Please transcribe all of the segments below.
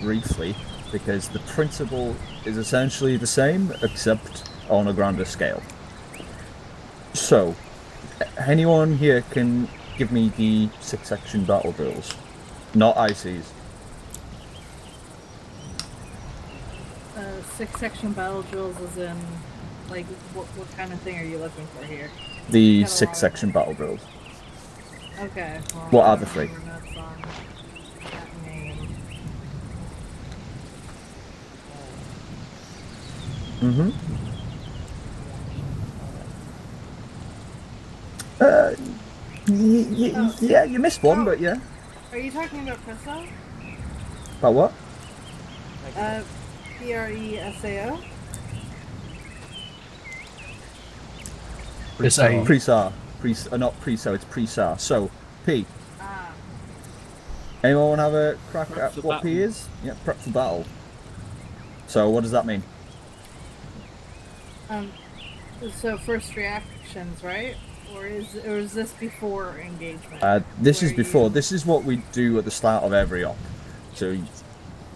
briefly because the principle is essentially the same, except on a grander scale. So, anyone here can give me the six-section battle drills, not ICs. Six-section battle drills is in, like, what kind of thing are you looking for here? The Got a lot of six-section battle drills. Okay, well, What I are the don't three? remember notes on that name. Mm-hmm. Uh, Oh, yeah, you missed one, oh, but yeah. are you talking about Preso? About what? Uh, PRESAO? It's A. Pre-SAR. Not pre-SAR, it's pre-SAR. So, P. Ah, Anyone want to have a crack Prep at for what P battle. is? Yeah, prep for battle. So, what does that mean? um, so first reactions, right? Or is this before engagement? This Where is before. you... This is what we do at the start of every op. So,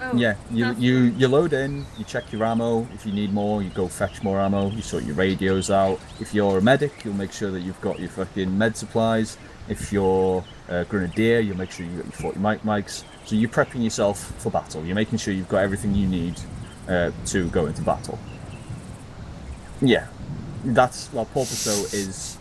Oh, yeah, that's when... you load in, you check your ammo. If you need more, you go fetch more ammo. You sort your radios out. If you're a medic, you'll make sure that you've got your fucking med supplies. If you're a grenadier, you'll make sure you got your 40 mics. So you're prepping yourself for battle. You're making sure you've got everything you need to go into battle. Yeah, that's well, Porpoiso is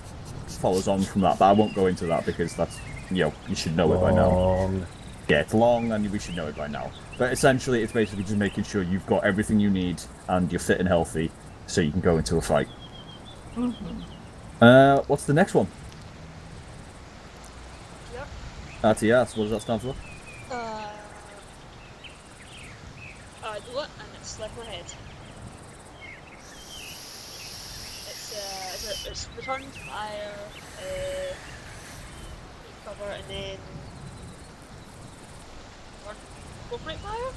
follows on from that, but I won't go into that because that's you should know it by now. Long. Yeah, it's long and we should know it by now. But essentially, it's basically just making sure you've got everything you need and you're fit and healthy so you can go into a fight. Mm-hmm. What's the next one? Yep. RTS, what does that stand for? Uh, I do it, and it's like my head. It's return fire, cover, and then corporate fire.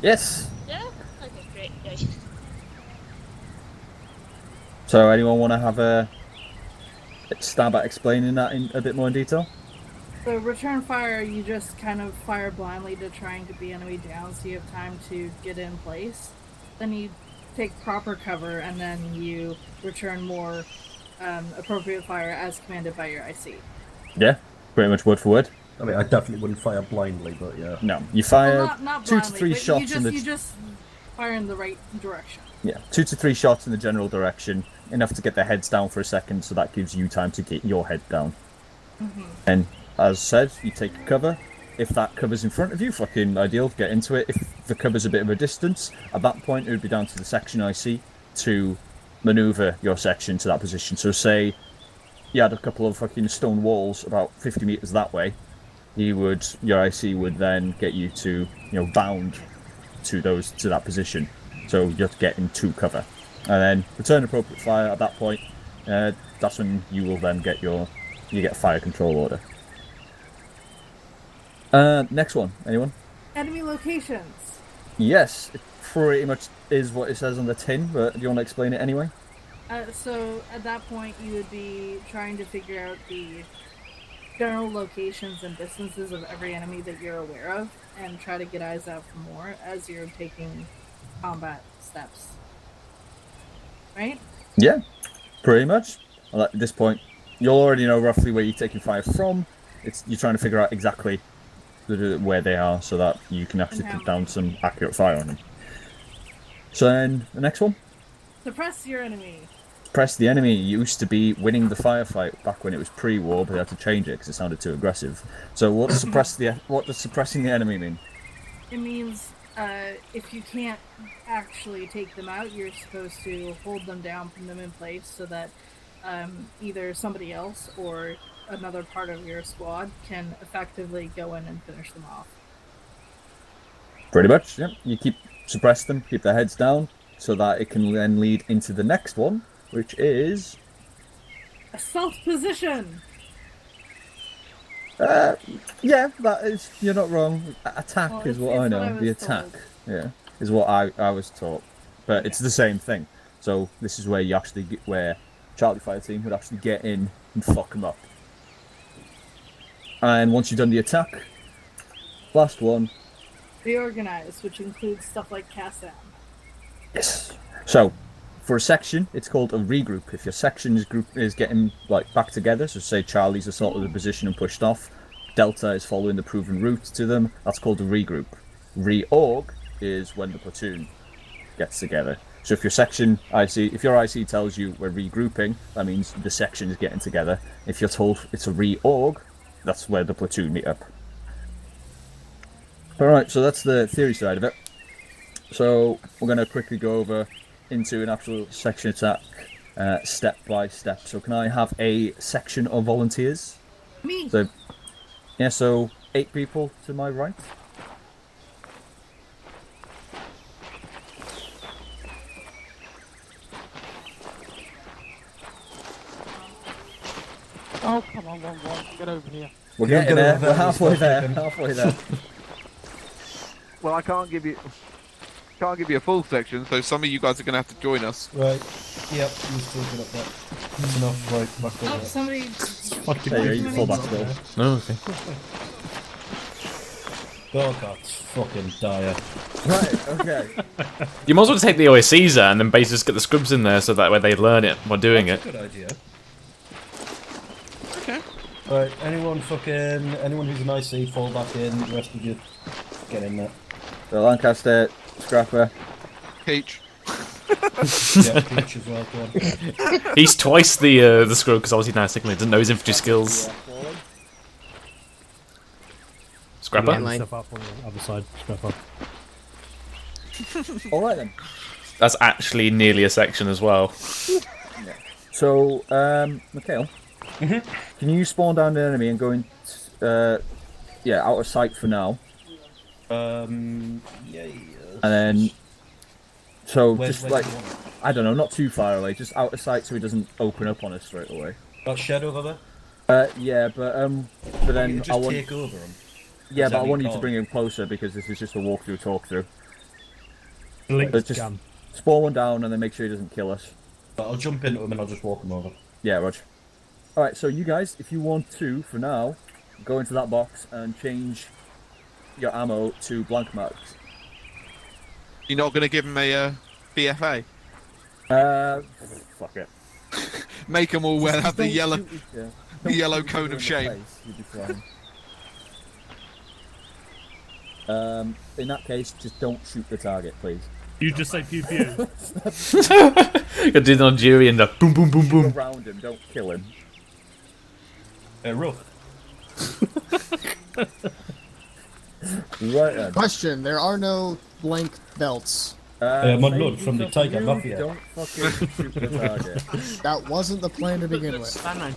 Yes. Yeah. Okay, great. Yeah. So anyone want to have a stab at explaining that in a bit more in detail? So return fire, you just kind of fire blindly to try and get the enemy down so you have time to get in place. Then you take proper cover and then you return more appropriate fire as commanded by your IC. Yeah, pretty much word for word. I mean, I definitely wouldn't fire blindly, but yeah. No, you Well, fire not 2 to blindly, 3 but shots you just fire in the right direction. Yeah, 2 to 3 shots in the general direction, enough to get their heads down for a second, so that gives you time to get your head down. Mm-hmm. And as said, you take cover. If that cover's in front of you, fucking ideal, get into it. If the cover's a bit of a distance, at that point it would be down to the section IC to maneuver your section to that position. So say you had a couple of fucking stone walls about 50 meters that way, your IC would then get you to, bound to that position. So you have to get into cover. And then return appropriate fire at that point. That's when you will then get you get a fire control order. Next one, anyone? Enemy locations. Yes, it pretty much is what it says on the tin, but do you want to explain it anyway? So at that point, you would be trying to figure out the general locations and distances of every enemy that you're aware of, and try to get eyes out for more as you're taking combat steps. Right? Yeah, pretty much. At this point, you already know roughly where you're taking fire from. You're trying to figure out exactly where they are so that you can actually put down some accurate fire on them. So then, the next one? Suppress your enemy. Suppress the enemy. It used to be winning the firefight back when it was pre-war, but they had to change it because it sounded too aggressive. So what does suppressing the enemy mean? It means if you can't actually take them out, you're supposed to hold them down, put them in place so that either somebody else or another part of your squad can effectively go in and finish them off. Pretty much, yeah. You suppress them, keep their heads down, so that it can then lead into the next one, which is assault position. Yeah, that is. You're not wrong. Attack Well, is what I know. what I The was attack, told. yeah, is what I was taught. But it's the same thing. So this is where you actually where Charlie Fire Team would actually get in and fuck them up. And once you've done the attack, last one, Reorganize, which includes stuff like cast down. Yes. So, for a section, it's called a regroup. If your section's group is getting like back together, so say Charlie's assaulted the position and pushed off, Delta is following the proven route to them. That's called a regroup. Reorg is when the platoon gets together. So if your section IC, if your IC tells you we're regrouping, that means the section is getting together. If you're told it's a reorg, that's where the platoon meet up. All right, so that's the theory side of it. So we're going to quickly go over into an actual section attack, step by step. So can I have a section of volunteers? Me. So, yeah, so 8 people to my right. Oh, come on, get over here. We're You're getting gonna there. have We're that halfway there. stuff, Halfway there. Well, I can't give you a full section, so some of you guys are going to have to join us. Right. Yep, you still good up there. That's enough, right, back Oh, over. somebody. There you go, you can fall back still. Oh, okay. Oh god, it's fucking dire. Right, okay. You might as well take the OSCs there and then basically just get the scrubs in there so that way they learn it while doing That's it. a good idea. Okay. Right, anyone who's an IC, fall back in, the rest of you get in there. So Lancaster, Scrapper. Peach. Yeah, Peach as well, go on. He's twice the scrub because obviously now signal doesn't know his infantry skills. Scrapper? Line stuff up on the other side. Scrap up. All right then. That's actually nearly a section as well. So, Mikhail, can you spawn down an enemy and go in, out of sight for now, Yeah. and then, so Where's just like, you want it? I don't know, not too far away, just out of sight so he doesn't open up on us straight away. Got Shadow over there? Yeah, but then You I just want, take over him. yeah, Is but that I want you to called? bring him closer because this is just a walkthrough, talkthrough. Blink Just gun. spawn one down and then make sure he doesn't kill us. But I'll jump into him and I'll just walk him over. Yeah, Rog. Alright, so you guys, if you want to, for now, go into that box and change your ammo to blank marks. You're not going to give him a BFA? Fuck it. Make them all wear have the Don't yellow. shoot- yeah. the Don't yellow shoot each cone other of in the shame. face, you'll be fine. In that case, just don't shoot the target, please. You just say pew pew. You do the Nigerian, the boom, boom, boom, Go boom. around him, don't kill him. Rough. Right then. Question: there are no blank belts. my same lord, from the details Tiger you, Mafia. Don't fucking shoot the target. That wasn't the plan to begin with. I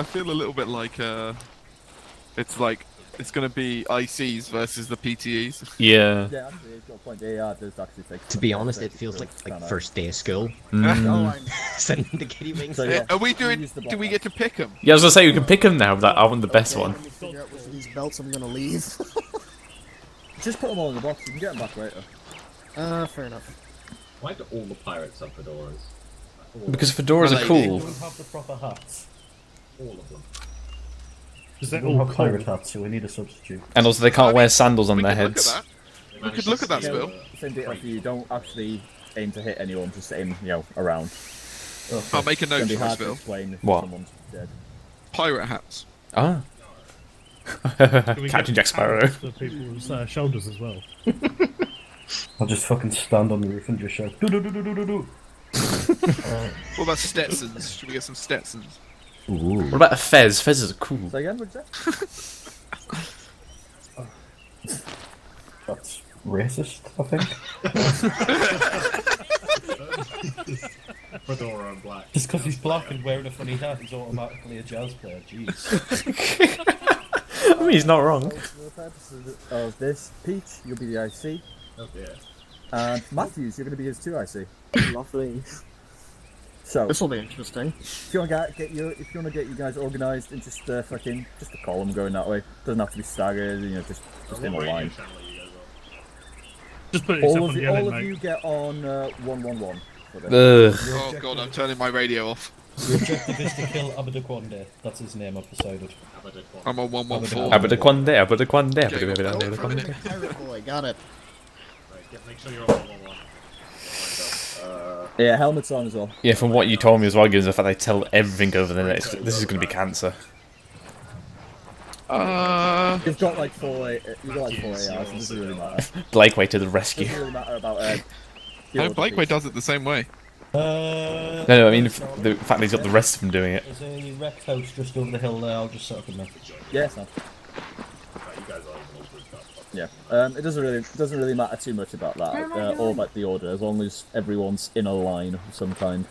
feel a little bit like it's going to be ICs versus the PTEs. Yeah. Yeah, actually, it's got a point. The AR does actually take. To be honest, it feels like first day of school. Oh, Sending the kitty wings. So, yeah, Are we doing? use the Do we black get to pick them? Yeah, I was gonna say we can pick him now, but I want the best one. Let me figure out which of these belts I'm gonna leave. Just put them all in the box. You can get them back later. Fair enough. Why do all the pirates have fedoras? Because fedoras are Lady. cool. Don't have the proper hats. All of them. Because They they're don't all have cold. pirate hats, so we need a substitute. And also they can't wear sandals on We their could look at heads. that. We could look at that, Spill. Same detail for you. Don't actually aim to hit anyone. Just aim, around. I'll make a It's note gonna be for hard to Spill. explain if What? someone's dead. Pirate hats. Ah. Can we Captain get Jack Sparrow. arrows for people's shoulders as well. I'll just fucking stand on the roof and just shout, do. What about Stetsons? Should we get some Stetsons? What about a fez? Fezes are cool. So again, what'd you say? That's racist, I think. Fedora and black. Just because he's black and wearing a funny hat, he's automatically a jazz player. Jeez. I mean, he's not wrong. So for the purposes of this, Peach, you'll be the IC. Oh dear. And Matthews, you're going to be his 2 IC. Lovely. So, This will be interesting. if you want to get you guys organised and just just a column going that way. Doesn't have to be staggered, just in a line. Just put yourself All on of the you, island, all of mate. you get on 111. For this. Ugh. Oh god, I'm turning my radio off. The objective is to kill Abedaquande. That's his name, I've decided. I'm on 114. Abedaquande, Abedaquande, Go Abedaquande. Pirate boy, got it. Right, make sure you're on 111. Yeah, helmet's on as well. Yeah, from what you told me as well, given the fact they tell everything over the next. This is going to be cancer. You've got like 4 ARs, it doesn't really matter. Blakeway to the It rescue. doesn't really matter about No, Blakeway does it the same way. No, I mean the fact that he's got the rest of them doing it. There's a wrecked house just over the hill there, I'll just set up in there. Yeah, it's not. Yeah, it doesn't really matter too much about that, or about the order, as long as everyone's in a line of some kind.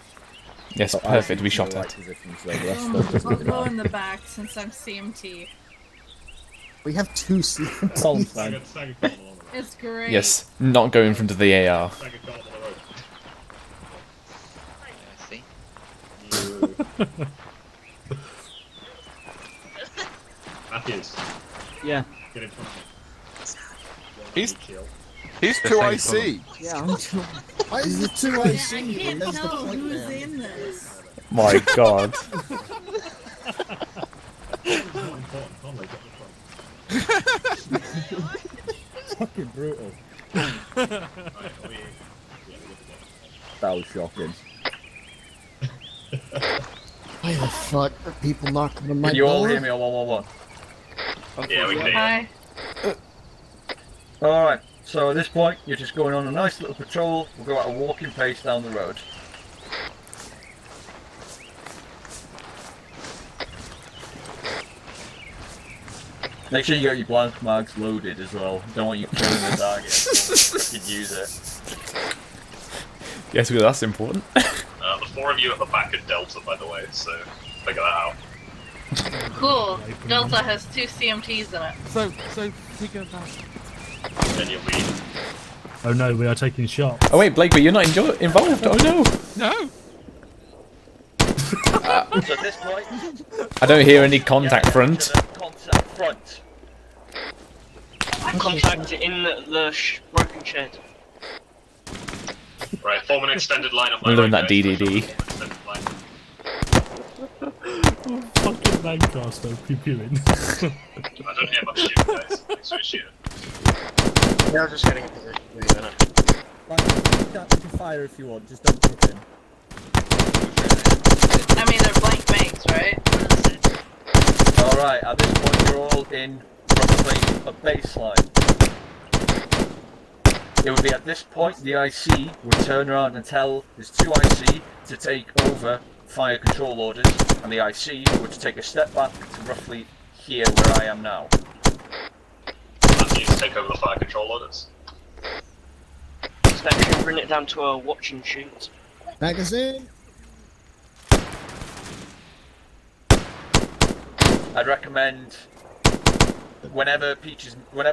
Yes, But perfect. We obviously shot in the at. right position, so the rest of them doesn't I'll really go matter. in the back since I'm CMT. We have 2 CMTs. Colin's fine. It's great. Yes, not go in front of the AR. Matthews, Yeah. get in front of me. He's 2IC. Yeah, I'm too. Why is it 2 I IC? can't That's the tell point, who's man. in this. My God. Fucking brutal. That was shocking. Why the fuck are people knocking on my Can you all door? hear me on 111? Yeah, we can. Hi. Alright, so at this point, you're just going on a nice little patrol. We'll go at a walking pace down the road. Make sure you got your blank mags loaded as well. Don't want you killing the target. You can use it. Yes, well, that's important. The 4 of you at the back are Delta, by the way, so figure that out. Cool. Delta has 2 CMTs in it. So we go back. Then you'll be. Oh no, we are taking shots. Oh wait, Blakeway, you're not involved. Oh no. No. So at this point, I don't hear any contact front. to the contact front. Contact in the broken shed. Right, form an extended line on my I'm doing right, that guys. DDD. Extended line. Fucking Lancaster pew-pewing. I don't hear much shit, guys. Thanks for shooting. Yeah, I'm just getting a position. Like, you can fire if you want, just don't hit him. I mean, they're blank banks, right? Alright, at this point you're all in roughly a baseline. It would be at this point the IC would turn around and tell his 2 IC to take over fire control orders, and the IC would take a step back to roughly here where I am now. Matthews, take over the fire control orders. Section, bring it down to a watch and shoot. Magazine. I'd recommend whenever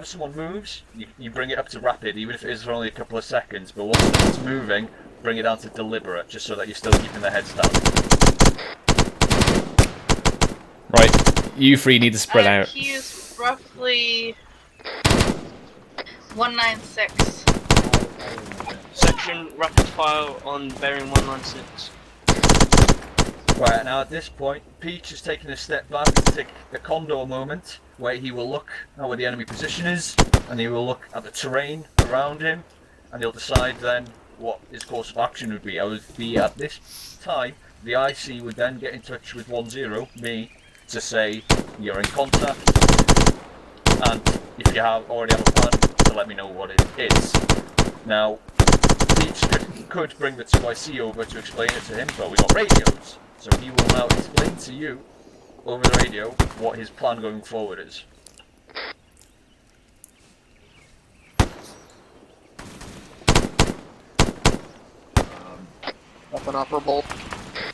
someone moves, you bring it up to rapid, even if it is for only a couple of seconds, but once it's moving, bring it down to deliberate, just so that you're still keeping their heads down. Right, you three need to spread out. He's roughly 196. Section, rapid fire on bearing 196. Right, now at this point, Peach is taking a step back to take a condor moment, where he will look at where the enemy position is, and he will look at the terrain around him, and he'll decide then what his course of action would be. At this time, the IC would then get in touch with 10, me, to say you're in contact, and if you already have a plan, to let me know what it is. Now, Peach could bring the 2 IC over to explain it to him, but we've got radios. So he will now explain to you, over the radio, what his plan going forward is. Up and operable.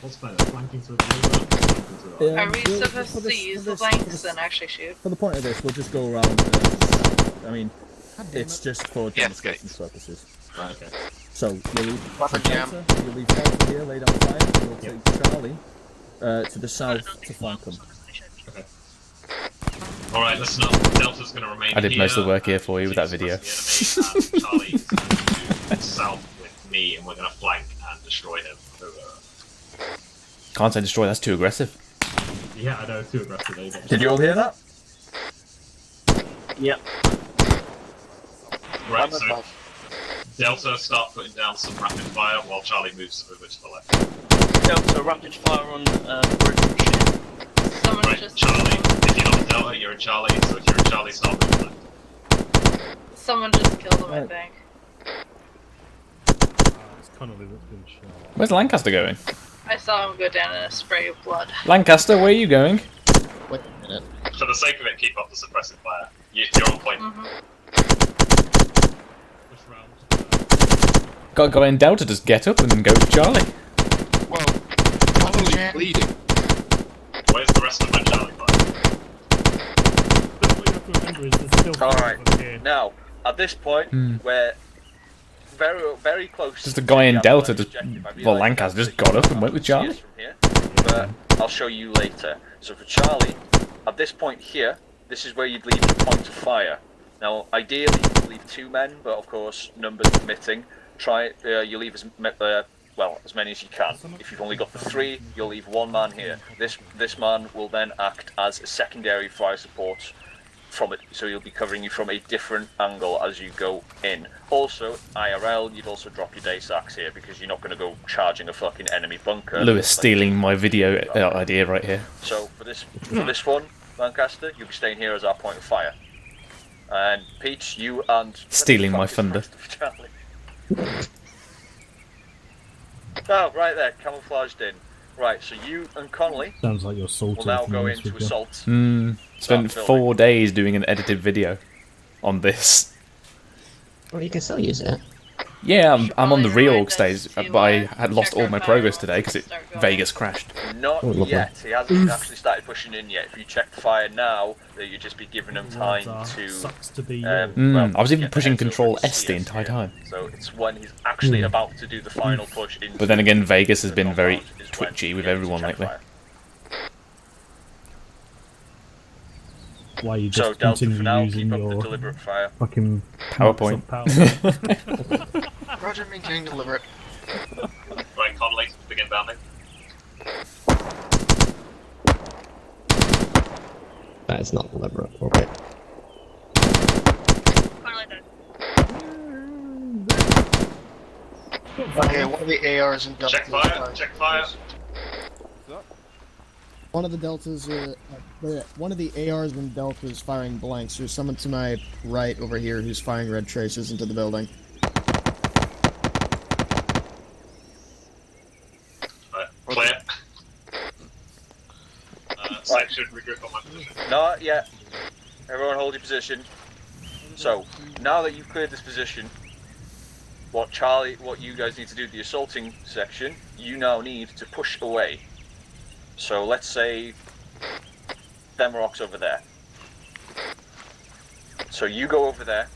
What's better, flanking to the middle? Are we supposed to use the blanks and actually shoot? For the point of this, we'll just go around. I mean, it's just for demonstration purposes. Okay. So you'll leave What a jam. you'll leave Delta here, lay down fire, and we'll take Charlie to the south to flank them. Okay. Alright, listen up. Delta's going to remain I did here, most of the work here for you with that video. the enemy, and Charlie's going to south with me, and we're going to flank and destroy him. Can't say destroy, that's too aggressive. Yeah, I know, too aggressive. Either. Did you all hear that? Yep. Right, so Delta start putting down some rapid fire while Charlie moves over to the left. Delta, rapid fire on bridge. Someone Right, just Charlie. If you're not a Delta, you're a Charlie. So if you're a Charlie, start moving left. Someone just killed him, I Right. think. It's Connolly that's been shot. Where's Lancaster going? I saw him go down in a spray of blood. Lancaster, where are you going? Wait a minute. For the sake of it, keep up the suppressive fire. You're on point. Push round. Got a guy in Delta, just get up and go with Charlie. Well, Connolly's bleeding. Where's the rest of my Charlie fire? What you have to remember is there's still All four right. of them here. Now, at this point, we're very close. Just a guy in to the Delta, objective. just, I realise well, Lancaster that just got up and you went with can't see Charlie. us from here, but I'll show you later. So for Charlie, at this point here, this is where you'd leave your point of fire. Now, ideally, you leave 2 men, but of course, numbers permitting. You leave as many as you can. If you've only got the 3, you'll leave 1 man here. This man will then act as a secondary fire support from it, so you'll be covering you from a different angle as you go in. Also, IRL, you'd also drop your day sacks here because you're not going to go charging a fucking enemy bunker. Lewis stealing my video idea right here. So for this one, Lancaster, you'll be staying here as our point of fire. And Peach, you and Stealing my thunder. Charlie. Oh, right there, camouflaged in. Right, so you and Connolly Sounds like you're salty. will now if I'm go honest into with you. assault. Spent 4 days doing an edited video on this. Well, you can still use it. Yeah, I'm on the Probably reorg remind us stage, to, but I had lost check all our my fire progress once today we because start going. Vegas crashed. Not Oh, lovely. yet. He hasn't actually started pushing in yet. If you check the fire now, that you'd just be giving him time to. Sucks to be you. I was even get the pushing heads over Control and S see the us entire here. time. So it's when he's actually about to do the final push into. But then again, Vegas has the been very compound is when twitchy you with get to everyone check lately. fire. Why you So just Delta, continue for now, using keep up the your deliberate fire. fucking PowerPoint. Microsoft PowerPoint. Roger, maintaining deliberate. Right, Connolly, begin bounding. That is not deliberate. Okay. Connolly down. Okay, one of the ARs and Check fire, check fire. One of the deltas, one of the ARs and deltas firing blanks. There's someone to my right over here who's firing red traces into the building. Right, clear. Section, regroup on my position. Not yet. Everyone hold your position. So, now that you've cleared this position, what you guys need to do, the assaulting section, you now need to push away. So let's say them rocks over there. So you go over there.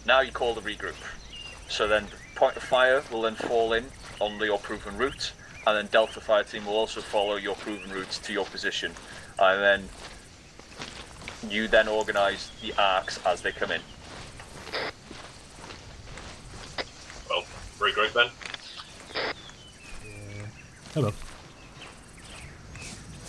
Now you call the regroup. So then the point of fire will then fall in on your proven route, and then Delta Fire Team will also follow your proven route to your position. And then you then organise the arcs as they come in. Well, regroup then. Hello.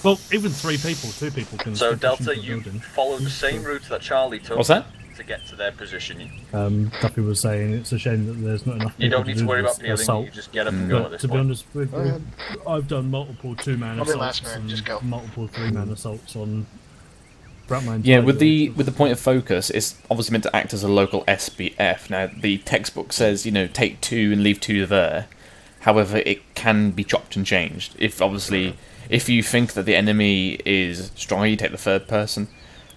Well, even 3 people, 2 people can. So still push Delta, into the you building. follow the same route that Charlie took. What's that? To get to their position. Duffy was saying it's a shame that there's not enough people You don't need to do worry this about peeling, assault. you just get up and go at But this to be point. honest with you, I've done multiple 2-man I'll be assaults last man, and just go. multiple 3-man assaults on throughout my Yeah, entire with the build. with the point of focus, it's obviously meant to act as a local SBF. Now, the textbook says, take 2 and leave 2 there. However, it can be chopped and changed. If you think that the enemy is strong, you take the 3rd person,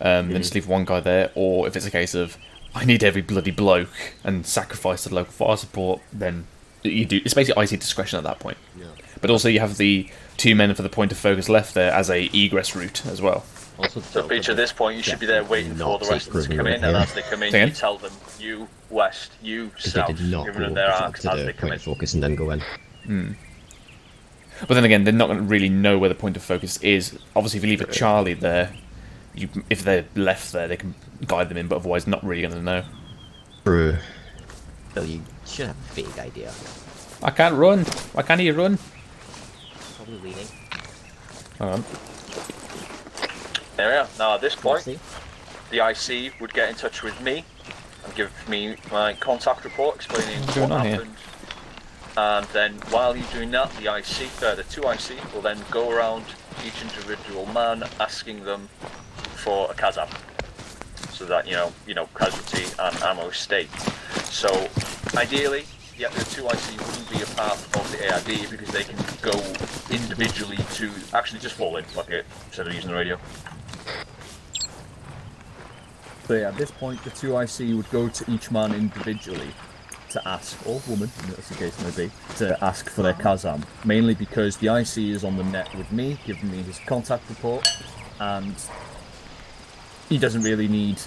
then just leave 1 guy there. Or if it's a case of, I need every bloody bloke and sacrifice the local fire support, then you do. It's basically IC discretion at that point. Yeah. But also you have the 2 men for the point of focus left there as a egress route as well. Also, So Peach, at this point, you should be there waiting for the rest of them to come in, and as they come in, Again? you tell them, you west, you Because they south, did not giving go them their up arcs to as the they come point in. of focus and then go in. But then again, they're not going to really know where the point of focus is. Obviously, if you leave a Charlie there, if they're left there, they can guide them in, but otherwise not really going to know. True. So you should have a vague idea. I can't run. Why can't you run? Who's leading? Hang on. There we are. Now at this point, See? the IC would get in touch with me and give me my contact report explaining What's what going on here? happened. And then while you're doing that, the two IC will then go around each individual man asking them for a Kazam, so that you know casualty and ammo state. So ideally, the two IC wouldn't be a part of the ARD because they can go individually to actually just fall in, fuck it, instead of using the radio. So yeah, at this point, the two IC would go to each man individually to ask, or woman, as the case may be, to ask for their Kazam. Mainly because the IC is on the net with me, giving me his contact report, and he doesn't really need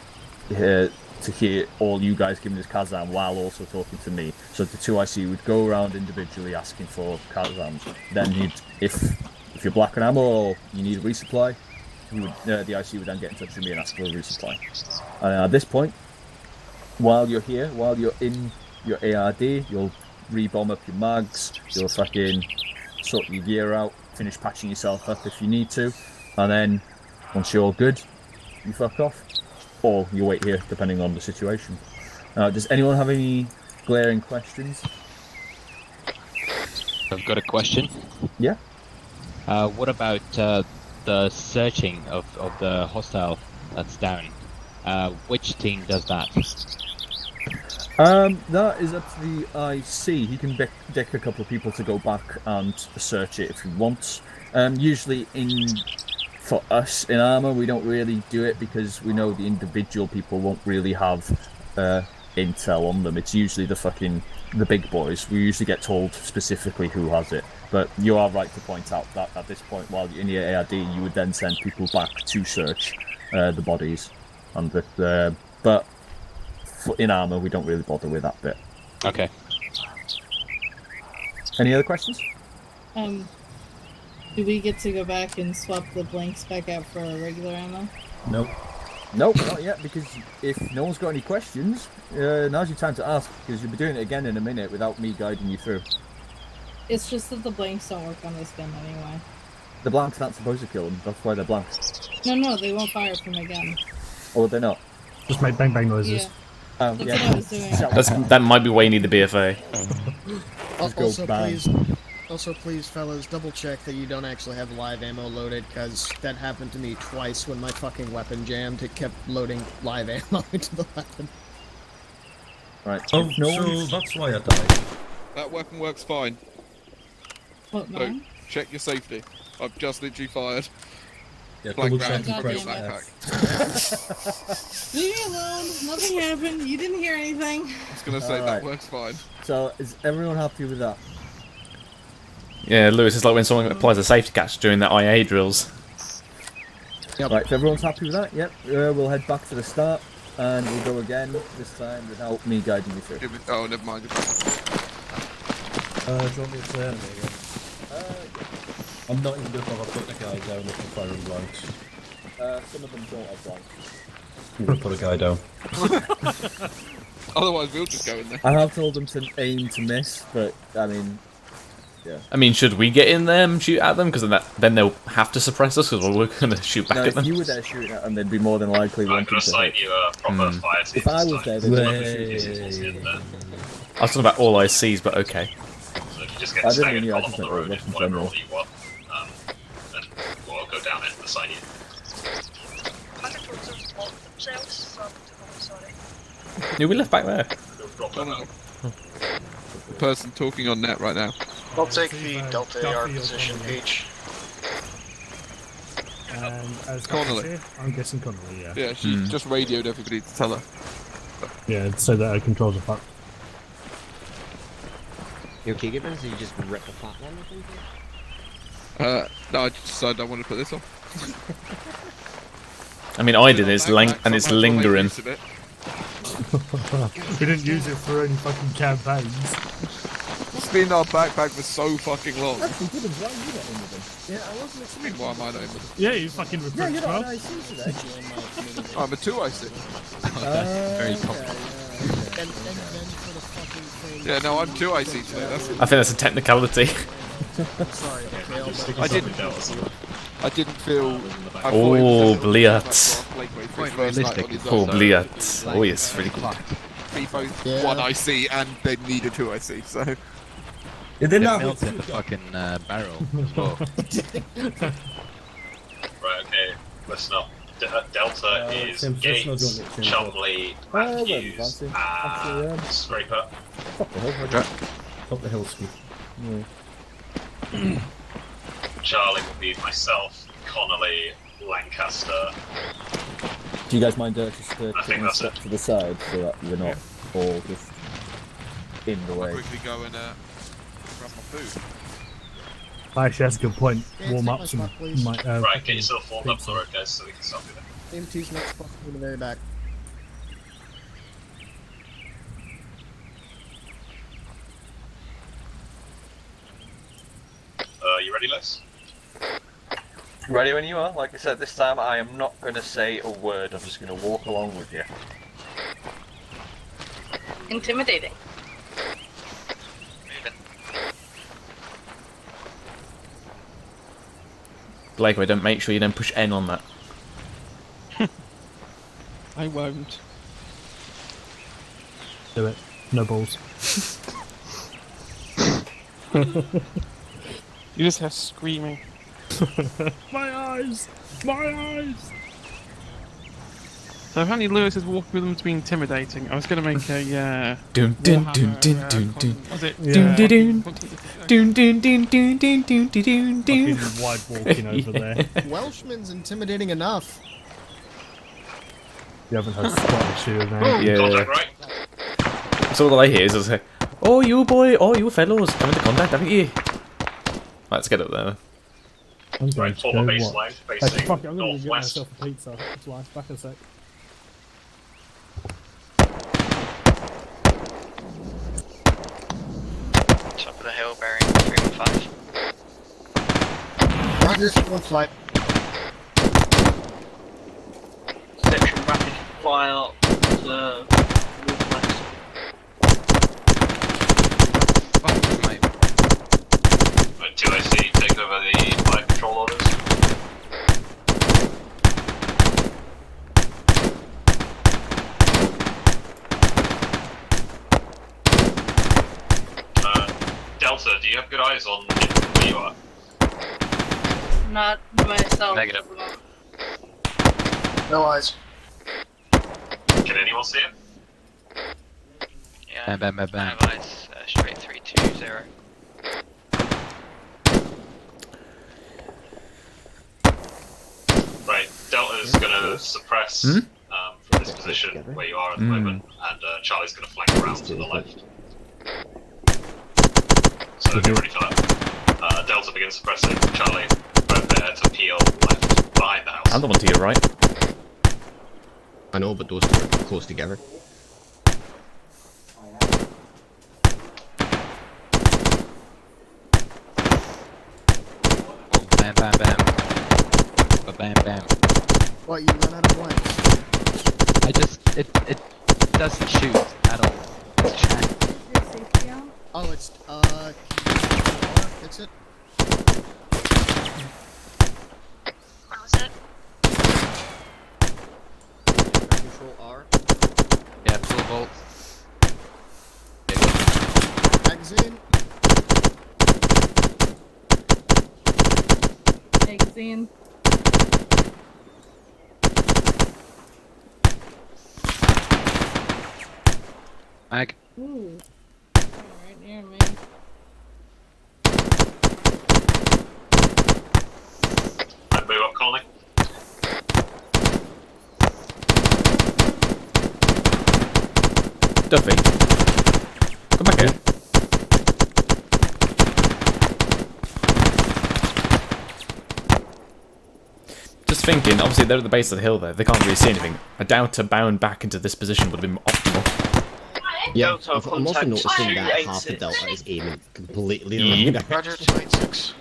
to hear all you guys giving his Kazam while also talking to me. So the two IC would go around individually asking for Kazams. Then if you're black on ammo or you need a resupply, the IC would then get in touch with me and ask for a resupply. At this point, while you're here, while you're in your ARD, you'll re-bomb up your mags, you'll fucking sort your gear out, finish patching yourself up if you need to, and then once you're all good, you fuck off. Or you wait here, depending on the situation. Does anyone have any glaring questions? I've got a question. Yeah? What about the searching of the hostile that's down? Which team does that? That is up to the IC. He can dick a couple of people to go back and search it if he wants. Usually for us in ArmA, we don't really do it because we know the individual people won't really have intel on them. It's usually the big boys. We usually get told specifically who has it. But you are right to point out that at this point, while you're in the ARD, you would then send people back to search the bodies. But in ArmA, we don't really bother with that bit. Okay. Any other questions? Do we get to go back and swap the blanks back out for regular ammo? Nope. Nope, not yet, because if no one's got any questions, now's your time to ask, because you'll be doing it again in a minute without me guiding you through. It's just that the blanks don't work on this gun anyway. The blanks aren't supposed to kill them, that's why they're blanks. No, they won't fire from a gun. Or they're not. Just make bang bang noises. Yeah. That's what I was doing. That might be why you need the BFA. Also, please, fellas, double check that you don't actually have live ammo loaded, because that happened to me twice when my fucking weapon jammed. It kept loading live ammo into the weapon. Right. Oh, so that's why I died. That weapon works fine. What, So, mine? check your safety. I've just literally fired. Yeah, Blank double check round your from your price backpack. Leave me alone. Nothing happened. You didn't hear anything. I was gonna say that Alright. works fine. So, is everyone happy with that? Yeah, Lewis, it's like when someone applies a safety catch during the IA drills. Yep. Right, if everyone's happy with that, yep, we'll head back to the start, and we'll go again, this time without me guiding you through. Oh, never mind. Do you want me to say anything again? I'm not even going to bother putting a guy down if I'm firing blanks. Some of them don't have blanks. I'm going to put a guy down. Otherwise, we'll just go in there. I have told them to aim to miss, but, I mean, yeah. I mean, should we get in there and shoot at them? Because then they'll have to suppress us, because we're going to shoot back No, at if them. you were there shooting at them, they'd be more than likely I'm wanting going to to assign hit. you a proper fire team. If I was there, they'd want to Hey. shoot you. I was talking about all ICs, but okay. So if you just get I didn't staggered mean you, I column just on the meant all road, Russian whatever general. order you want, then we'll go down it and assign you. Yeah, we left back there. The person talking on net right now. I'll take the Delta AR position, H. And as Connolly. here, I'm guessing Connolly, yeah. Yeah, she just radioed everybody to tell her. Yeah, so that our controls are fucked. You okay, Gibbons? Did you just rip the platform or something? No, I just decided I wanted to put this on. I mean, I did, it's and it's lingering. We didn't use it for any fucking campaigns. It's been in our backpack for so fucking long. Actually, Gibbons, why are you not in with them? Yeah, I wasn't expecting. Why am I not in with them? Yeah, you fucking recruit. Yeah, you're not well. an IC today. I'm a 2IC. Very comfortable. And then for the fucking thing. Yeah, no, I'm 2IC today. That's I think that's a technicality. Sorry, Mikhail, but I didn't feel. I thought it was a Oh, little bit Bliat. too much for Blake Quite for his first night realistic. on his Oh, own. Bliat. Oh, yes, really good. Be both Yeah. one IC and they needed two IC, so. It It didn't have melts in the fucking barrel as well. Right, okay, listen up. Delta is Tim, Gates, let's not go on it, Tim. Chumley, Matthews, and Scraper. Top the hill, Ski. Charlie will be myself, Connolly, Lancaster. Do you guys mind just I think taking a that's step it. to the side so that we're not all just in the I'll way? quickly go and grab my food. Actually, that's a good point. Yeah, Warm take up my some. spot, please. Right, get yourself formed up for it, guys, so we can stop you there. Team 2's next spot in the very back. You ready, Les? Ready when you are. Like I said, this time I am not going to say a word. I'm just going to walk along with you. Intimidating. Blake, don't make sure you don't push N on that. I won't. Do it. No balls. You just hear screaming. My eyes! My eyes! So apparently Lewis is walking with them to be intimidating. I was going to make a Dun dun dun dun dun dun. was it? Dun dun dun. Dun dun dun dun dun dun dun dun. Fucking wide walking over there. Welshman's intimidating enough. You haven't heard Scottish here, man. Yeah. Contact right. So all I hear is I say, "Oh, you boy, oh, you fellows, come into contact, haven't you?" Let's get up there. I'm going Right, to former go baseline, what? facing Actually, fuck it, I'm going to get northwest. myself a pizza. That's why. Back in a sec. Top of the hill, bearing 315. Roger, one flight. Section rapid fire to northwest. Right, 2IC, take over the flight control orders. Delta, do you have good eyes on where you are? Not myself. Negative. No eyes. Can anyone see it? Yeah. Bam, bam, bam, bam. I have eyes, straight 320. Right, Delta is going to suppress from this position where you are at the moment, and Charlie's going to flank around to the left. So get ready for that. Delta begins suppressing. Charlie, prepare to peel left behind the house. I'm the one to your right. I know, but those two are close together. Oh, bam, bam, bam. Bam, bam. What, you run out of blanks? I just, it doesn't shoot at all. It's chat. Your safety on? Oh, it's, fix it? What was it? Control R. Yeah, full volt. Magazine? Magazine. Mag. Ooh. Right near me. Right, move up, Conley. Duffy, come back here. Just thinking, obviously they're at the base of the hill there, they can't really see anything. I doubt a bound back into this position would have been optimal. Yeah, Delta, I'm also contact noticing that half the 286. Delta is aiming completely Yep. wrong. Roger, 286.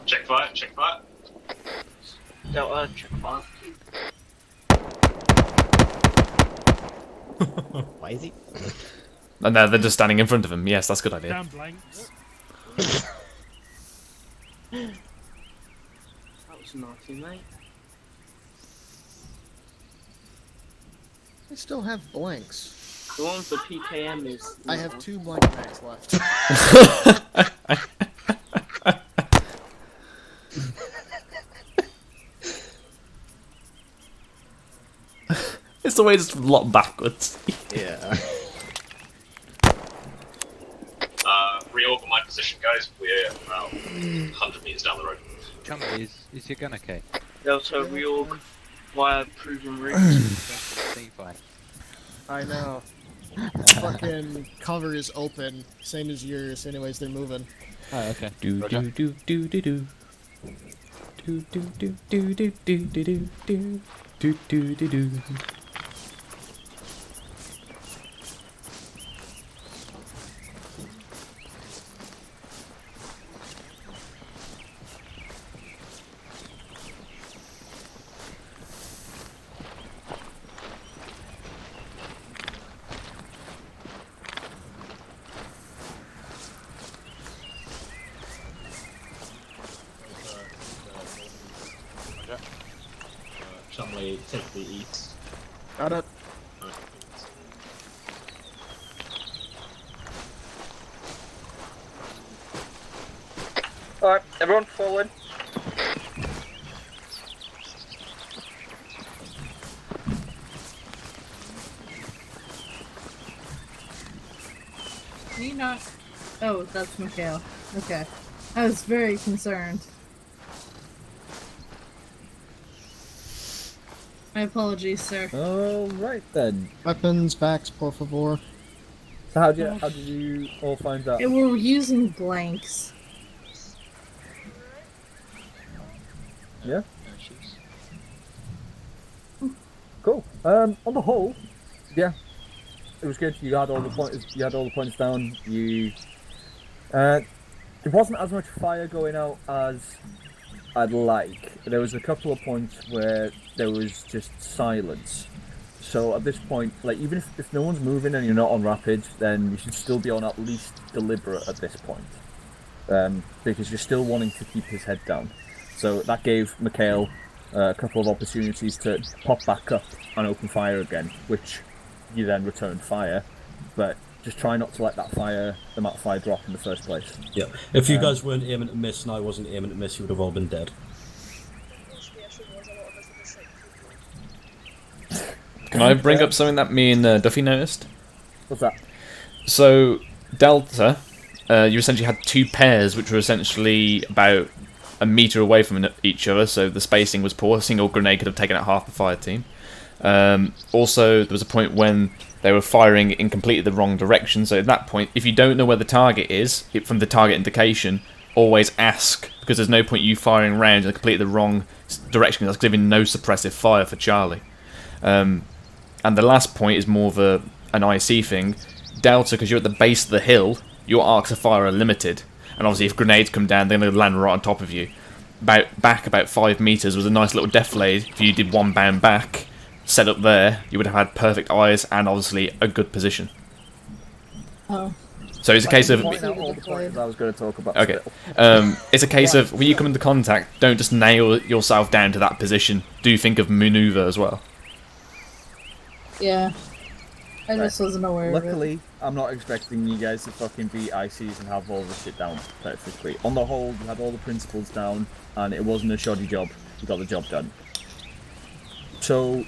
Check fire, check fire. Delta, check fire. Why is he? And they're just standing in front of him. Yes, that's a good idea. Damn blanks. That was naughty, mate. I still have blanks. The one for PKM is. I have 2 blank packs left. It's the way it's a lot backwards. Yeah. Reorder my position, guys. We're about 100 meters down the road. Charlie, is your gun okay? Delta reorg via proven routes. I know. Fucking cover is open, same as yours. Anyways, they're moving. Oh, okay. Do do do do do do. Do do do do do do do do do do do do. Chumley, take the east. Got it. Alright, everyone fall in. Can you not? Oh, that's Mikhail. Okay. I was very concerned. My apologies, sir. Alright then. Weapons, backs, por favor. So how did you all find that? We're using blanks. Yeah. Cool. On the whole, yeah, it was good. You had all the points. You had all the points down. You. There wasn't as much fire going out as I'd like. There was a couple of points where there was just silence. So at this point, like even if no one's moving and you're not on rapid, then you should still be on at least deliberate at this point, because you're still wanting to keep his head down. So that gave Mikhail a couple of opportunities to pop back up and open fire again, which you then returned fire, but just try not to let the amount of fire drop in the first place. Yeah, if you guys weren't aiming to miss and I wasn't aiming to miss, you would have all been dead. Can I bring up something that me and Duffy noticed? What's that? So, Delta, you essentially had 2 pairs which were essentially about a metre away from each other, so the spacing was poor. A single grenade could have taken out half the fire team. Also, there was a point when they were firing in completely the wrong direction, so at that point, if you don't know where the target is, from the target indication, always ask, because there's no point you firing rounds in completely the wrong direction, that's giving no suppressive fire for Charlie. And the last point is more of an IC thing. Delta, because you're at the base of the hill, your arcs of fire are limited. And obviously if grenades come down, they're going to land right on top of you. Back about 5 metres was a nice little defilade. If you did 1 bound back, set up there, you would have had perfect eyes and obviously a good position. Oh. So it's a case of... Point out all the points I was going to talk about. Okay. Still. It's a case of, when you come into contact, don't just nail yourself down to that position. Do think of manoeuvre as well. Yeah. I just wasn't aware of it. Luckily, I'm not expecting you guys to fucking be ICs and have all this shit down perfectly. On the whole, you had all the principles down, and it wasn't a shoddy job. You got the job done. So,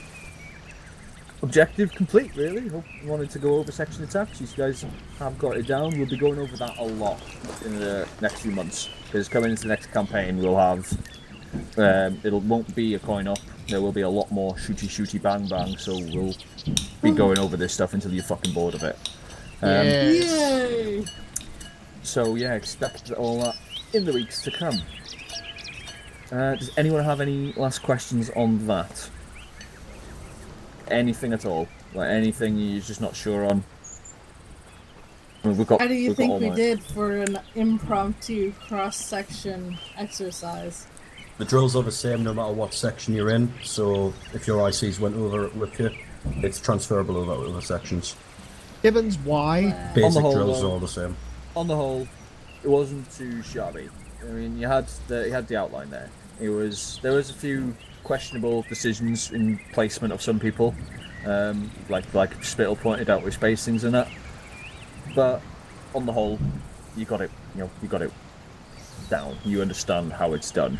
objective complete, really. Hope you wanted to go over section attacks. You guys have got it down. We'll be going over that a lot in the next few months, because coming into the next campaign, we'll have... it won't be a coin op. There will be a lot more shooty bang bang, so we'll be going over this stuff until you're fucking bored of it. Yay! So yeah, expect all that in the weeks to come. Does anyone have any last questions on that? Anything at all? Like anything you're just not sure on? I mean, How do you think we did for an impromptu cross-section exercise? The drills are the same no matter what section you're in, so if your ICs went over it with you, it's transferable over to other sections. Gibbons, why? Basic on the whole, drills are all the same. On the whole, it wasn't too shabby. I mean, you had the outline there. There was a few questionable decisions in placement of some people, like Spittle pointed out with spacings and that. But on the whole, you got it. You got it down. You understand how it's done.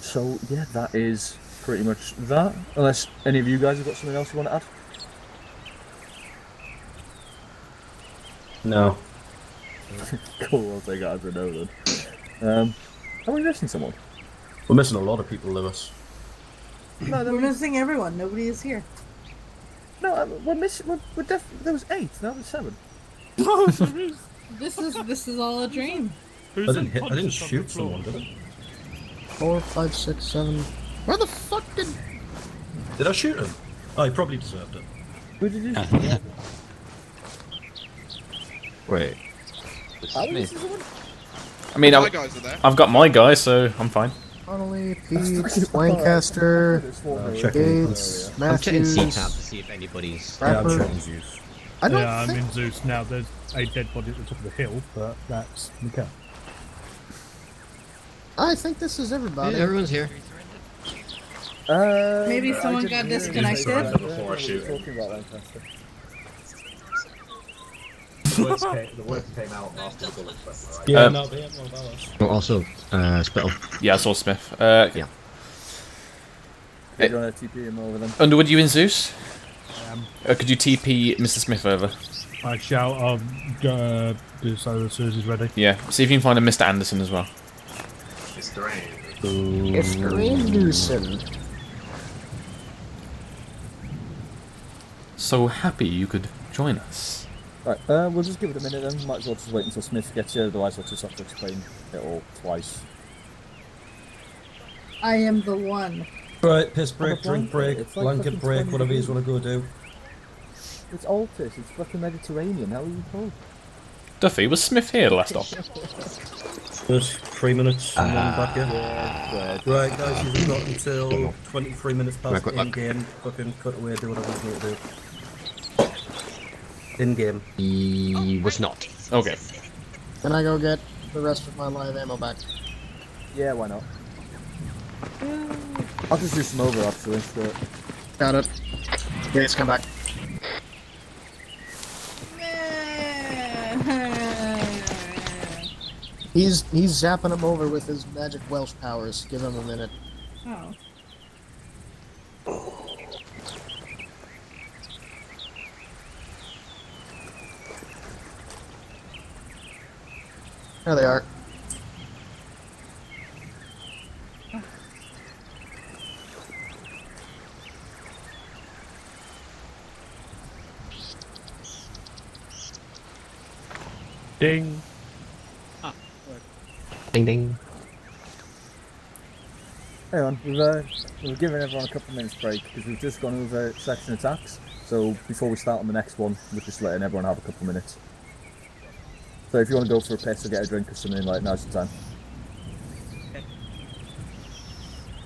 So yeah, that is pretty much that. Unless any of you guys have got something else you want to add. No. Cool, I'll take it as a no then. Are we missing someone? We're missing a lot of people, Lewis. No, We're missing everyone. Nobody is here. No, we're missing. There was 8. Now there's 7. This is all a dream. I didn't shoot someone, did I? 4, 5, 6, 7. Where the fuck did? Did I shoot him? Oh, he probably deserved it. Who did you shoot? Wait. I mean, My guys are there. I've got my guy, so I'm fine. Connolly, Pete, Lancaster, Gates, I'm checking Matthews. C-tab to see if anybody's. Rapper. I don't I'm think. in Zeus now. There's a dead body at the top of the hill, but that's Mika. I think this is everybody. Yeah, everyone's here. Maybe someone got disconnected. Before I shoot. The words came out after the bullets went, right? Yeah, no, they haven't rolled ours. Oh, also, Spittle. Yeah, I saw Smith. Yeah. Do you want to TP him over then? Underwood, you in Zeus? I am. Could you TP Mr. Smith over? I shall. I'll do so as soon as he's ready. Yeah. See if you can find a Mr. Anderson as well. Mr. Ain. Mr. Anderson. So happy you could join us. Right, we'll just give it a minute then. Might as well just wait until Smith gets here, otherwise I'll just have to explain it all twice. I am the one. Right, piss break, a drink blanket. break, It's like blanket fucking break, 20 whatever you want to go do. It's Altus, it's fucking Mediterranean, how are you told? Duffy, was Smith here last stop? Just 3 minutes and then back in. Right, guys, you've got until 23 minutes past in game. Fucking cut away, do whatever you need to do. In game. He was not. Okay. Can I go get the rest of my live ammo back? Yeah, why not? I'll just do some over actually. So. Got it. Gates, come back. He's zapping him over with his magic Welsh powers. Give him a minute. Oh. There they are. Ding. Ding ding. Hang on, we've given everyone a couple of minutes break because we've just gone over section attacks. So before we start on the next one, we're just letting everyone have a couple of minutes. So if you want to go for a piss or get a drink or something, like now's the time.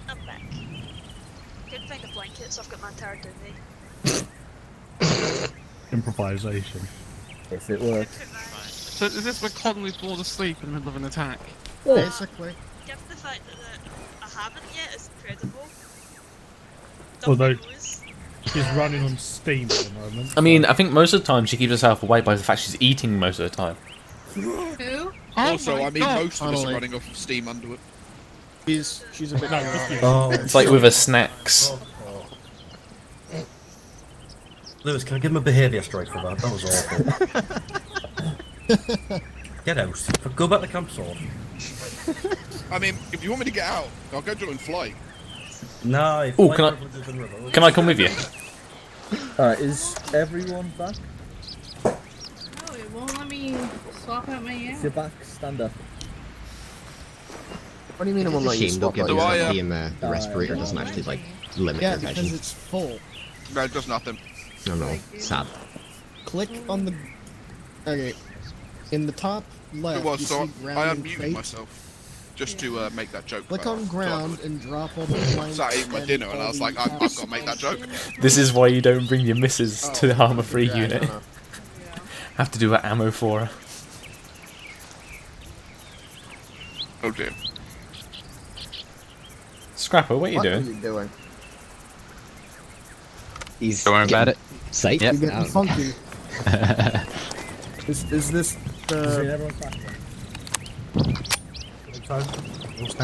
I'm back. Couldn't find a blanket, so I've got my entire duvet. Improvisation. If it works. So is this where Connolly falls asleep in the middle of an attack? Basically. Given the fact that I haven't yet, it's incredible. Although she's running on steam at the moment. I mean, I think most of the time she keeps herself awake by the fact she's eating most of the time. Who? Also, I mean, God. most of us are running off of steam Underwood. She's a bit. It's like with her snacks. Lewis, can I give him a behaviour strike for that? That was awful. Get out. Go back to camp sword. I mean, if you want me to get out, I'll go join flight. No. Oh, can I come with you? Alright, is everyone back? No, it won't let me swap out my If app. you're back, stand up. What do you mean it won't let you Shame, swap don't give out the your the respirator doesn't actually like limit Yeah, your because vision. it's full. No, it does nothing. No, sad. Click on the. Okay. In the top left, It was, you so see ground I and unmuted crate. myself just to make that joke. Click on ground and drop all the blanks. So I ate my and dinner and I all was the like, I've got to tabs. make that joke. This is why you don't bring your missus to the armor free Yeah, I unit. don't know. Have to do her ammo for her. Oh dear. Scrapper, what are you What are doing? you doing? He's Don't worry about it. Safe. Yep. You're getting funky. Is this the Everyone's back.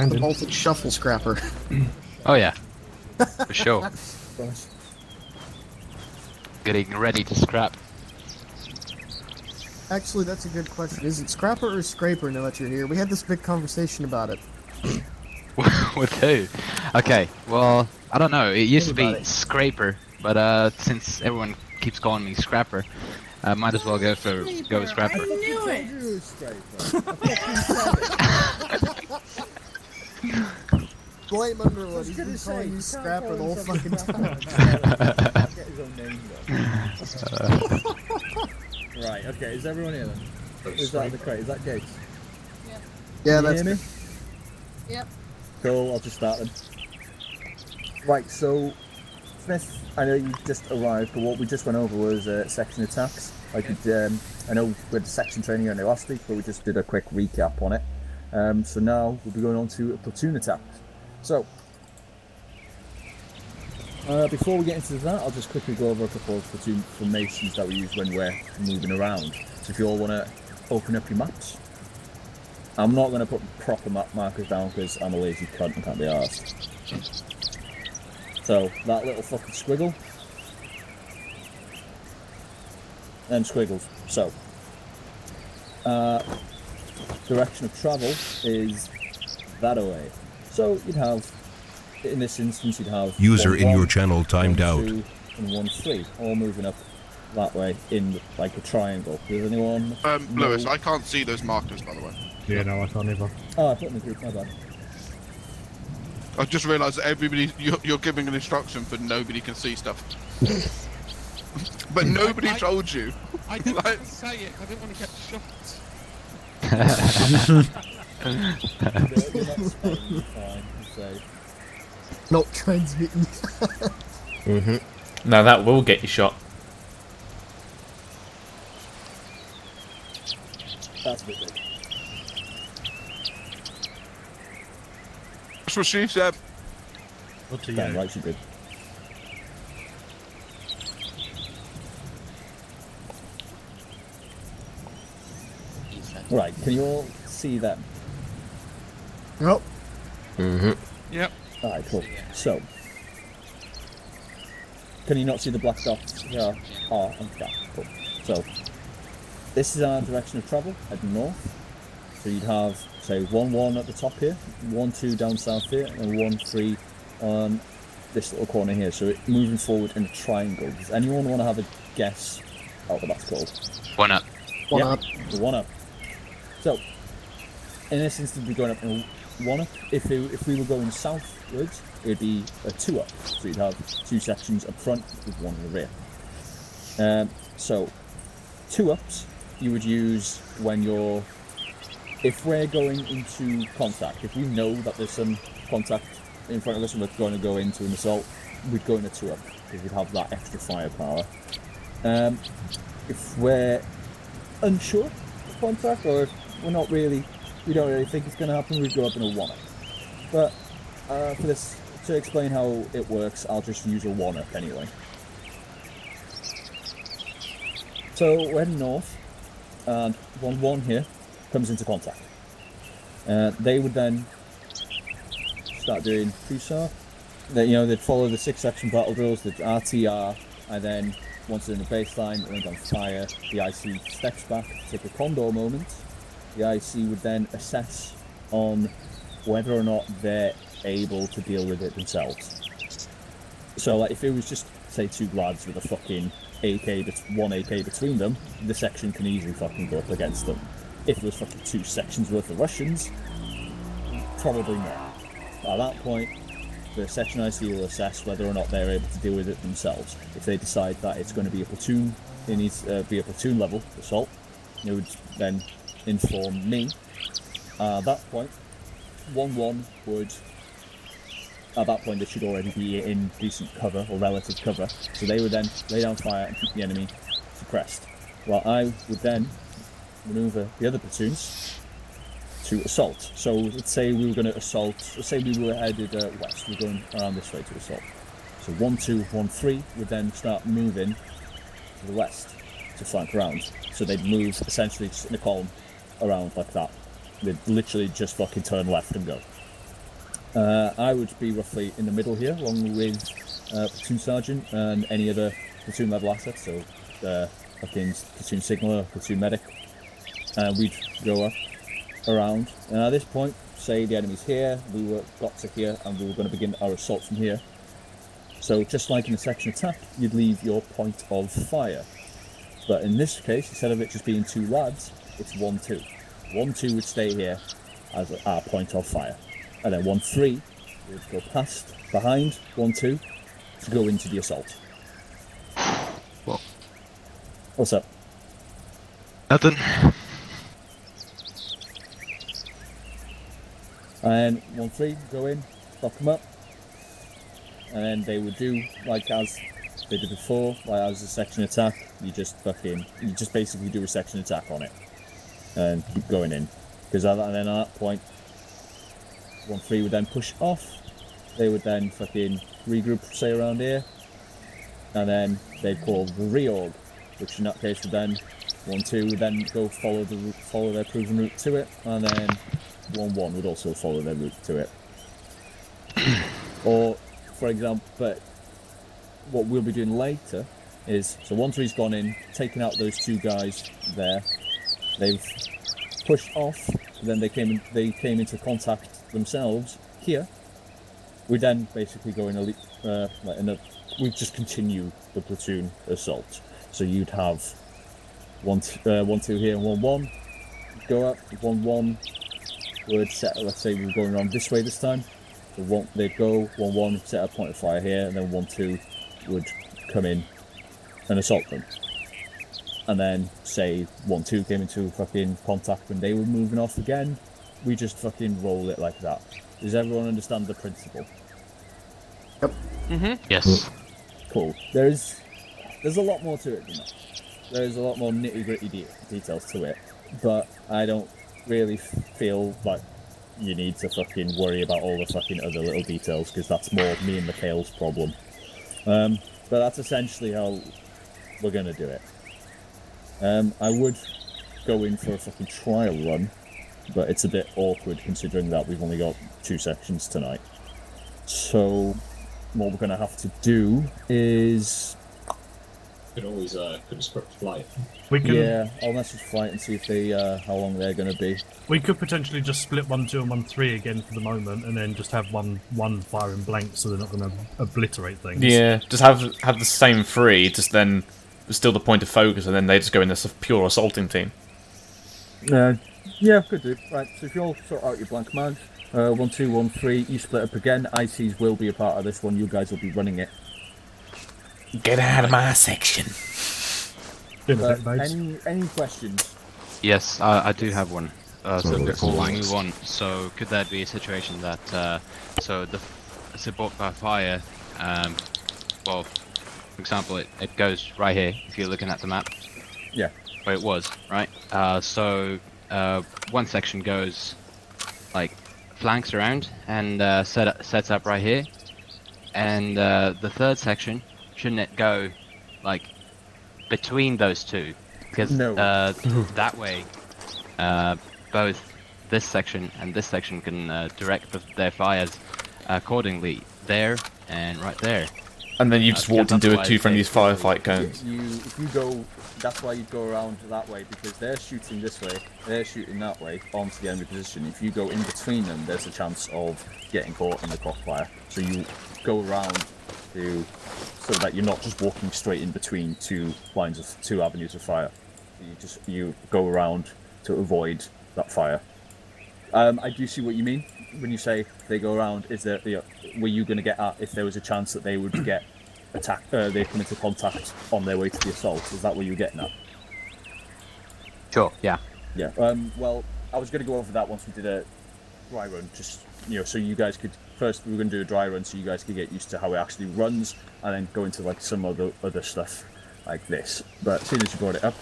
the bolted shuffle scrapper? Oh yeah, for sure. Getting ready to scrap. Actually, that's a good question. Is it scrapper or scraper now that you're here? We had this big conversation about it. With who? Okay, well, I don't know. It used to be Anybody. scraper, but since everyone keeps calling me scrapper, I might as well go for scrapper. I knew it. Blame Underwood. He's been calling you scrapper the whole fucking time. Get his own name though. Right. Okay. Is everyone here then? Is that the crate? Is that Gates? Yeah, Can you that's hear me? Yep. Cool. I'll just start then. Right. So, Smith, I know you just arrived, but what we just went over was section attacks. I know we had section training only last week, but we just did a quick recap on it. So now we'll be going on to platoon attacks. So, before we get into that, I'll just quickly go over a couple of platoon formations that we use when we're moving around. So if you all want to open up your maps. I'm not going to put proper map markers down because I'm a lazy cunt and can't be arsed. So, that little fucking squiggle. Them squiggles. So, direction of travel is that away. So you'd have, in this instance, you'd have User 1, in 1, your channel timed 1, out. 2, and 1, 3, all moving up that way in like a triangle. Does anyone? Lewis, I can't see those markers, by the way. Yeah, no, I can't either. Oh, I put in the group. My bad. I just realised that you're giving an instruction, but nobody can see stuff. But nobody told you. I didn't want to say it. I didn't want to get shot. Not transmitting. Now that will get you shot. That's a bit big. That's what she said. What to Damn you? right, she did. Right, can you all see them? Nope. Yep. Alright, cool. So, can you not see the black dots? Yeah. Oh, okay, cool. So, this is our direction of travel, heading north. So you'd have, say, 1, 1 at the top here, 1, 2 down south here, and 1, 3 on this little corner here. So it's moving forward in a triangle. Does anyone want to have a guess at what that's called? 1 up. One up. The 1 up. So, in this instance, we're going up in a 1 up. If we were going southwards, it would be a 2 up. So you'd have 2 sections up front with 1 in the rear. So, 2 ups you would use when you're, if we're going into contact, if we know that there's some contact in front of us and we're going to go into an assault, we'd go in a 2 up because we'd have that extra firepower. If we're unsure of contact, or if we don't really think it's going to happen, we'd go up in a 1 up. But for this, to explain how it works, I'll just use a 1 up anyway. So we're heading north, and 1, 1 here comes into contact. They would then start doing pre-SAR. They'd follow the 6-section battle drills, the RTR, and then once they're in the baseline, they're on fire. The IC steps back to take a condor moment. The IC would then assess on whether or not they're able to deal with it themselves. So, like, if it was just, say, 2 lads with a fucking one AK between them, the section can easily fucking go up against them. If there was fucking 2 sections worth of Russians, probably not. At that point, the section IC will assess whether or not they're able to deal with it themselves. If they decide that it's going to be a platoon, it needs to be a platoon level assault, it would then inform me. At that point, 1, 1 would, at that point they should already be in decent cover or relative cover, so they would then lay down fire and keep the enemy suppressed. While I would then manoeuvre the other platoons to assault. So let's say we were going to assault. Let's say we were headed west. We're going around this way to assault. So 1, 2, 1, 3 would then start moving to the west to flank around. So they'd move essentially just in a column around like that. They'd literally just fucking turn left and go. I would be roughly in the middle here, along with platoon sergeant and any other platoon level assets. So fucking platoon signaler, platoon medic. And we'd go up around. And at this point, say the enemy's here, got to here, and we were going to begin our assault from here. So just like in a section attack, you'd leave your point of fire. But in this case, instead of it just being 2 lads, it's 1, 2. 1, 2 would stay here as our point of fire. And then 1, 3 would go behind 1, 2 to go into the assault. Well, what's up? Nothing. And 1, 3 go in, lock them up. And then they would do like as they did before, like as a section attack. You just basically do a section attack on it and keep going in. Because then at that point, 1, 3 would then push off. They would then fucking regroup, say around here, and then they'd call the reorg, which in that case would then 1, 2 would then go follow their proven route to it, and then 1, 1 would also follow their route to it. Or, for example, but what we'll be doing later is, so 1, 3's gone in, taken out those 2 guys there. They've pushed off. Then they came into contact themselves here. We then basically go in we just continue the platoon assault. So you'd have 1, 2 here and 1, 1 go up. 1, 1 would set. Let's say we're going around this way this time. So they'd go 1, 1 set a point of fire here, and then 1, 2 would come in and assault them. And then, say, 1, 2 came into fucking contact when they were moving off again, we just fucking roll it like that. Does everyone understand the principle? Yep. Mm-hmm. Yes. Cool. There's a lot more to it than that. There's a lot more nitty-gritty details to it, but I don't really feel like you need to fucking worry about all the fucking other little details, because that's more me and Mikhail's problem. But that's essentially how we're going to do it. I would go in for a fucking trial run, but it's a bit awkward considering that we've only got 2 sections tonight. So what we're going to have to do is... Could always script flight. Yeah, I'll message flight and see if they how long they're going to be. We could potentially just split 1, 2 and 1, 3 again for the moment, and then just have one firing blank, so they're not going to obliterate things. Yeah, just have the same 3, just then still the point of focus, and then they just go in as a pure assaulting team. Yeah, could do. Right, so if you all sort out your blank mags, 1, 2, 1, 3, you split up again. ICs will be a part of this one. You guys will be running it. Get out of my section. Any questions? Yes, I do have one. So before we likes. move on, so could that be a situation that so the support by fire, well, for example, it goes right here if you're looking at the map. Yeah. Where it was, right? So one section goes like flanks around and sets up right here, and the third section, shouldn't it go like between those 2? Because that way both this section and this section can direct their fires accordingly there and right there. And then you just walked into a 2 friendly firefight cones. If you go, that's why you'd go around that way, because they're shooting this way, they're shooting that way onto the enemy position. If you go in between them, there's a chance of getting caught in the crossfire. So you go around so that you're not just walking straight in between 2 avenues of fire. You go around to avoid that fire. I do see what you mean when you say they go around. Is there, were you going to get at if there was a chance that they would get attacked? They come into contact on their way to the assault. Is that what you were getting at? Sure. Yeah. Yeah. Well, I was going to go over that once we did a dry run, just so you guys could. First, we were going to do a dry run so you guys could get used to how it actually runs, and then go into like some other stuff like this. But as soon as you brought it up,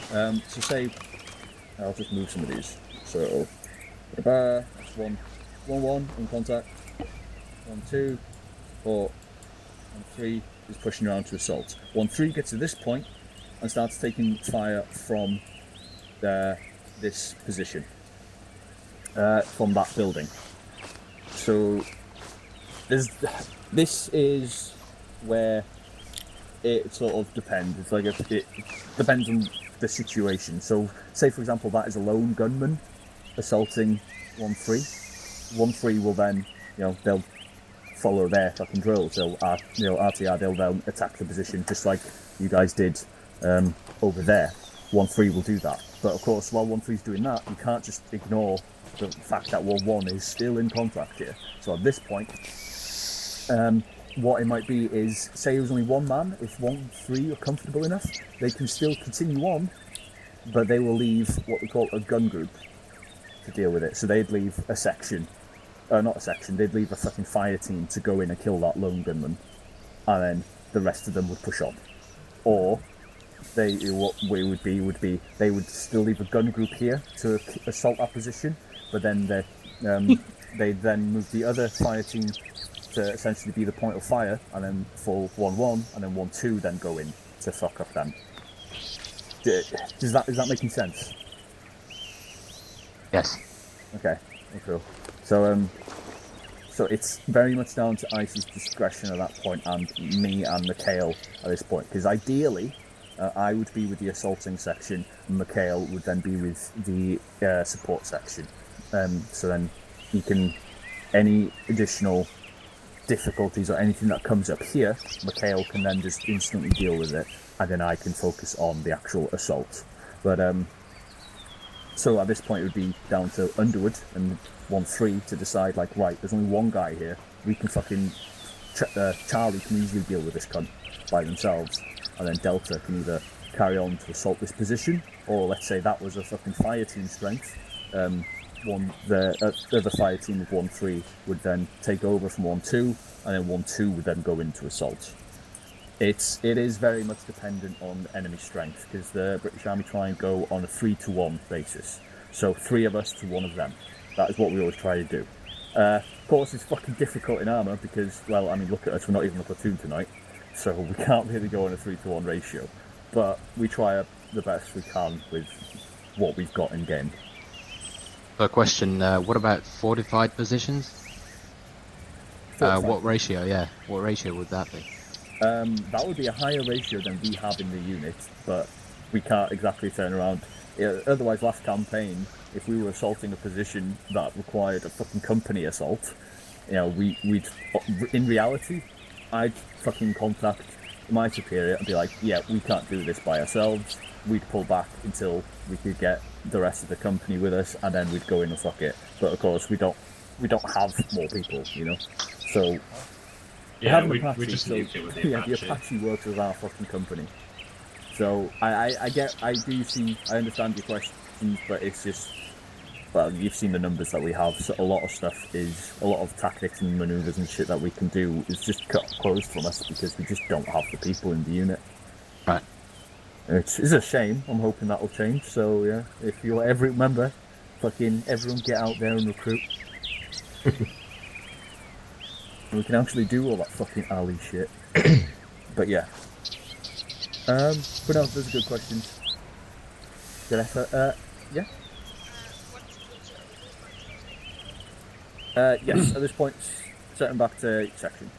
so say I'll just move some of these. So That's 1-1 in contact. 1-2, 4, and 3 is pushing around to assault. 1-3 gets to this point and starts taking fire from this position, from that building. So this is where it sort of depends. It's like it depends on the situation. So, say for example, that is a lone gunman assaulting 1-3. 1-3 will then, they'll follow their fucking drills. They'll, RTR, they'll then attack the position just like you guys did over there. 1-3 will do that. But of course, while 1-3's doing that, you can't just ignore the fact that 1-1 is still in contact here. So at this point, what it might be is, say it was only one man, if 1-3 are comfortable enough, they can still continue on, but they will leave what we call a gun group to deal with it. So they'd leave a section, not a section, they'd leave a fucking fire team to go in and kill that lone gunman, and then the rest of them would push on. Or what we would be they would still leave a gun group here to assault that position, but then they'd then move the other fire team to essentially be the point of fire, and then fall 1-1, and then 1-2 then go in to fuck up them. Is that making sense? Yes. Okay, cool. So it's very much down to Ice's discretion at that point, and me and Mikhail at this point, because ideally I would be with the assaulting section, and Mikhail would then be with the support section. So then he can, any additional difficulties or anything that comes up here, Mikhail can then just instantly deal with it, and then I can focus on the actual assault. But so at this point it would be down to Underwood and 1-3 to decide, like, right, there's only one guy here, we can fucking Charlie can easily deal with this cunt by themselves, and then Delta can either carry on to assault this position, or let's say that was a fucking fire team strength, the other fire team of 1-3 would then take over from 1-2, and then 1-2 would then go into assault. It is very much dependent on enemy strength, because the British Army try and go on a 3-to-1 basis. So 3 of us to 1 of them. That is what we always try to do. Of course, it's fucking difficult in ArmA because, well, I mean, look at us, we're not even a platoon tonight, so we can't really go on a 3-to-1 ratio. But we try the best we can with what we've got in game. So question, what about fortified positions? What ratio, what ratio would that be? That would be a higher ratio than we have in the unit, but we can't exactly turn around. Otherwise, last campaign, if we were assaulting a position that required a fucking company assault, we'd in reality, I'd fucking contact my superior and be like, yeah, we can't do this by ourselves. We'd pull back until we could get the rest of the company with us, and then we'd go in and fuck it. But of course, we don't have more people, So yeah, we just nuke it with the Apache. The Apache works as our fucking company. So I understand your questions, but it's just, well, you've seen the numbers that we have. So a lot of tactics and maneuvers and shit that we can do is just cut close from us because we just don't have the people in the unit. Right. It's a shame. I'm hoping that will change. So yeah, if you ever remember, fucking everyone get out there and recruit. We can actually do all that fucking alley shit. But yeah. But no, those are good questions. Good effort. Yeah. Yes, at this point, setting back to section.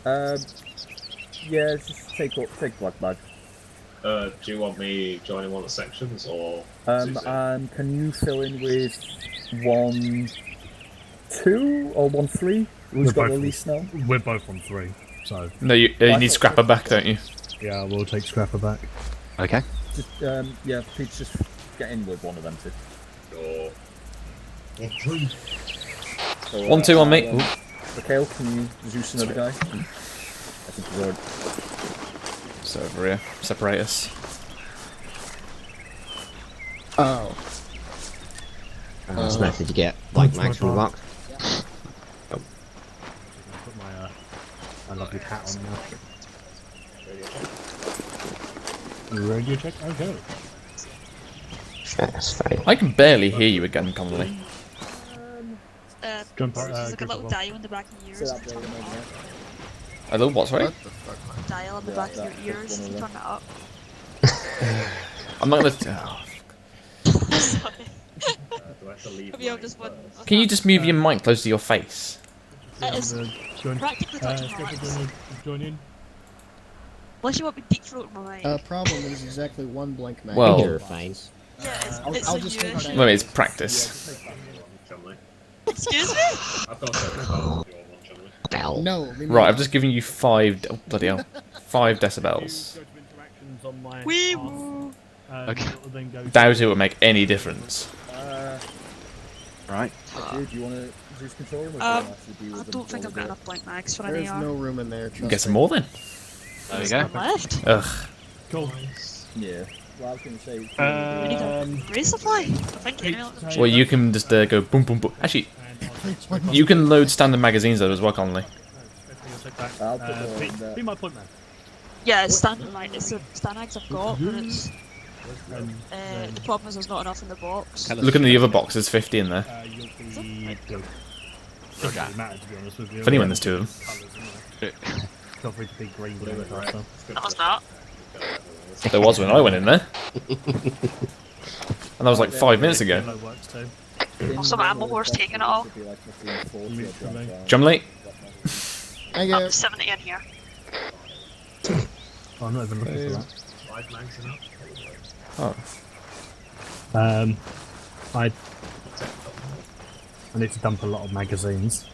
Yeah, just take black bag. Do you want me joining one of the sections, or? Can you fill in with 1-2 or 1-3? Who's got the least now? We're both on 3, so. No, you need Scrapper back, don't you? Yeah, we'll take Scrapper back. Okay. Just please just get in with one of them two. Sure. 1-2 on me. Mikhail, can you Zeus another guy? I think he's already. It's over here. Separate us. Oh. Smith, did you get like mags from the box? Put my lovely hat on now. Radio check. Okay. That's fine. I can barely hear you again, Connolly. Jump, There's like a little Griffith. dial in the back of your ears. If you turn it up. A little what, sorry? Dial in the back of your ears. If you turn it up. I'm not gonna. Sorry. Do I have to leave? Maybe I'll just one. Can you just move your mic close to your face? It is Join. practically touching my Griffith, lips. join in. Unless you want me deep throat my mic. Problem is exactly one blink mag. Well- You're fine. Yeah, it's I'll a just new take issue. Well, it's practice. Excuse me? I've got a Ow. No. leave me Right, I've alone. just given you 5. Oh, bloody hell. 5 decibels. Wee Okay. Doubt it would make any difference. Right. Do you want to use control room? I don't think I've got enough blank mags for There's any no room in there. Trust Get some me. more then. There you go. left. Ugh. Cool. Yeah. Well, I was going to say. We need a resupply. I think anyway. Well, you can just go boom, boom, boom. Actually, you can load standard magazines though as well, Connolly. I'll put the one in there. Be my point man. Yeah, it's standard right. It's the Stanags I've got, but it's. The problem is there's not enough in the box. Look in the other box, there's 50 in there. You'll be good. Doesn't really matter, to be honest with you. Funny when there's 2 of them. Feel free to be green when you pass them. That was that. There was when I went in there. And that was like 5 minutes ago. Yellow works too. Also, my ammo horse taking it all. Jump late. I Up get to 70 in here. Oh, I'm not even looking for that. 5 mags enough. Oh. I need to dump a lot of magazines.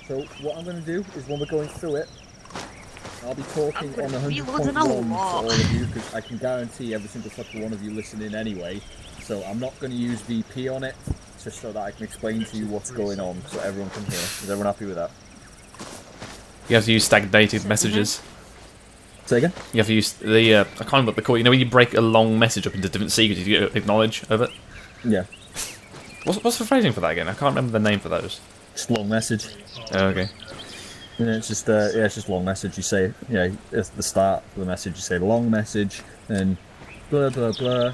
So what I'm going to do is when we're going through it, I'll be talking I'm on gonna 100.1 reload for in a lot. all of you because I can guarantee every single fucking one of you listening anyway. So I'm not going to use VP on it just so that I can explain to you what's going on so everyone can hear. Is everyone happy with that? You have to use stagnated messages. Say again? You have to use the, I can't remember what they call it. You know when you break a long message up into different secrets, you get acknowledge of it? Yeah. What's the phrasing for that again? I can't remember the name for those. Just long message. Oh, okay. Yeah, it's just it's just long message. You say, at the start of the message, you say long message, and blah blah blah.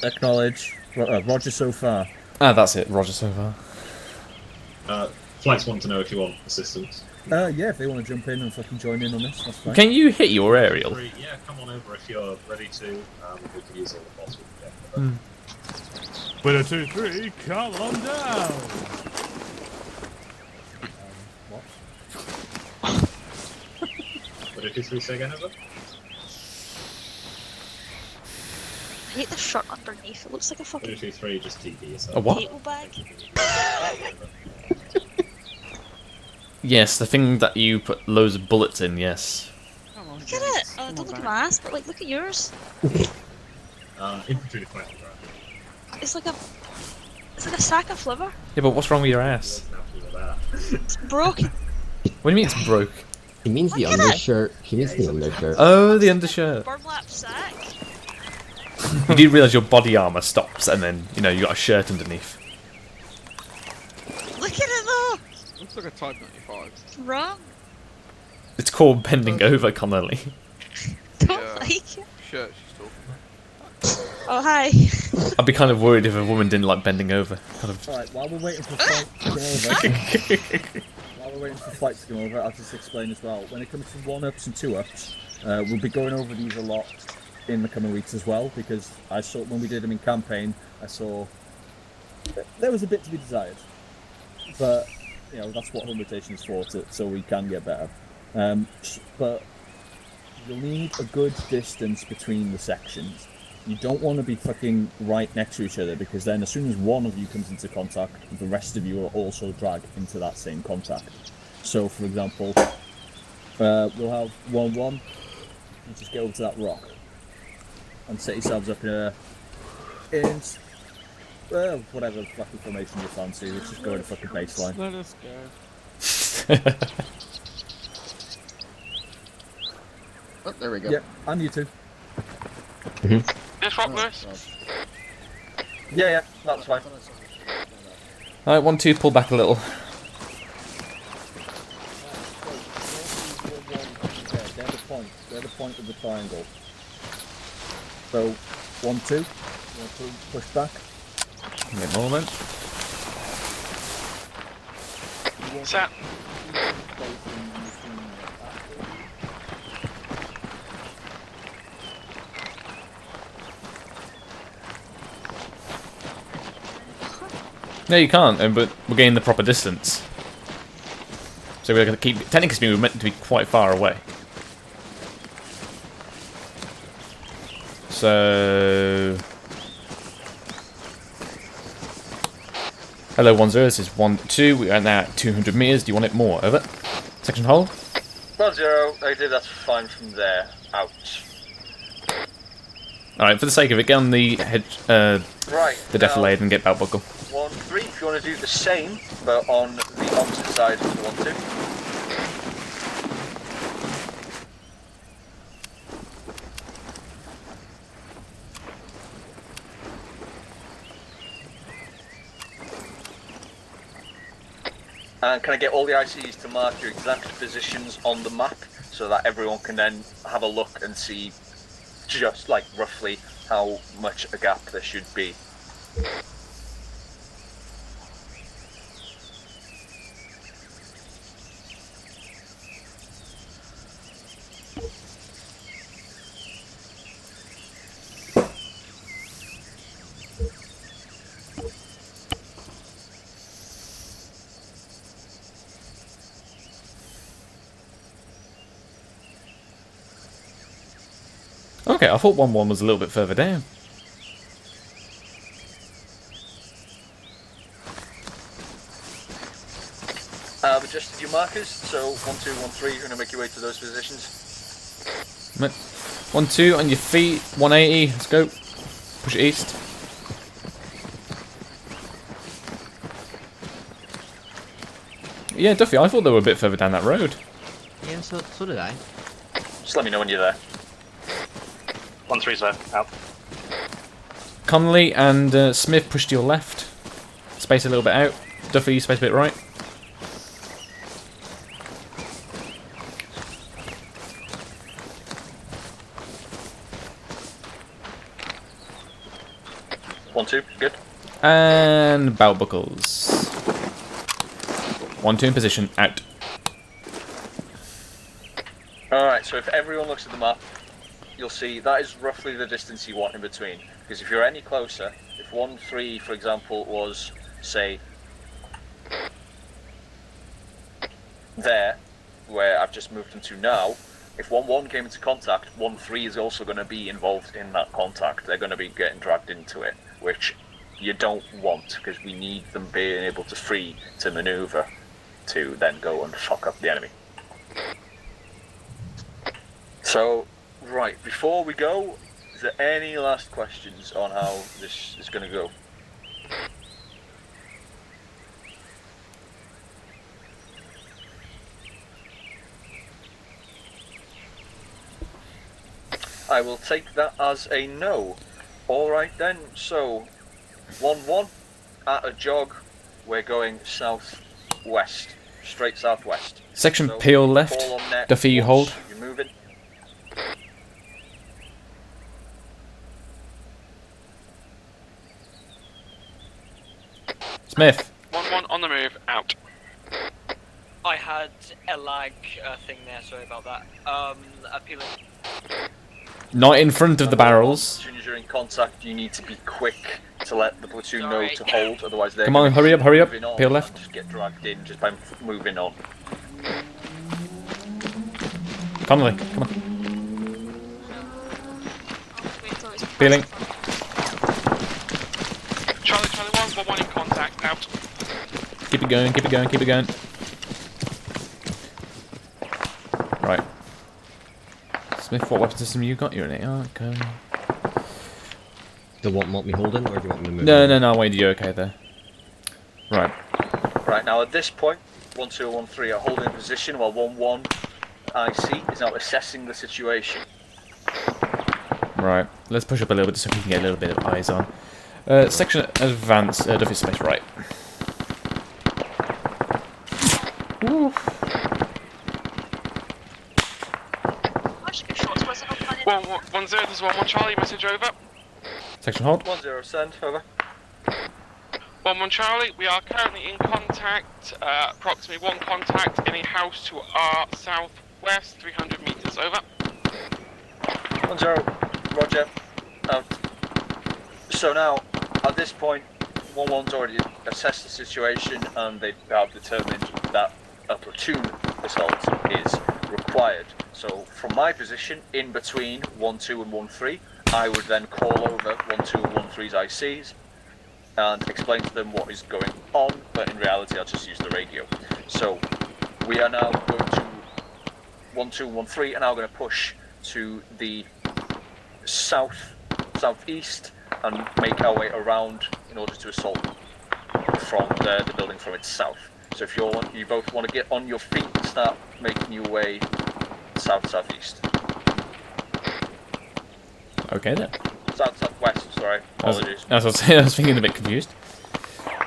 Acknowledge. Roger so far. Ah, that's it. Roger so far. Flights want to know if you want assistance. Yeah, if they want to jump in and fucking join in on this, that's fine. Can you hit your aerial? Yeah, come on over if you're ready to. We can use all the bots. Winner 2, 3, come on down! What did you 3 say again, over? I hate the shirt underneath. It looks like a What fucking did you 3 just TP yourself? A what? potato bag. Yes, the thing that you put loads of bullets in, yes. Look at it. Don't look at my ass, but like, look at yours. Infantry defense. It's like a sack of flivver. Yeah, but what's wrong with your ass? It's broken. What do you mean it's broke? He means the Look at it. undershirt. He means the undershirt. Oh, the undershirt. Burlap sack. You do realise your body armour stops and then, you got a shirt underneath. Look at it though. Looks like a Type 95. It's wrong. It's called bending over, Connolly. Don't like it. Shirt she's talking Oh hi. I'd be kind of worried if a woman didn't like bending over. Kind of. Alright, while we're waiting for flight to come over, while we're waiting for flight to come over, I'll just explain as well. When it comes to 1-ups and 2-ups, we'll be going over these a lot in the coming weeks as well, because I saw when we did them in campaign, I saw there was a bit to be desired. But, that's what home rotation is for, so we can get better. But you'll need a good distance between the sections. You don't want to be fucking right next to each other, because then as soon as one of you comes into contact, the rest of you are also dragged into that same contact. So, for example, we'll have 1-1, and just get over to that rock, and set yourselves up in whatever fucking formation you fancy. Let's just go to fucking baseline. Let us go. Oh, there we go. Yep, and you too. This rock loose. Yeah, that's fine. Alright, 1-2, pull back a little. They're the point of the triangle. So 1-2. 1-2 push back. A bit more then. Set. No, you can't, but we're getting the proper distance. So we're going to keep... Technically speaking, we're meant to be quite far away. So... Hello, 1-0, this is 1-2. We are now at 200 meters. Do you want it more? Over. Section hold. 1-0, I did that's fine from there. Out. Alright, for the sake of it, get on the head, Right, the defilade and get belt buckle. 1-3, if you want to do the same, but on the opposite side of the 1-2. And can I get all the ICs to mark your exact positions on the map so that everyone can then have a look and see just like roughly how much a gap there should be? Okay, I thought 1-1 was a little bit further down. I've adjusted your markers, so 1-2, 1-3, you're going to make your way to those positions. 1-2 on your feet, 180, let's go. Push it east. Yeah, Duffy, I thought they were a bit further down that road. Yeah, so did I. Just let me know when you're there. 1-3's there, out. Connolly and Smith push to your left. Space a little bit out. Duffy, space a bit right. One, two, good. And belt buckles. 1-2 in position, out. Alright, so if everyone looks at the map, you'll see that is roughly the distance you want in between. Because if you're any closer, if 1-3, for example, was, say, there, where I've just moved them to now, if 1-1 came into contact, 1-3 is also going to be involved in that contact. They're going to be getting dragged into it, which you don't want, because we need them being able to free to maneuver to then go and fuck up the enemy. So, right, before we go, is there any last questions on how this is going to go? I will take that as a no. Alright then, so 1-1 at a jog, we're going southwest, straight southwest. Section So, peel left. ball on net Duffy, you once hold. You're moving. Smith. 1-1 on the move, out. I had a lag thing there, sorry about that. Appealing. Not in front of the barrels. As soon as you're in contact, you need to be quick to let the platoon know to hold, otherwise they're Come on, gonna hurry up, hurry up. moving on Peel and left. Just get dragged in just by moving on. Connolly, come on. Peeling. Charlie 21, 1-1 in contact, out. Keep it going, keep it going, keep it going. Right. Smith, what weapon system you got? You're an AR, okay. Do you want me holding, or do you want me to move? No, wait, you're okay there. Right. Right, now at this point, 1-2 or 1-3 are holding position while 1-1 IC is now assessing the situation. Right. Let's push up a little bit so we can get a little bit of eyes on. Section advance, Duffy space right. I should be short, so I 1-0, this is 1-1 Charlie, message over. Section hold. 1-0, send, over. 1-1 Charlie, we are currently in contact, approximately 1 contact in a house to our southwest, 300 metres, over. 1-0, roger. So now, at this point, 1-1's already assessed the situation and they have determined that a platoon assault is required. So from my position, in between 1-2 and 1-3, I would then call over 1-2 and 1-3's ICs and explain to them what is going on, but in reality I'll just use the radio. So we are now going to 1-2 and 1-3 and now going to push to the southeast and make our way around in order to assault from the building from its south. So if you both want to get on your feet and start making your way southeast. Okay then. Southwest, sorry. Apologies. I was thinking a bit confused.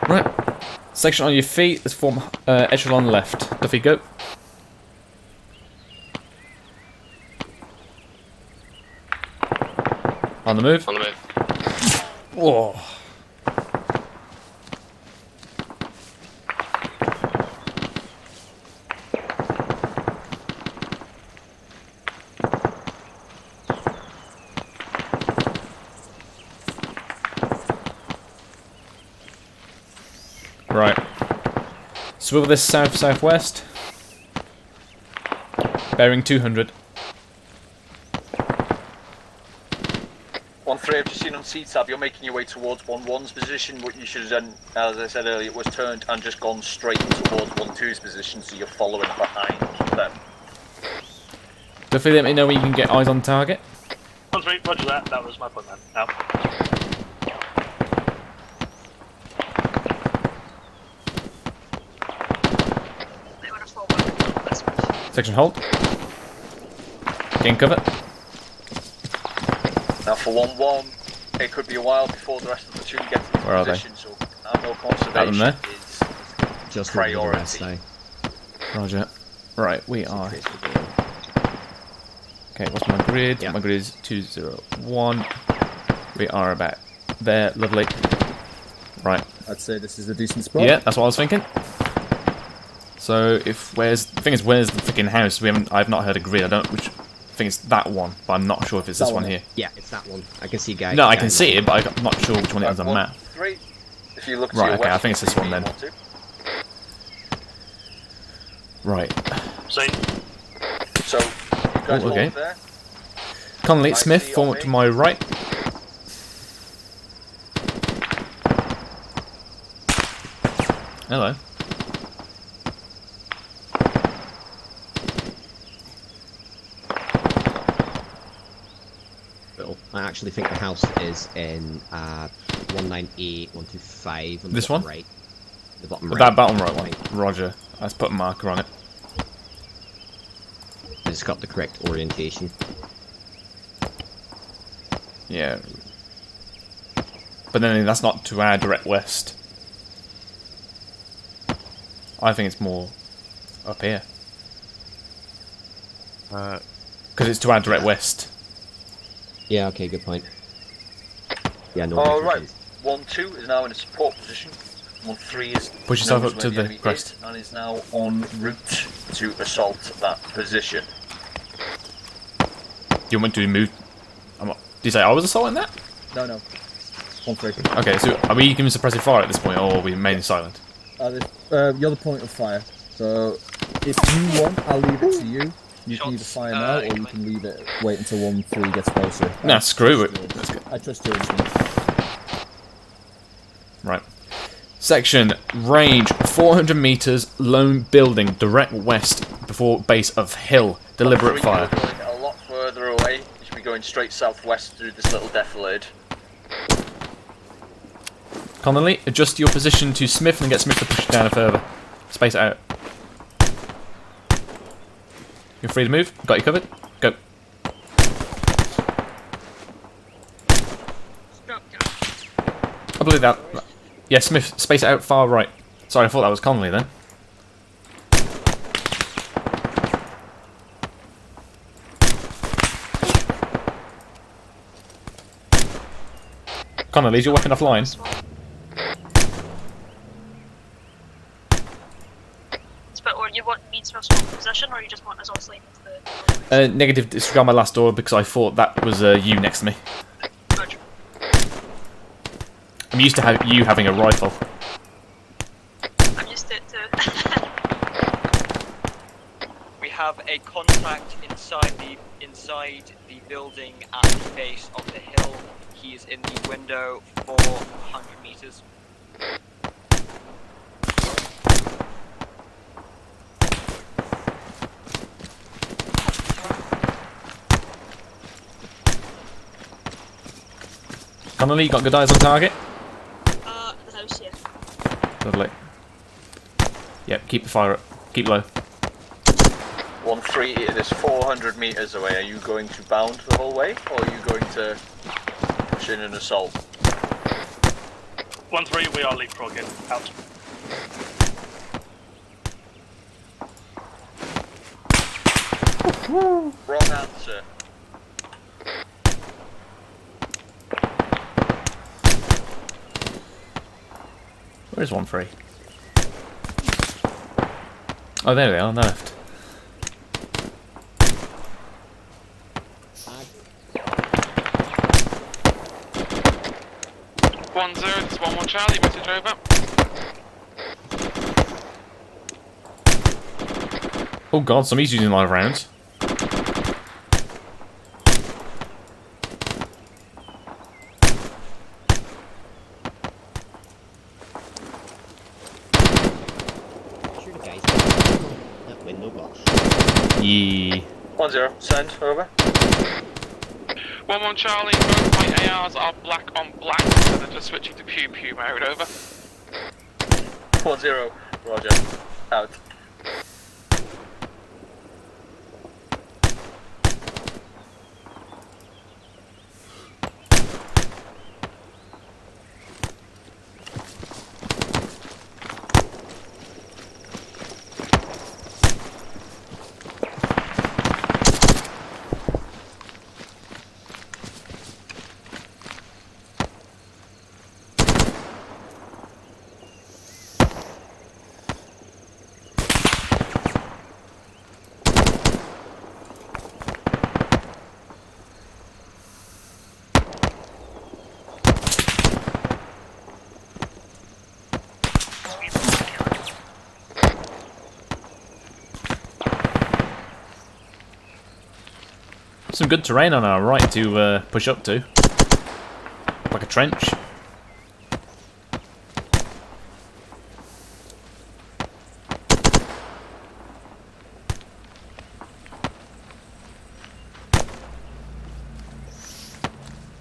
Right. Section on your feet, let's form echelon left. Duffy, go. On the move. On the move. Whoa. Right. Swivel this south-southwest. Bearing 200. 1-3, I've just seen on C-tab, you're making your way towards 1-1's position. What you should have done, as I said earlier, was turned and just gone straight towards 1-2's position, so you're following behind them. Duffy, let me know when you can get eyes on target. 1-3, roger that. That was my point, man. Out. Section hold. Gain cover. Now for 1-1, it could be a while before the rest of the platoon gets into Where are position, they? so ammo conservation there. is Just priority. Roger. Right, we are. Okay, what's my grid? Yeah. My grid is 201. We are about there. Lovely. Right. I'd say this is a decent spot. Yeah, that's what I was thinking. So where's the freaking house? I've not heard a grid. I think it's that one, but I'm not sure if it's this one here. Yeah, it's that one. I can see guys. No, I can see it, but I'm not sure which one it is on the map. 3. If you look to Right, your okay, I west, think it's this one then. 1-2. Right. Same. So, you guys Oh, okay. hold there. Conley, I Smith, see form on up to me. my right. Hello. I actually think the house is in 198, 125 on the This bottom one? right. The bottom right. That bottom right one. Roger. Let's put a marker on it. It's got the correct orientation. Yeah. But then that's not to our direct west. I think it's more up here. Because it's to our direct west. Yeah, okay, good point. Yeah, no. Alright, 1-2 is now in a support position. 1-3 is Push yourself knows up where to the enemy crest. is and is now en route to assault that position. Do you want me to move? Did you say I was assaulting that? No. 1-3. Okay, so are we giving suppressive fire at this point, or are we mainly silent? You're the point of fire. So if you want, I'll leave it to you. You can either fire now, or you can leave it. Wait until 1-3 gets closer. Nah, screw it. Let's go. I trust your instinct. Right. Section, range 400 meters, lone building, direct west before base of hill. Deliberate fire. You're going a lot further away. You should be going straight southwest through this little defilade. Connolly, adjust your position to Smith and get Smith to push it down further. Space it out. You're free to move. Got you covered. Go. I believe that. Yeah, Smith, space it out far right. Sorry, I thought that was Connolly then. Connolly, is your weapon offline? Or you want me to swap position, or you just want us all sleeping with the... Negative, disregard my last order because I thought that was you next to me. Roger. I'm used to you having a rifle. I'm used to it too. We have a contact inside the building at the base of the hill. He is in the window 400 meters. Connolly, you got good eyes on target? The house, yeah. Lovely. Yep, keep the fire up. Keep low. 1-3, it is 400 meters away. Are you going to bound the whole way, or are you going to push in an assault? 1-3, we are leapfrogging. Out. Wrong answer. Where's 1-3? Oh, there they are, on the left. One zero, this is 1-1 Charlie, message over. Oh god, somebody's using live rounds. Yeah. 1-0, send, over. 1-1 Charlie, both my ARs are black on black, so they're just switching to pew pew mode, over. 1-0, roger, out. Some good terrain on our right to push up to. Like a trench.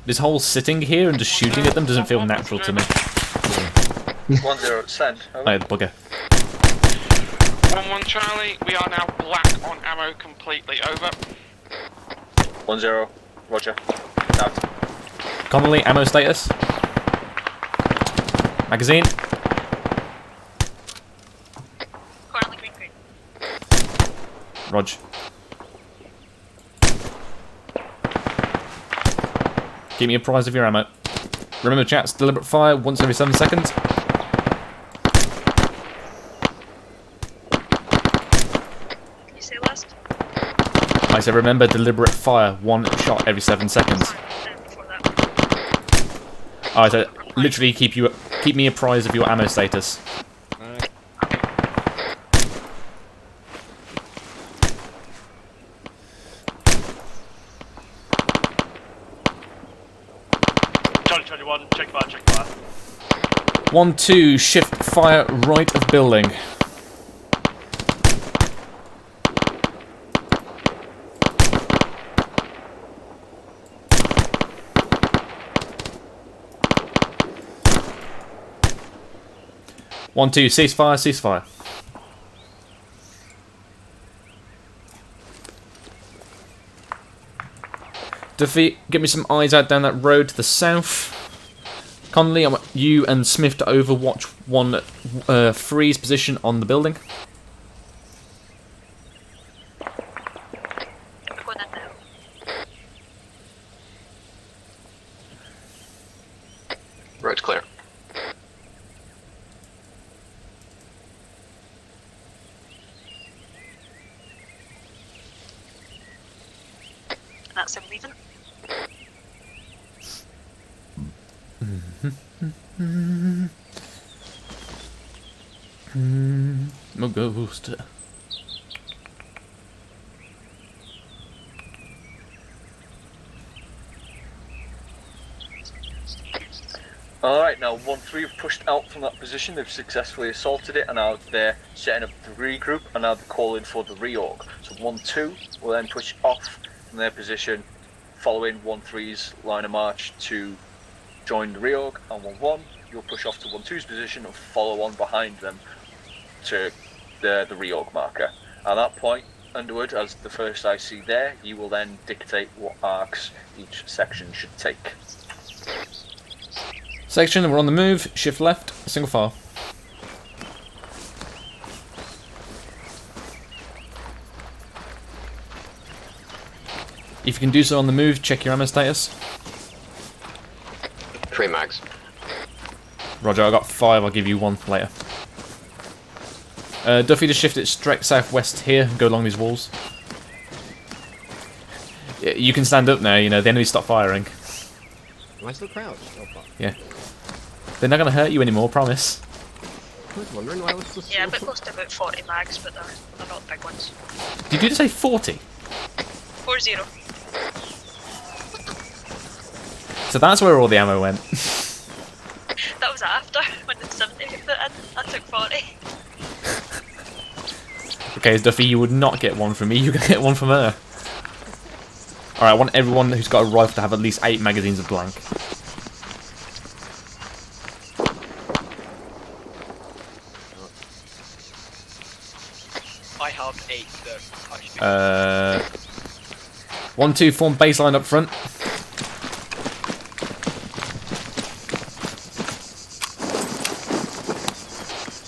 This whole sitting here and just shooting at them doesn't feel natural to me. 1-0, send, over. Oh, bugger. 1-1 Charlie, we are now black on ammo completely, over. 1-0, roger, out. Connolly, ammo status. Magazine. Currently green. Rog. Keep me apprised of your ammo. Remember chats, deliberate fire once every 7 seconds. Can you say last? I said remember deliberate fire, 1 shot every 7 seconds. I said literally keep me apprised of your ammo status. Charlie 21, check fire, check fire. 1-2, shift fire right of building. One, two, ceasefire, ceasefire. Defeat, get me some eyes out down that road to the south. Connolly, I want you and Smith to overwatch one freeze position on the building. That's him leaving. My ghost. Alright, now 1-3 have pushed out from that position, they've successfully assaulted it, and now they're setting up the regroup, and now they're calling for the reorg. So 1-2 will then push off from their position, following 1-3's line of march to join the reorg, and 1-1, you'll push off to 1-2's position and follow on behind them to the reorg marker. At that point, Underwood, as the first IC there, you will then dictate what arcs each section should take. Section, we're on the move. Shift left, single file. If you can do so on the move, check your ammo status. 3 mags. Roger, I got 5. I'll give you 1 later. Duffy, just shift it straight southwest here and go along these walls. You can stand up now. You know the enemy stop firing. Am I still crouched? Oh fuck. Yeah. They're not going to hurt you anymore, promise. I was wondering why I was just... Yeah, a bit close to about 40 mags, but they're not the big ones. Did you just say 40? 40. So that's where all the ammo went. That was after, when the 70 we put in. I took 40. Okay, Duffy, you would not get 1 from me, you're going to get 1 from her. Alright, I want everyone who's got a rifle to have at least 8 magazines of blank. I have 8 though. 1-2, form baseline up front.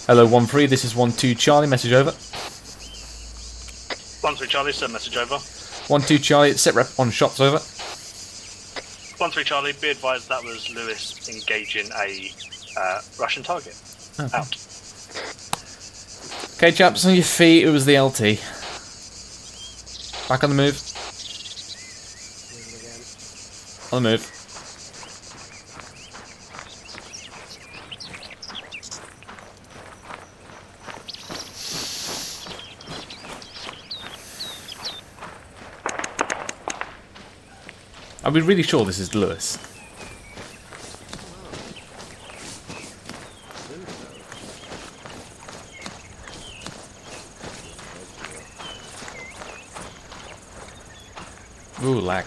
Hello, 1-3, this is 1-2 Charlie, message over. 1-3 Charlie, send message over. 1-2 Charlie, sit rep on shots over. 1-3 Charlie, be advised that was Lewis engaging a Russian target. Okay. Out. Okay, chaps, on your feet, it was the LT. Back on the move. On the move. Are we really sure this is Lewis? Ooh, lag.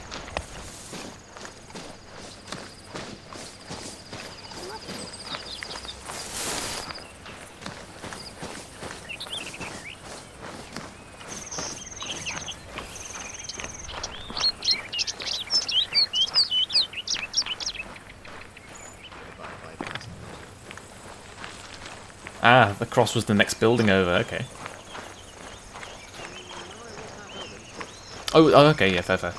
Ah, the cross was the next building over, okay. Oh, okay, yeah, fair.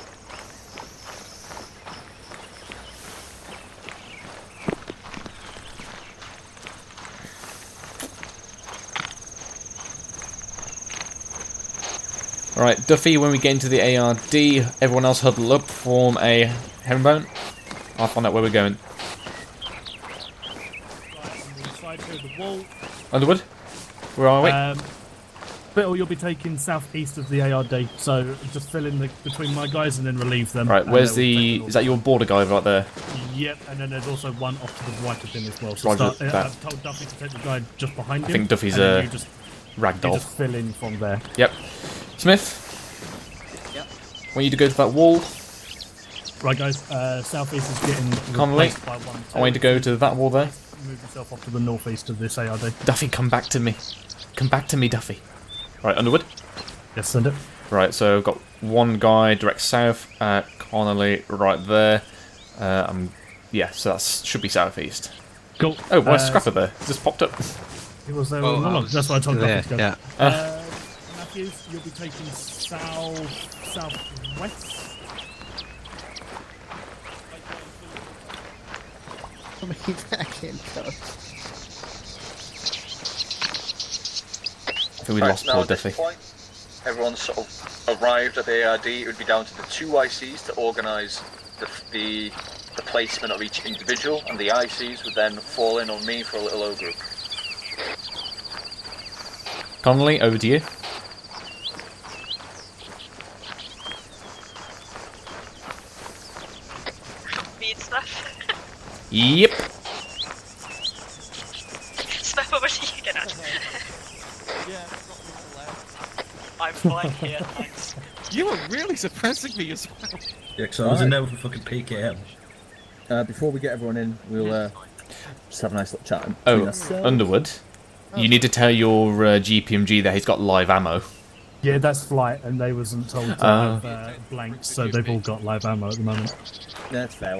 Alright, Duffy, when we get into the ARD, everyone else huddle up, form a herringbone. I'll find out where we're going. Underwood? Where are we? Bill, you'll be taking southeast of the ARD, so just fill in between my guys and then relieve them. Right, where's the... Is that your border guy right there? Yep, and then there's also one off to the right of him as well. So Roger that. I've told Duffy to take the guy just behind him. I think Duffy's a a ragdoll. You just fill in from there. Yep. Smith? Yep. I want you to go to that wall. Right, guys, southeast is getting Connolly, replaced by 1. I want you to go to that wall there. Move yourself off to the northeast of this ARD. Duffy, come back to me. Come back to me, Duffy. Right, Underwood? Yes, send it. Right, so I've got one guy direct south, Connolly right there. Yeah, so that should be southeast. Southeast. Cool. Oh, why Scrapper there? Just popped up. He was there all along. That's what I told Duffy to go. Yeah. Matthews, you'll be taking southwest. Put me back in, coach. I think we lost poor Duffy. Everyone's sort of arrived at the ARD, it would be down to the 2 ICs to organise the placement of each individual, and the ICs would then fall in on me for a little O group. Connolly, over to you. Mean stuff. Yep. Smith, over to you, Dad. I'm fine here, thanks. You were really suppressing me as well. Yeah, because I was in there with a fucking PKM. Before we get everyone in, we'll just have a nice little chat. Underwood, you need to tell your GPMG that he's got live ammo. Yeah, that's flight, and they wasn't told to have blanks, so they've all got live ammo at the moment. That's fair.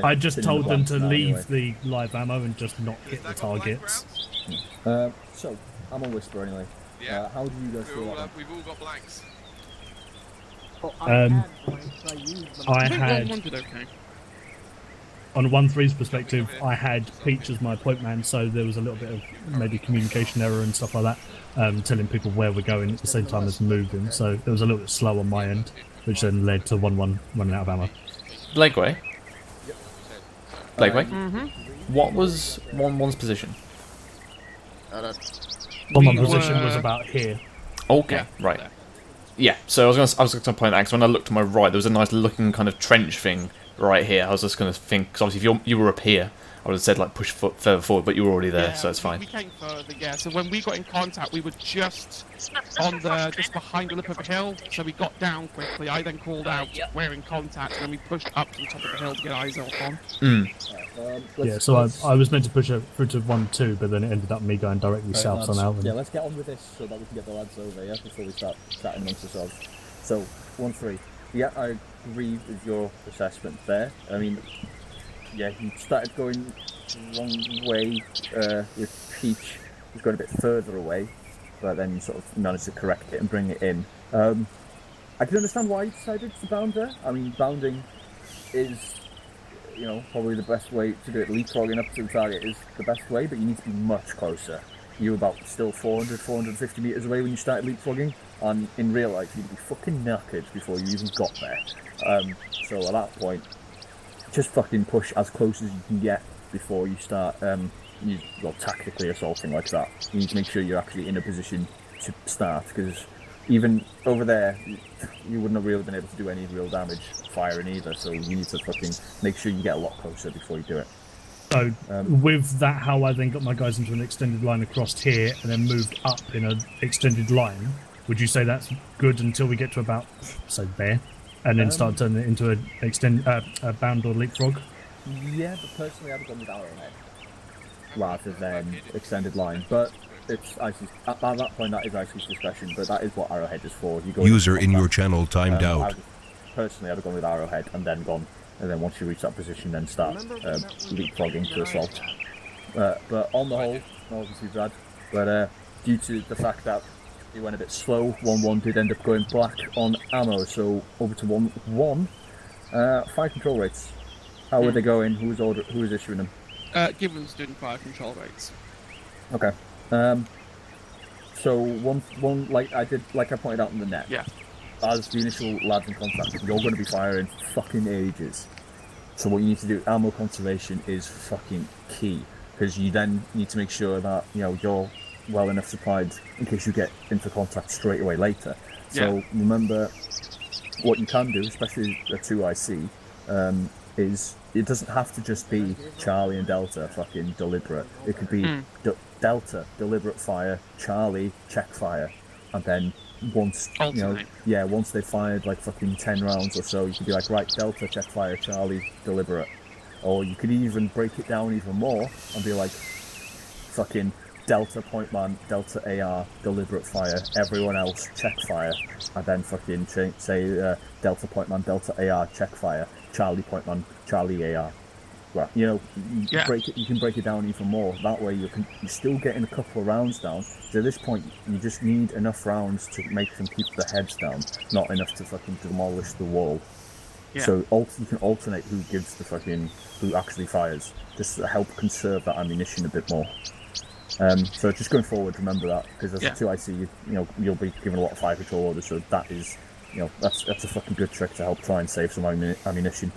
I just told them to leave the live ammo and just not hit the targets. So, I'm a whisper anyway. Yeah. How do you guys feel about We've all got blanks. I had, on 1-3's perspective, I had Peach as my point man, so there was a little bit of maybe communication error and stuff like that, telling people where we're going at the same time as moving, so it was a little bit slow on my end, which then led to 1-1 running out of ammo. Blakeway? Blakeway? What was 1-1's position? 1-1 position was about here. Okay, right. Yeah, so I was going to point out, because when I looked to my right, there was a nice looking kind of trench thing right here. I was just going to think, because obviously if you were up here, I would have said like push further forward, but you were already there, so it's fine. We came further, yeah. So when we got in contact, we were just just behind the lip of a hill. So we got down quickly. I then called out, we're in contact, and then we pushed up to the top of the hill to get eyes on. Yeah, so I was meant to push through to 1-2, but then it ended up me going directly south somehow. Yeah, let's get on with this so that we can get the lads over, yeah, before we start chatting amongst ourselves. So, 1-3. Yeah, I agree with your assessment there. I mean, yeah, he started going wrong way with Peach. He's going a bit further away, but then you sort of managed to correct it and bring it in. I can understand why he decided to bound there. I mean, bounding is, you know, probably the best way to do it. Leapfrogging up to the target is the best way, but you need to be much closer. You were about still 450 metres away when you started leapfrogging, and in real life you'd be fucking knackered before you even got there. So at that point, just fucking push as close as you can get before you start tactically assaulting like that. You need to make sure you're actually in a position to start, because even over there, you wouldn't have really been able to do any real damage firing either, so you need to fucking make sure you get a lot closer before you do it. So, with that, how I then got my guys into an extended line across here and then moved up in an extended line, would you say that's good until we get to about, say, there? And then start turning it into a bound or leapfrog? Yeah, but personally I'd have gone with Arrowhead rather than extended line. But it's Icy's, at that point that is Icy's discretion, but that is what Arrowhead is for. You go User in your channel timed out. Personally I'd have gone with Arrowhead and then once you reach that position then start leapfrogging to assault. But on the whole, obviously Brad, but due to the fact that he went a bit slow, 1-1 did end up going black on ammo, so over to 1-1. Fire control rates. How were they going? Who was issuing them? Gibbons doing fire control rates. Okay. So one like I pointed out in the net. Yeah. As the initial lads in contact, you're going to be firing fucking ages. So what you need to do, ammo conservation is fucking key, because you then need to make sure that you're well enough supplied in case you get into contact straight away later. So remember, what you can do, especially a 2IC, is it doesn't have to just be Charlie and Delta fucking deliberate. It could be Delta deliberate fire, Charlie check fire, and then once once they've fired like fucking 10 rounds or so, you could be like, right, Delta check fire, Charlie deliberate. Or you could even break it down even more and be like, fucking Delta point man, Delta AR, deliberate fire, everyone else check fire, and then fucking say Delta point man, Delta AR, check fire, Charlie point man, Charlie AR. Well, you can break it down even more. That way you're still getting a couple of rounds down. So at this point, you just need enough rounds to make them keep their heads down, not enough to fucking demolish the wall. Yeah. So you can alternate who actually fires, just to help conserve that ammunition a bit more. So just going forward, remember that, because as a 2IC, you'll be given a lot of fire control orders, so that is, that's a fucking good trick to help try and save some ammunition.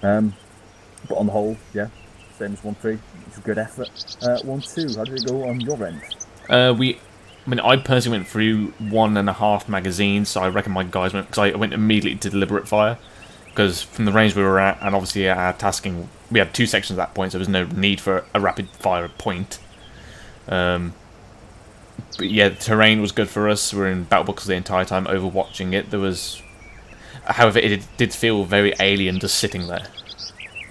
But on the whole, yeah, same as 1-3. It's a good effort. 1-2, how did it go on your end? I personally went through 1.5 magazines, so I reckon my guys went, because I went immediately to deliberate fire, because from the range we were at, and obviously our tasking, we had 2 sections at that point, so there was no need for a rapid fire point. But yeah, the terrain was good for us. We were in battle boxes the entire time, overwatching it. However, it did feel very alien just sitting there.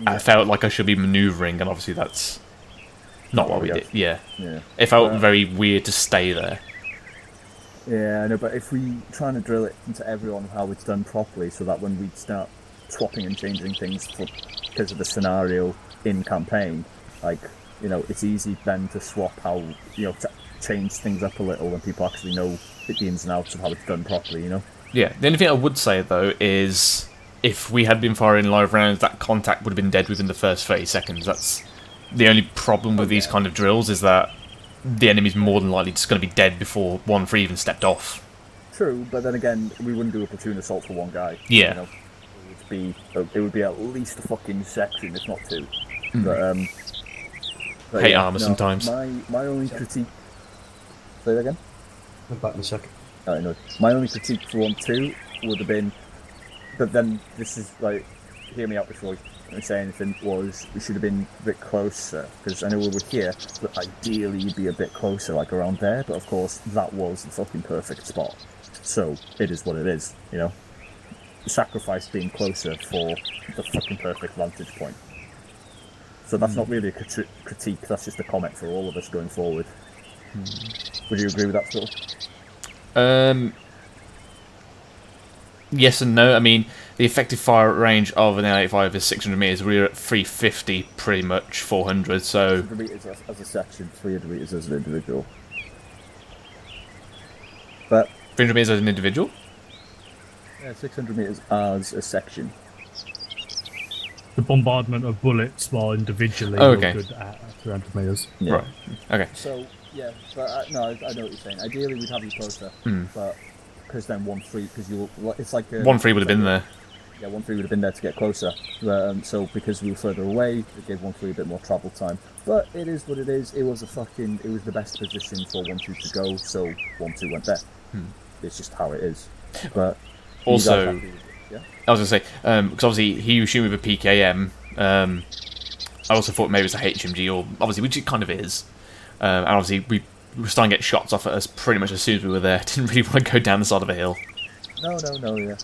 Yeah. I felt like I should be manoeuvring, and obviously that's not what we did. Yeah. It felt very weird to stay there. Yeah, I know, but if we try to drill it into everyone how it's done properly, so that when we start swapping and changing things because of the scenario in campaign, it's easy then to swap how, to change things up a little when people actually know the ins and outs of how it's done properly, Yeah, the only thing I would say, though, is if we had been firing live rounds, that contact would have been dead within the first 30 seconds. That's the only problem with these kind of drills, is that the enemy's more than likely just going to be dead before 1-3 even stepped off. True, but then again, we wouldn't do a platoon assault for one guy. Yeah. It would be at least a fucking section, if not 2. But hate ArmA sometimes. My only critique... Say that again? I'm back in a second. I know. My only critique for 1-2 would have been... But then, this is, hear me out before I say anything, was we should have been a bit closer, because I know we were here, but ideally you'd be a bit closer, around there, but of course, that was the fucking perfect spot. So, it is what it is, Sacrifice being closer for the fucking perfect vantage point. So that's not really a critique, that's just a comment for all of us going forward. Would you agree with that, Phil? Yes and no. I mean, the effective fire range of an L85 is 600 metres. We're at 350, pretty much 400, so... 600 metres as a section, 300 metres as an individual. But 300 metres as an individual? Yeah, 600 metres as a section. The bombardment of bullets while individually okay. Good at 300 metres. Yeah. Right, okay. So, yeah, but no, I know what you're saying. Ideally, we'd have you closer, but... Because then 1-3, because it's like... 1-3 would have been there. Yeah, 1-3 would have been there to get closer. So because we were further away, it gave 1-3 a bit more travel time. But it is what it is. It was the best position for 1-2 to go, so 1-2 went there. It's just how it is. But also, yeah? I was going to say, because obviously he was shooting with a PKM, I also thought maybe it's a HMG, or obviously, which it kind of is. And obviously, we were starting to get shots off at us pretty much as soon as we were there. Didn't really want to go down the side of a hill. No, yeah.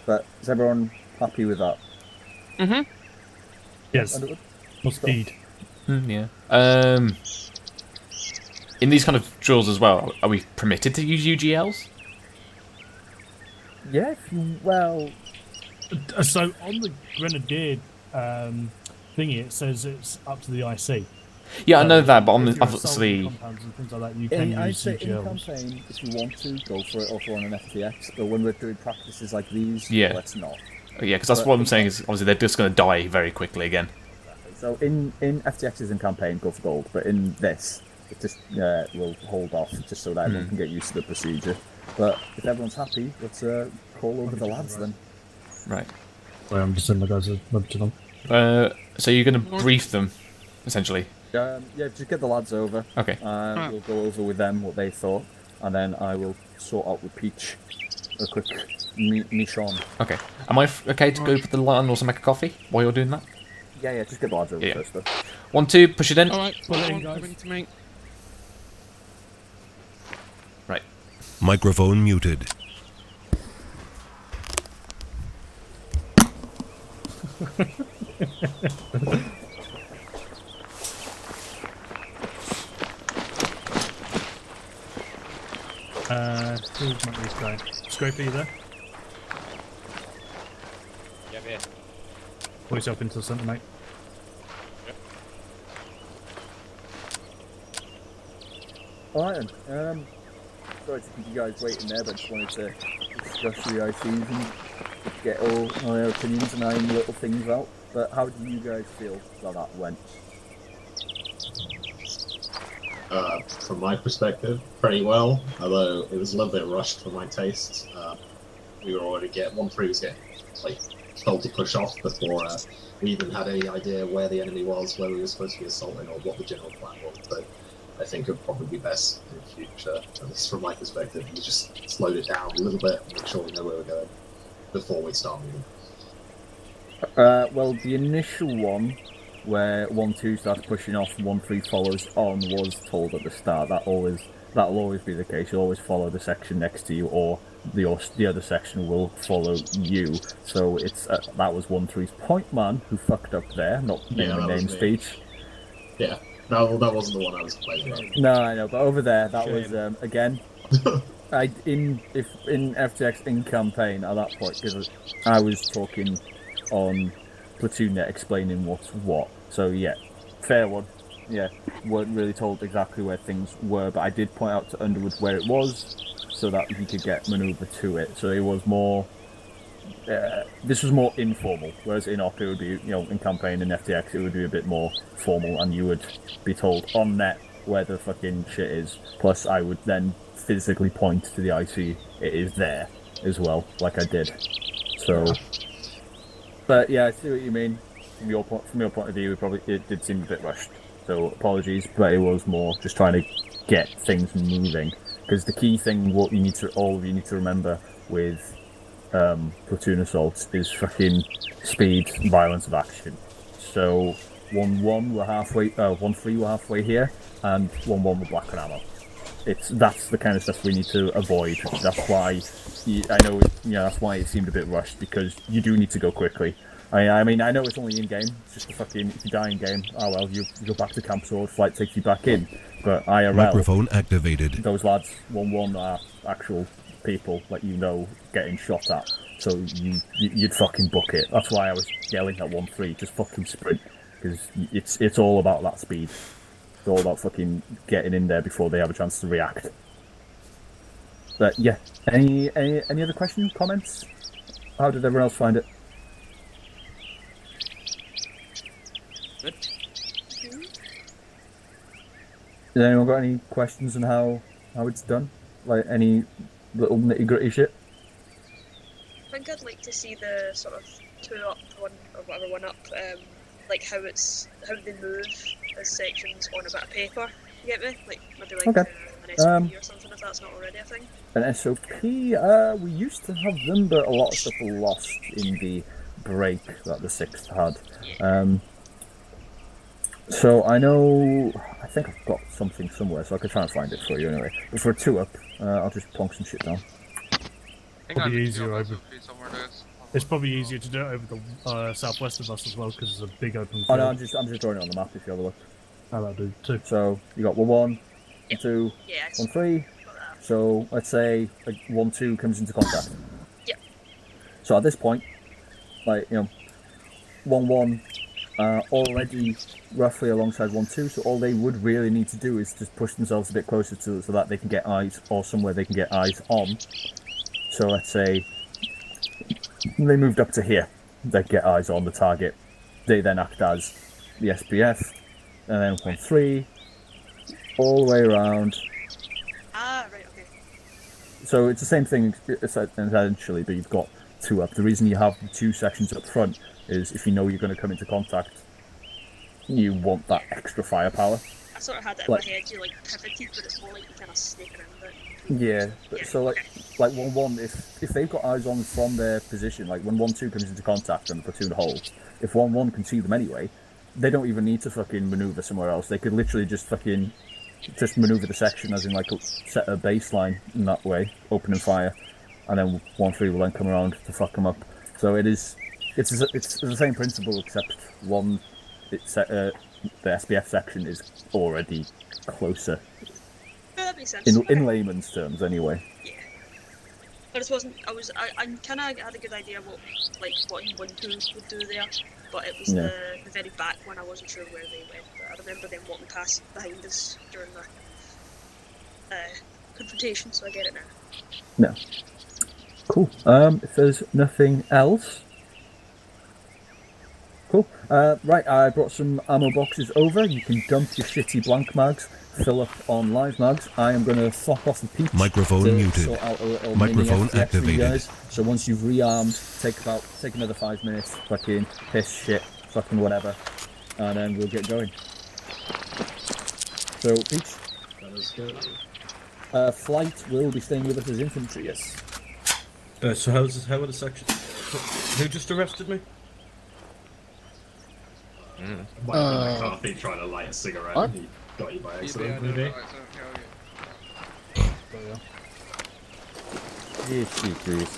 But is everyone happy with that? Mm-hmm. Yes. More speed. Yeah. In these kind of drills as well, are we permitted to use UGLs? Yeah, well... So, on the Grenadier thingy, it says it's up to the IC. Yeah, I know that, but obviously... compounds and things like that, you can use say UGLs. In campaign, if you want to, go for it, or for on an FTX, but when we're doing practices like these, let's not. Yeah, because that's what I'm saying is, obviously, they're just going to die very quickly again. So in FTXs in campaign, go for gold, but in this, it just we'll hold off, just so that everyone can get used to the procedure. But if everyone's happy, let's call over the lads then. Right. Well, I'm just sending the guys a so you're going to brief them, essentially? Yeah, just get the lads over. Okay. We'll go over with them what they thought, and then I will sort out with Peach a quick mission. Okay. Am I okay to go put the light on and also make a coffee while you're doing that? Yeah, just get the lads over first, though. 1-2, push it in. Alright, pull it in, guys. To me. Right. Microphone muted. Who's not this guy? Scrape, are you there? Yeah, I'm here. Pull yourself into the centre, mate. Alright then. Sorry to keep you guys waiting there, but I just wanted to discuss the ICs and get all my opinions and iron little things out. But how do you guys feel that went? from my perspective, pretty well. Although it was a little bit rushed for my taste. We were already 1-3 was getting like told to push off before we even had any idea where the enemy was, where we were supposed to be assaulting, or what the general plan was. So I think it would probably be best in the future, at least from my perspective, we just slowed it down a little bit, make sure we know where we're going before we start moving. Well, the initial one, where 1-2 starts pushing off, 1-3 follows on, was told at the start. That'll always be the case. You always follow the section next to you, or the other section will follow you. So it's that was 1-3's point man who fucked up there, not naming name speech. Yeah, that wasn't the one I was complaining about. No, I know, but over there, that was again. In FTX in campaign at that point, because I was talking on Platoon net explaining what's what. So yeah, fair one. Yeah, weren't really told exactly where things were, but I did point out to Underwood where it was, so that he could get maneuver to it. So it was more. This was more informal, whereas in Op it would be, in campaign and FTX it would be a bit more formal, and you would be told on net where the fucking shit is. Plus, I would then physically point to the IC. It is there as well, like I did. So, but yeah, I see what you mean. From your point of view, it did seem a bit rushed. So apologies, but it was more just trying to get things moving. Because the key thing, what all of you need to remember with platoon assaults is fucking speed, violence of action. So 1-1 we're halfway, 1-3 we're halfway here, and 1-1 we're black on ammo. That's the kind of stuff we need to avoid. That's why that's why it seemed a bit rushed, because you do need to go quickly. I mean, I know it's only in game. It's just if you die in game, oh well, you go back to camp sword, flight takes you back in. But IRL, microphone activated. Those lads 1-1 are actual people getting shot at. So you'd fucking book it. That's why I was yelling at 1-3, just fucking sprint, because it's all about that speed. It's all about fucking getting in there before they have a chance to react. But yeah, any other questions, comments? How did everyone else find it? Good. Has anyone got any questions on how it's done? Like any little nitty gritty shit? I think I'd like to see the sort of 2-up, 1-up, like how they move as sections on a bit of paper. You get me? Like maybe like okay. An SOP or something, if that's not already a thing. An SOP? We used to have them, but a lot of stuff were lost in the break that the 6th had. So I think I've got something somewhere, so I could try and find it for you anyway. But for a 2-up, I'll just plonk some shit down. Probably easier over. It's probably easier to do it over the southwest of us as well, because it's a big open field. Oh no, I'm just drawing it on the map if you have a look. I'll do too. So you got 1-1, 1-2, 1-3. So let's say 1-2 comes into contact. Yeah. So at this point, 1-1 already roughly alongside 1-2. So all they would really need to do is just push themselves a bit closer to so that they can get eyes, or somewhere they can get eyes on. So let's say they moved up to here. They get eyes on the target. They then act as the SPF, and then 1-3 all the way around. Ah, right, okay. So it's the same thing essentially, but you've got 2-up. The reason you have the 2 sections up front is if you know you're going to come into contact, you want that extra firepower. I sort of had it in my head, you pivoted, but it's more like you kind of snake around it. Yeah, so like 1-1, if they've got eyes on from their position, like when 1-2 comes into contact and the platoon holds, if 1-1 can see them anyway, they don't even need to fucking maneuver somewhere else. They could literally just maneuver the section, as in set a baseline in that way, opening fire, and then 1-3 will then come around to fuck them up. So it's the same principle, except the SPF section is already closer. That makes sense. In layman's terms, anyway. Yeah. I just wasn't. I kind of had a good idea what 1-2 would do there, but it was the very back one I wasn't sure where they went. But I remember them walking past behind us during the confrontation, so I get it now. No. Cool. If there's nothing else. Cool. Right, I brought some ammo boxes over. You can dump your shitty blank mags fill up on live mags, I am going to fuck off a peach Microphone to muted. sort out a little Microphone mini FTX for you activated. guys. So once you've rearmed, take another 5 minutes, fucking piss, shit, fucking whatever, and then we'll get going. So, Peach? Flight will be staying with us as infantry, yes. So how are the sections? Who just arrested me? McCarthy trying to light a cigarette and he got you by accident, maybe. Yes, please.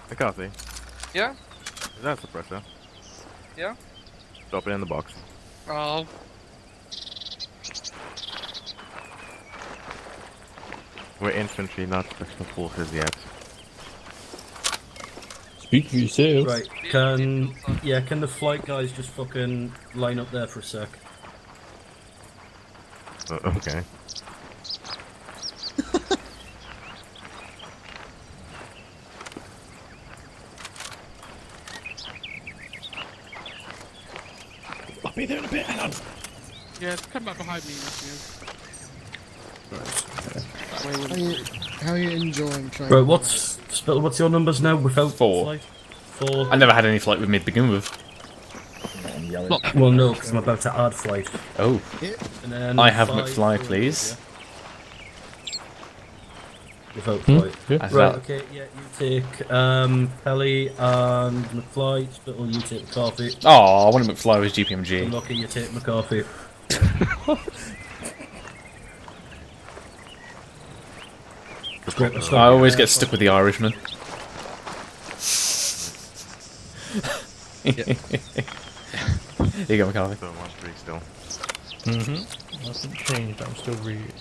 McCarthy, Yeah? is that a suppressor? Yeah? Drop it in the box. Oh. We're infantry, not special forces yet. Speak for yourself. Right, can the flight guys just fucking line up there for a sec? Okay. I'll be there in a bit, hang on. Yeah, come back behind me. How are you enjoying trying? Right, what's your numbers now without 4. flight? 4. I never had any flight with me to begin with. Well, no, because I'm about to add flight. Oh. And then I have 5 McFly, for- please. Without Hmm? flight. Yeah. Right, okay, yeah, you take Pelly and McFly, Spittle, you take McCarthy. Oh, I wanted McFly with GPMG. Lucky, you take McCarthy. I always get stuck with the Irishman. Here you go, McCarthy. So 1-3 still. Mm-hmm. Nothing changed, I'm still reading.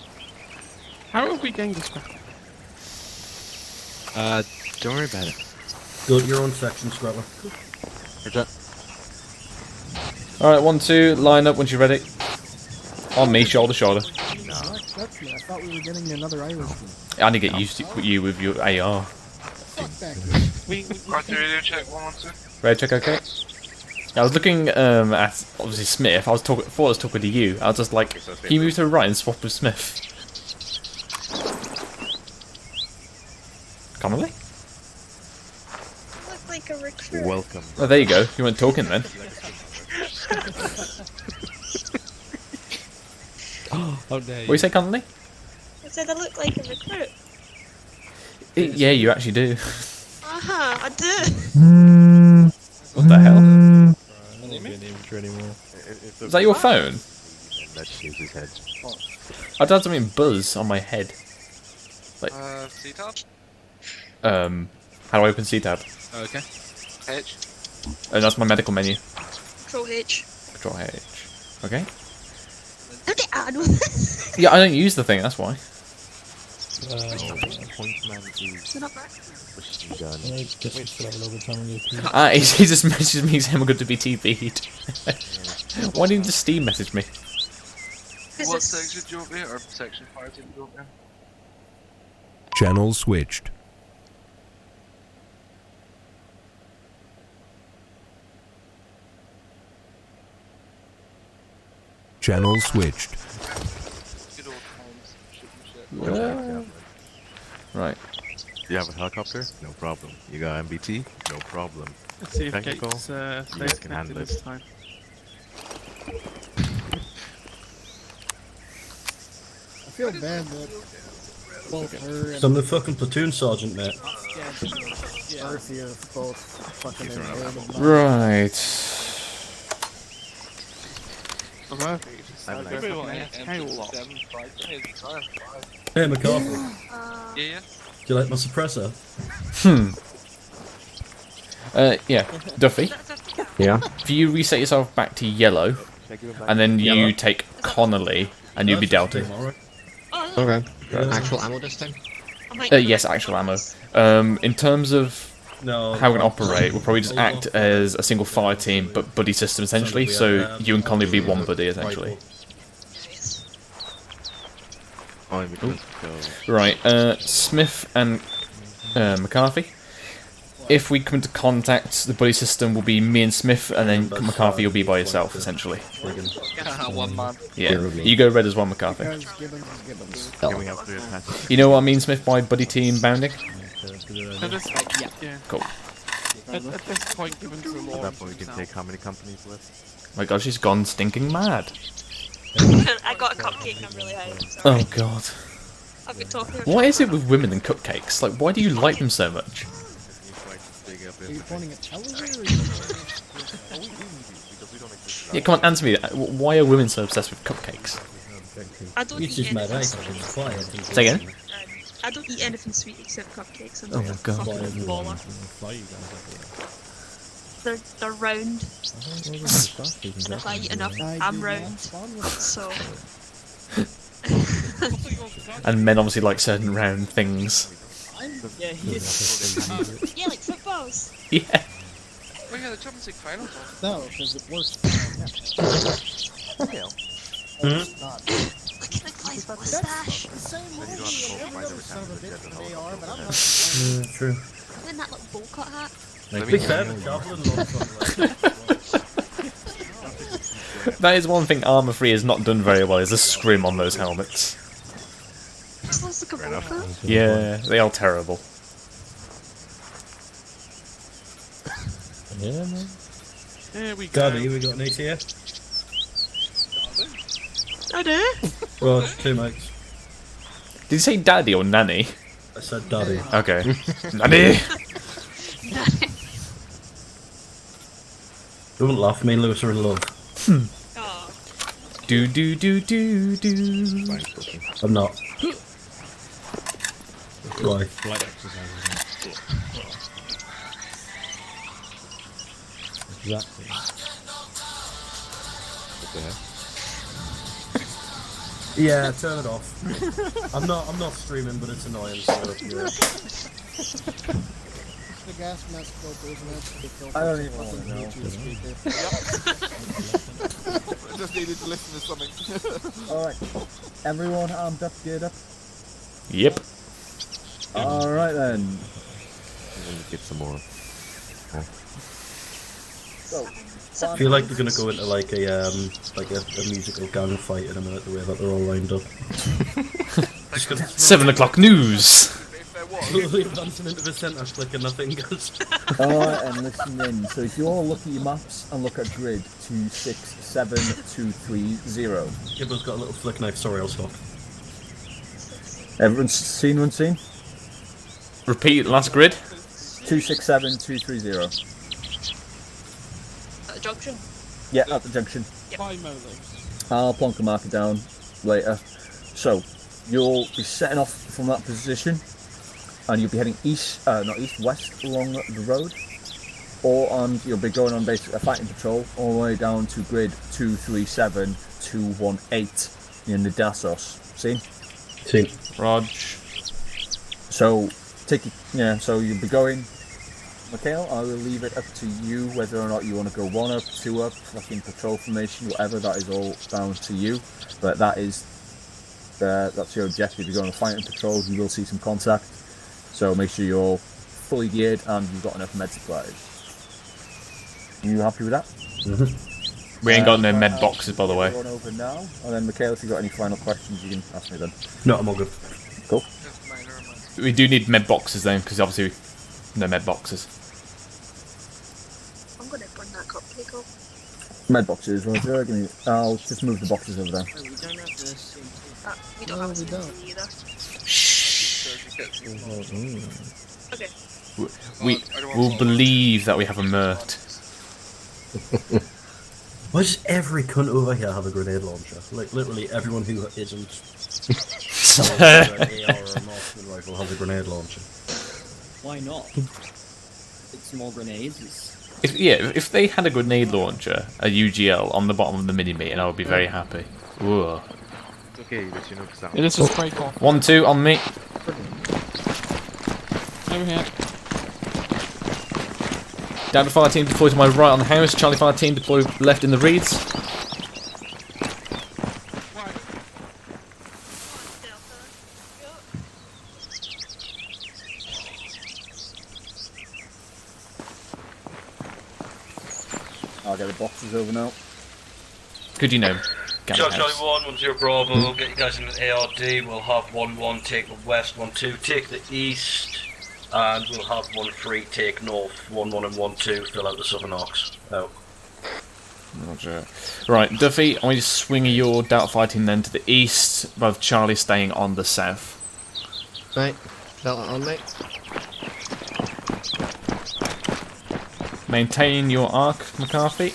How have we gained this back? Don't worry about it. Go to your own section, Scrabble. Alright, 1, 2, line up once you're ready. On me, shoulder, shoulder. That's me. I thought we were getting another Irishman. I need to get used to you with your AR. Fuck that. Right, radio check 112. Radio check, okay. I was looking at obviously Smith. Thought I was talking to you. I was just like, can you move to the right and swap with Smith? Connolly? Look like a recruit. Welcome. Oh, there you go. You weren't talking then. How dare What do you say, Connolly? I said I look like a recruit. Yeah, you actually do. I do. What the hell? I'm not being infantry anymore. Is that your phone? Let's use his head. I had something buzz on my head. Like, C-tab? how do I open C-tab? Okay. H. Oh, that's my medical menu. Control H. Control H. Okay. Don't they add Yeah, I don't use the thing, that's why. Pointman is pushing gun. I guess we still have a little bit of time on your Ah, he just messaged me saying I'm going to be TP'd. Why didn't you just Steam message me? What section do you want me? Or section 5 do you want me? Channel switched. Channel switched. Good old times. Shooting shit. Right. You have a helicopter? No problem. You got MBT? No problem. Let's see if Technical? Gates You stays guys can connected handle this it. time. I feel bad that both her and So I'm the fucking platoon sergeant, mate. Earthy are both fucking in Right. Hey, McCarthy. Yeah. Do you like my suppressor? Yeah. Duffy? Yeah? If you reset yourself back to yellow, and then you Yellow. take Connolly, and you'll be Delta. Okay. Actual ammo this time? Yes, actual ammo. In terms of how we can operate, we'll probably just act as a single fire team, but buddy system essentially. So you and Connolly will be one buddy essentially. Right, Smith and McCarthy. if we come into contact, the buddy system will be me and Smith, and then McCarthy will be by yourself, essentially. One man. Yeah, you go red as well, McCarthy. Oh. You know what I mean, Smith, by buddy team bounding? Yeah. Cool. At this point, given to the law, At that point, we can take how many companies left? My God, she's gone stinking mad. I got a cupcake and I'm really high. Sorry. Oh God. I've been talking. What is it with women and cupcakes? Like, why do you like them so much? Are you pointing at television or Yeah, come on, answer me. Why are women so obsessed with cupcakes? I don't It's eat just mad anything eye sweet. quiet. Say again? I don't eat anything sweet except cupcakes. I'm Oh like my a God. fucking baller. They're round. And if I eat enough, I'm round. So. And men obviously like certain round things. Yeah, yeah, like footballs. Yeah. Oh yeah, the Champions League finals. No, because it works. Look at the guy's mustache. The same movie. Son of a bitch when they are, but I'm not. True. In that little bowl cut hat. That is one thing Armour 3 has not done very well, is the scrim on those helmets. This looks like a bowl cut. Yeah, they are terrible. Yeah, man. There we go. Daddy, we got an ATF? I do. Well, two mates. Did you say daddy or nanny? I said daddy. Okay. Nanny! Don't laugh, me and Lewis are in love. Do do do do do. I'm not. Why? Light exercises. Exactly. Yeah, turn it off. I'm not streaming, but it's annoying. So yeah. The gas mask filter, isn't it? I don't even want to know. I just needed to listen to something. Alright. Everyone armed up, geared up? Yep. Alright then. Get some more. So, I feel like they're gonna go into like a musical gang fight in a minute, the way that they're all lined up. 7 o'clock news! Slowly advancing into the centre, clicking nothing goes. Alright, and listen in. So if you all look at your maps and look at grid 267230. Gibbo's got a little flick knife, sorry, I'll stop. Everyone's seen one scene? Repeat last grid. 267230. At the junction. Yeah, at the junction. Bye, Molo. I'll plonk a marker down later. So, you'll be setting off from that position, and you'll be heading west along the road, and you'll be going on basically a fighting patrol all the way down to grid 237218 in the Dassos. See? See. Rog. So, so you'll be going. Mikhail, I will leave it up to you whether or not you want to go 1 up, 2 up, fucking patrol formation, whatever. That is all down to you. But that's your objective. You're going on a fighting patrol. You will see some contact. So make sure you're fully geared and you've got enough med supplies. You happy with that? Mm-hmm. We ain't got no med boxes, by the way. Run over now, and then Mikhail, if you've got any final questions, you can ask me then. No, I'm all good. Cool. We do need med boxes then, because obviously no med boxes. I'm gonna burn that cupcake off. Med boxes, Roger. I'll just move the boxes over there. We don't have this. We don't have a same either. Okay. We will believe that we have a mert. Why does every cunt over here have a grenade launcher? Like, literally everyone who isn't selling an AR or a marksman rifle has a grenade launcher. Why not? It's more grenades. If they had a grenade launcher, a UGL, on the bottom of the mini-me, and I would be very happy. Whoa. It's okay, but you know sound. It is a spray call. 1-2 on me. Over here. Down to fire team, deploy to my right on the house. Charlie fire team, deploy left in the reeds. I'll get the boxes over now. Could you know? Charlie 1, 10 Bravo, get you guys in the ARD. We'll have 1-1 take the west, 1-2 take the east, and we'll have 1-3 take north, 1-1 and 1-2 fill out the southern arcs. Out. Roger. Right, Duffy, I want you to swing your Delta fighting then to the east, with Charlie staying on the south. Right, Delta on me. Maintain your arc, McCarthy.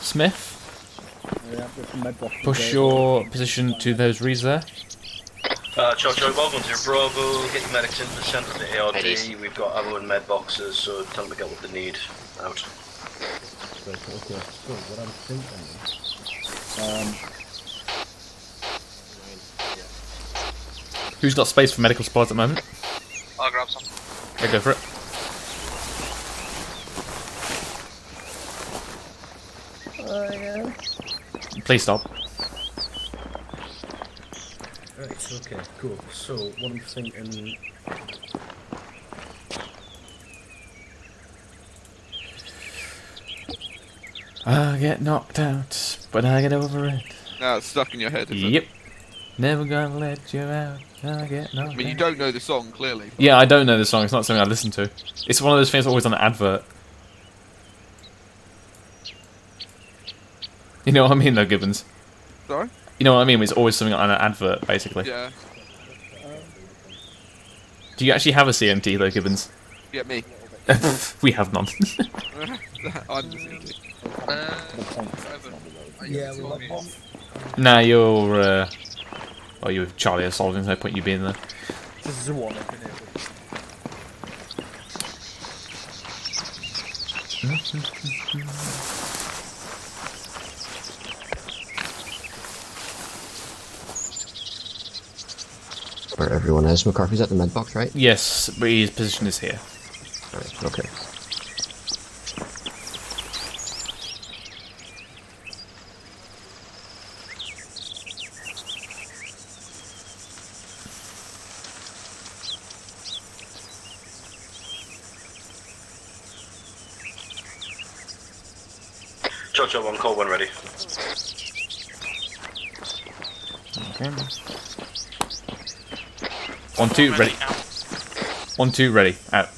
Smith, push your position to those reeds there. Charlie 1, 10 Bravo, get your medics into the centre of the ARD. We've got ammo and med boxes, so tell them to get what they need. Out. Okay, so what I'm thinking is... Who's got space for medical supplies at the moment? I'll grab some. Okay, go for it. Please stop. Right, okay, cool. So, what I'm thinking... I get knocked out, but I get over it. Now it's stuck in your head, is it? Yep. Never gonna let you out. I get knocked out. I mean, you don't know the song, clearly. Yeah, I don't know the song. It's not something I listen to. It's one of those things always on an advert. You know what I mean, though, Gibbons? Sorry? You know what I mean? It's always something on an advert, basically. Yeah. Do you actually have a CMT, though, Gibbons? Yeah, me. We have none. I'm the CMT. Yeah, we'll have one. Nah, you're, well, you're with Charlie or Solid, there's no point you being there. This is a one up in Where everyone is. McCarthy's at the med box, right? Yes, but his position is here. Right, okay. Charlie 1, call 1 ready. Okay. 1-2, ready. 1-2, ready. Out.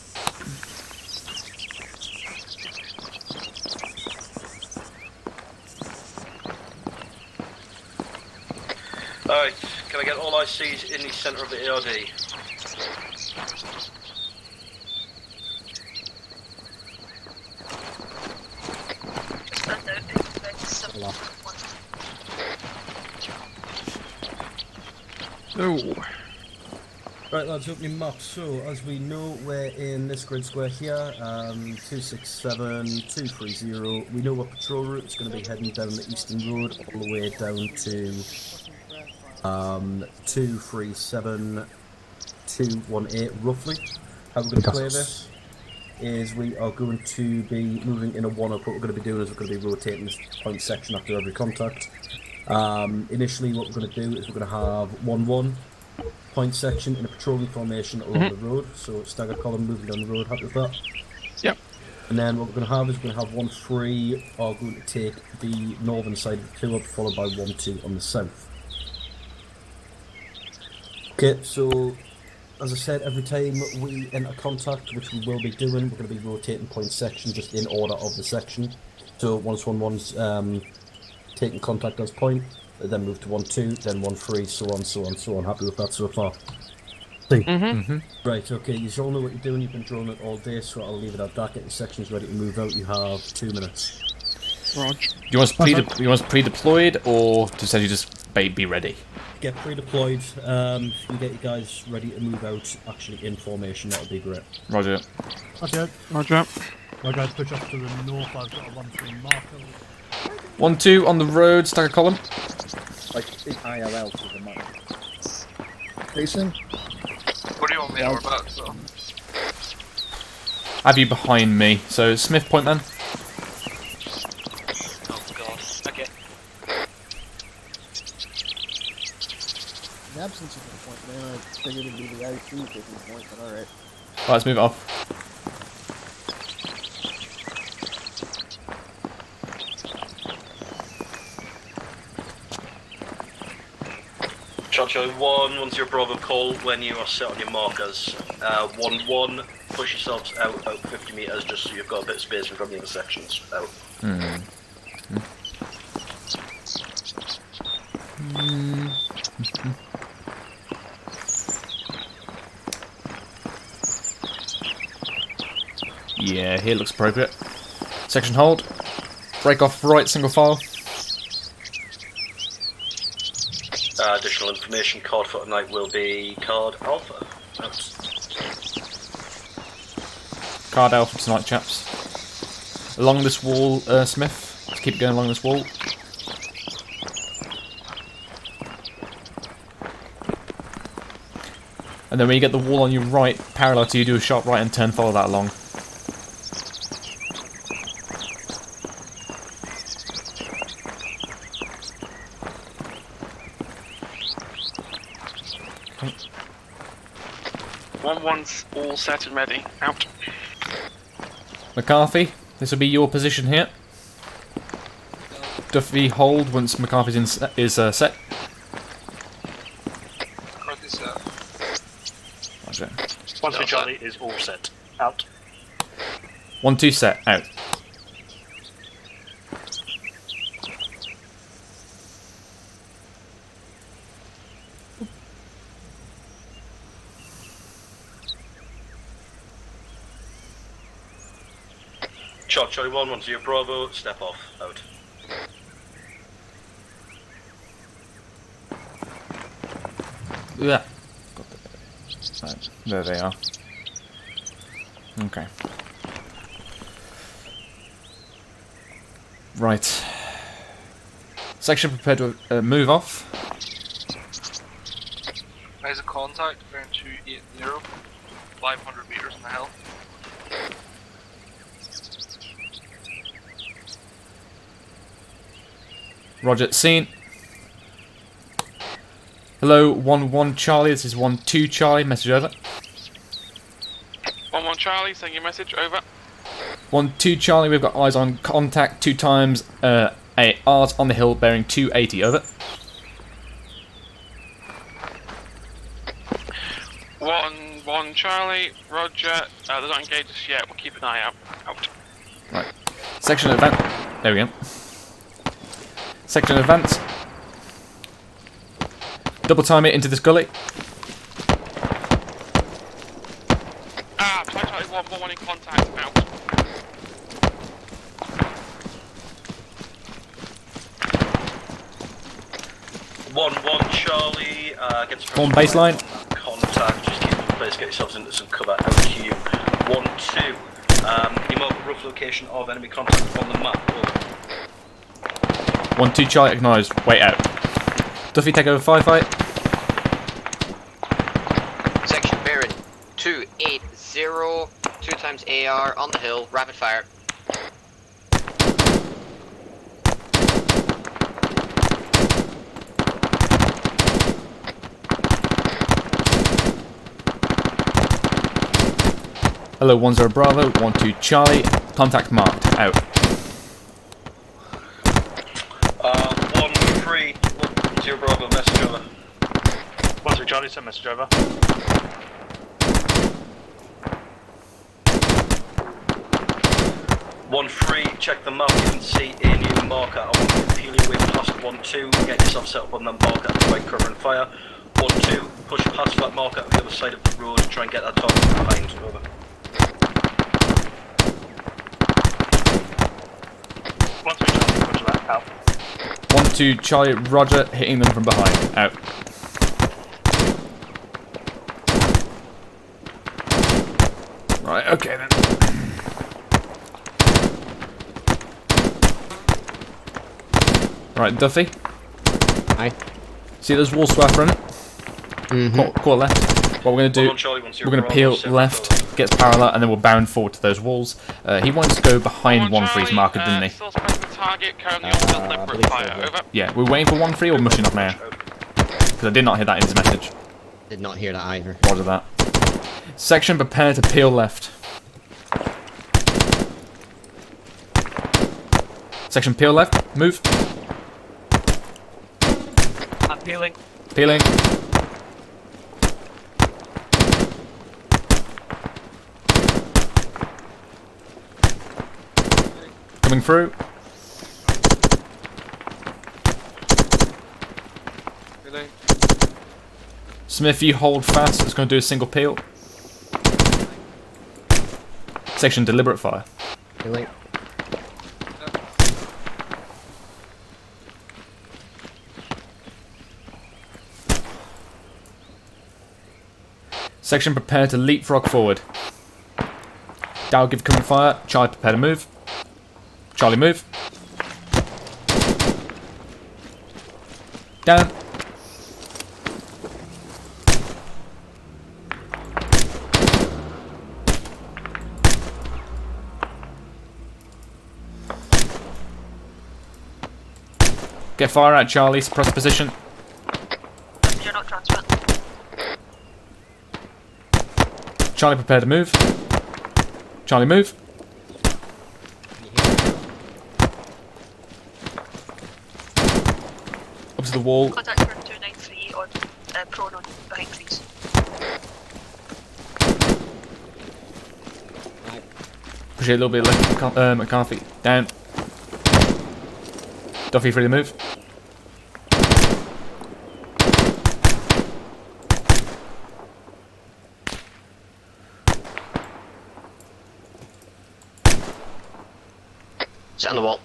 Alright, can I get all ICs in the centre of the ARD? Oh. Right lads, opening map. So, as we know, we're in this grid square here, 267, 230. We know what patrol route is going to be heading down the eastern road all the way down to 237, 218 roughly. How we're going to play this is we are going to be moving in a one-up. What we're going to be doing is we're going to be rotating this point section after every contact. Initially what we're going to do is we're going to have 1-1 point section in a patrolling formation along the road, so stagger column moving down the road. Happy with that? Yep. And then what we're going to have is we're going to have 1-3 are going to take the northern side of the 2 up, followed by 1-2 on the south. Okay, so as I said, every time we enter contact, which we will be doing, we're going to be rotating point section just in order of the section. So once 1-1's taking contact as point, then move to 1-2, then 1-3, so on, so on, so on. Happy with that so far? Right, okay, you all know what you're doing, you've been drawing it all day, so I'll leave it at that. Get your sections ready to move out, you have 2 minutes. Roger. You want us pre-deployed, or to you just be ready? Get pre-deployed, if you get you guys ready to move out, actually in formation, that would be great. Roger. Okay. Roger. My guys push up to the north, I've got a 1-3 marker. 1-2 on the road, stagger column. Like IRL to the map. Jason? What do you want me to know about, so? Have you behind me? So Smith, point man. Oh god. Okay. absence of a point, man. I figured it'd be the IC taking the point, but alright. Right, let's move it off. Charlie 1, once you're Bravo, call when you are set on your markers. 1-1, push yourselves out about 50 metres just so you've got a bit of space from the other sections out. Yeah, here looks appropriate. Section hold. Break off right, single file. Additional information, card for tonight will be card Alpha. Out. Card Alpha tonight, chaps. Along this wall, Smith. Let's keep going along this wall. And then when you get the wall on your right, parallel to you, do a sharp right and turn, follow that along. One's all set and ready. Out. McCarthy, this will be your position here. Duffy, hold once McCarthy's set. McCarthy's set. Roger. 1-2 Charlie is all set. Out. 1-2 set. Out. Charlie 1, once you're Bravo, step off. Out. Yeah. Right, there they are. Okay. Right. Section prepared to move off. There's a contact around 280, 500 meters in the hill. Roger, scene. Hello, 1-1 Charlie, this is 1-2 Charlie, message over. 1-1 Charlie, send your message, over. 1-2 Charlie, we've got eyes on contact 2 times, ARs on the hill bearing 280, over. 1-1 Charlie, Roger, they're not engaged us yet, we'll keep an eye out. Out. Right. Section advance. There we go. Section advance. Double time it into this gully. Charlie 1-1 in contact, out. One Charlie, gets Form baseline. Contact, just keep in place, get yourselves into some cover. LQ 1-2. You mark a rough location of enemy contact on the map. Over. 1-2 Charlie, acknowledged. Wait out. Duffy, take over firefight. Section Baron 280, 2 times AR on the hill, rapid fire. Hello, 1-0 Bravo, 1-2 Charlie, contact marked, out. 1-3, 1-0 Bravo, message over. 1-3 Charlie, send message over. 1-3, check the map, you can see a new marker. I want you to peel your way past 1-2, get yourself set up on that marker and provide cover and fire. 1-2, push past that marker on the other side of the road, try and get that target behind. Over. 1-3 Charlie, push that, out. 1-2 Charlie, Roger, hitting them from behind, out. Right, okay then. Right, Duffy. Aye. See those walls to our front? Mm-hmm. Quarter left. What we're going to do, we're going to peel left, gets parallel, and then we'll bound forward to those walls. He wanted to go behind 1-3's marker, didn't he? Target currently on deliberate fire, over. Yeah, we're waiting for 1-3 or mushing off now? because I did not hear that in his message. Did not hear that either. Roger that. Section, prepare to peel left. Section, peel left. Move. I'm peeling. Peeling. Coming through. Really? Smith, you hold fast. It's going to do a single peel. Section, deliberate fire. Peeling. Section, prepare to leapfrog forward. Dow, give cover fire. Charlie, prepare to move. Charlie, move. Down. Get fire out, Charlie. Suppress position. You're not transferred. Charlie, prepare to move. Charlie, move. Up to the wall. Contact for 293 on prone on behind trees. Push it a little bit left, McCarthy. Down. Duffy, free to move. Sit on the wall.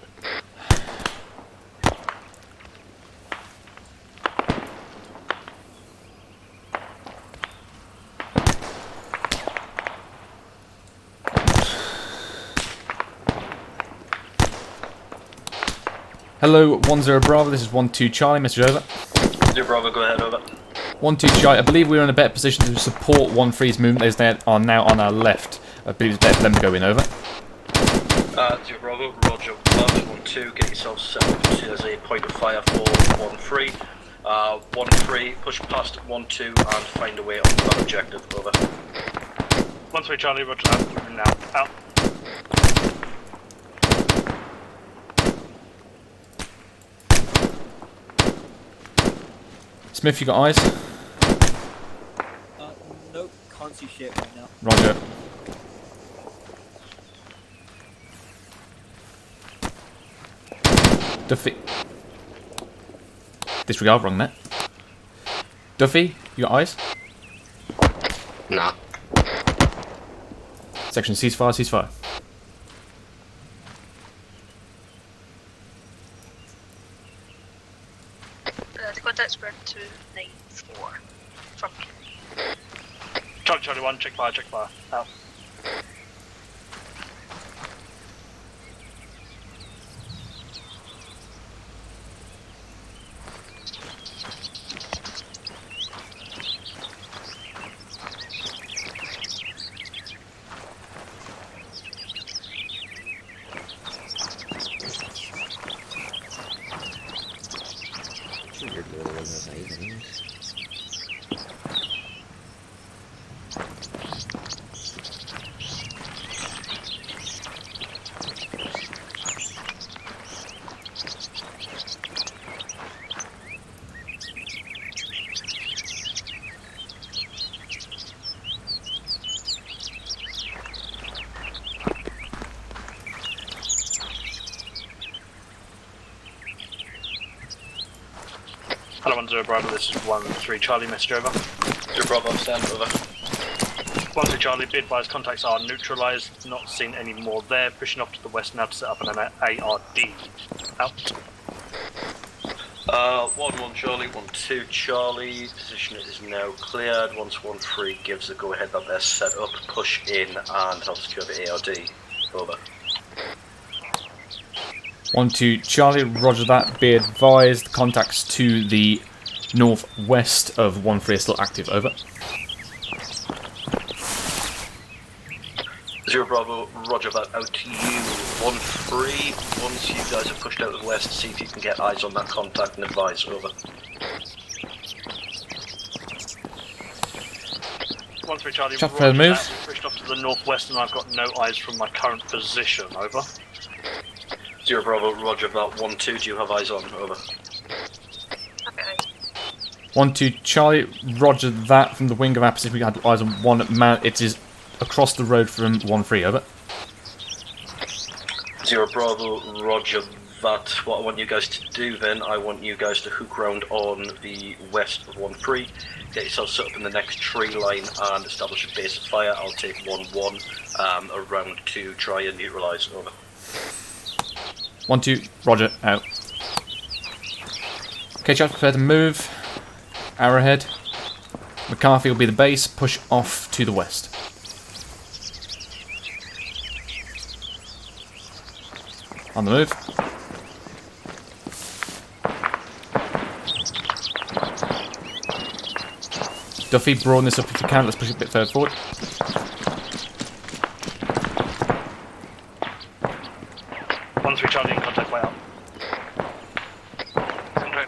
Hello, 1-0 Bravo, this is 1-2 Charlie, message over. 0 Bravo, go ahead, over. 1-2 Charlie, I believe we're in a better position to support 1-3's movement as they are now on our left. I believe it's better for them to go in, over. 0 Bravo, roger, 1-2, get yourself set up as a point of fire for 1-3. 1-3, push past 1-2 and find a way on that objective, over. 1-3 Charlie, roger that, moving now. Out. Smith, you got eyes? Nope, can't see shit right now. Roger. Duffy. Disregard, wrong net. Duffy, you got eyes? Nah. Section, ceasefire, ceasefire. The contact spread 294 from me. Charlie 1, check fire, out. Hello 1-0 Bravo, this is 1-3 Charlie, message over. 0 Bravo, stand over. 1-3 Charlie, be advised contacts are neutralised, not seen any more there, pushing off to the west now to set up an ARD. Out. 1-1 Charlie, 1-2 Charlie, position is now cleared. Once 1-3 gives the go ahead that they're set up, push in and help secure the ARD. Over. 1-2 Charlie, roger that. Be advised, contacts to the northwest of 1-3 are still active, over. 0 Bravo, roger that, out to you. 1-3, once you guys have pushed out of the west, see if you can get eyes on that contact and advise, over. 1-3 Charlie, Chop roger move. that. We've pushed off to the northwest and I've got no eyes from my current position, over. 0 Bravo, roger that. 1-2, do you have eyes on? Over. 1-2 Charlie, roger that. From the wing of our position, we had eyes on one man. It is across the road from 1-3, over. 0 Bravo, roger that. What I want you guys to do then, I want you guys to hook round on the west of 1-3, get yourself set up in the next tree line and establish a base of fire. I'll take 1-1 around to try and neutralise. Over. 1-2, roger, out. Okay, Charlie, prepare to move. Arrowhead. McCarthy will be the base. Push off to the west. On the move. Duffy, broaden this up if you can. Let's push it a bit further forward. One three Charlie in contact way out.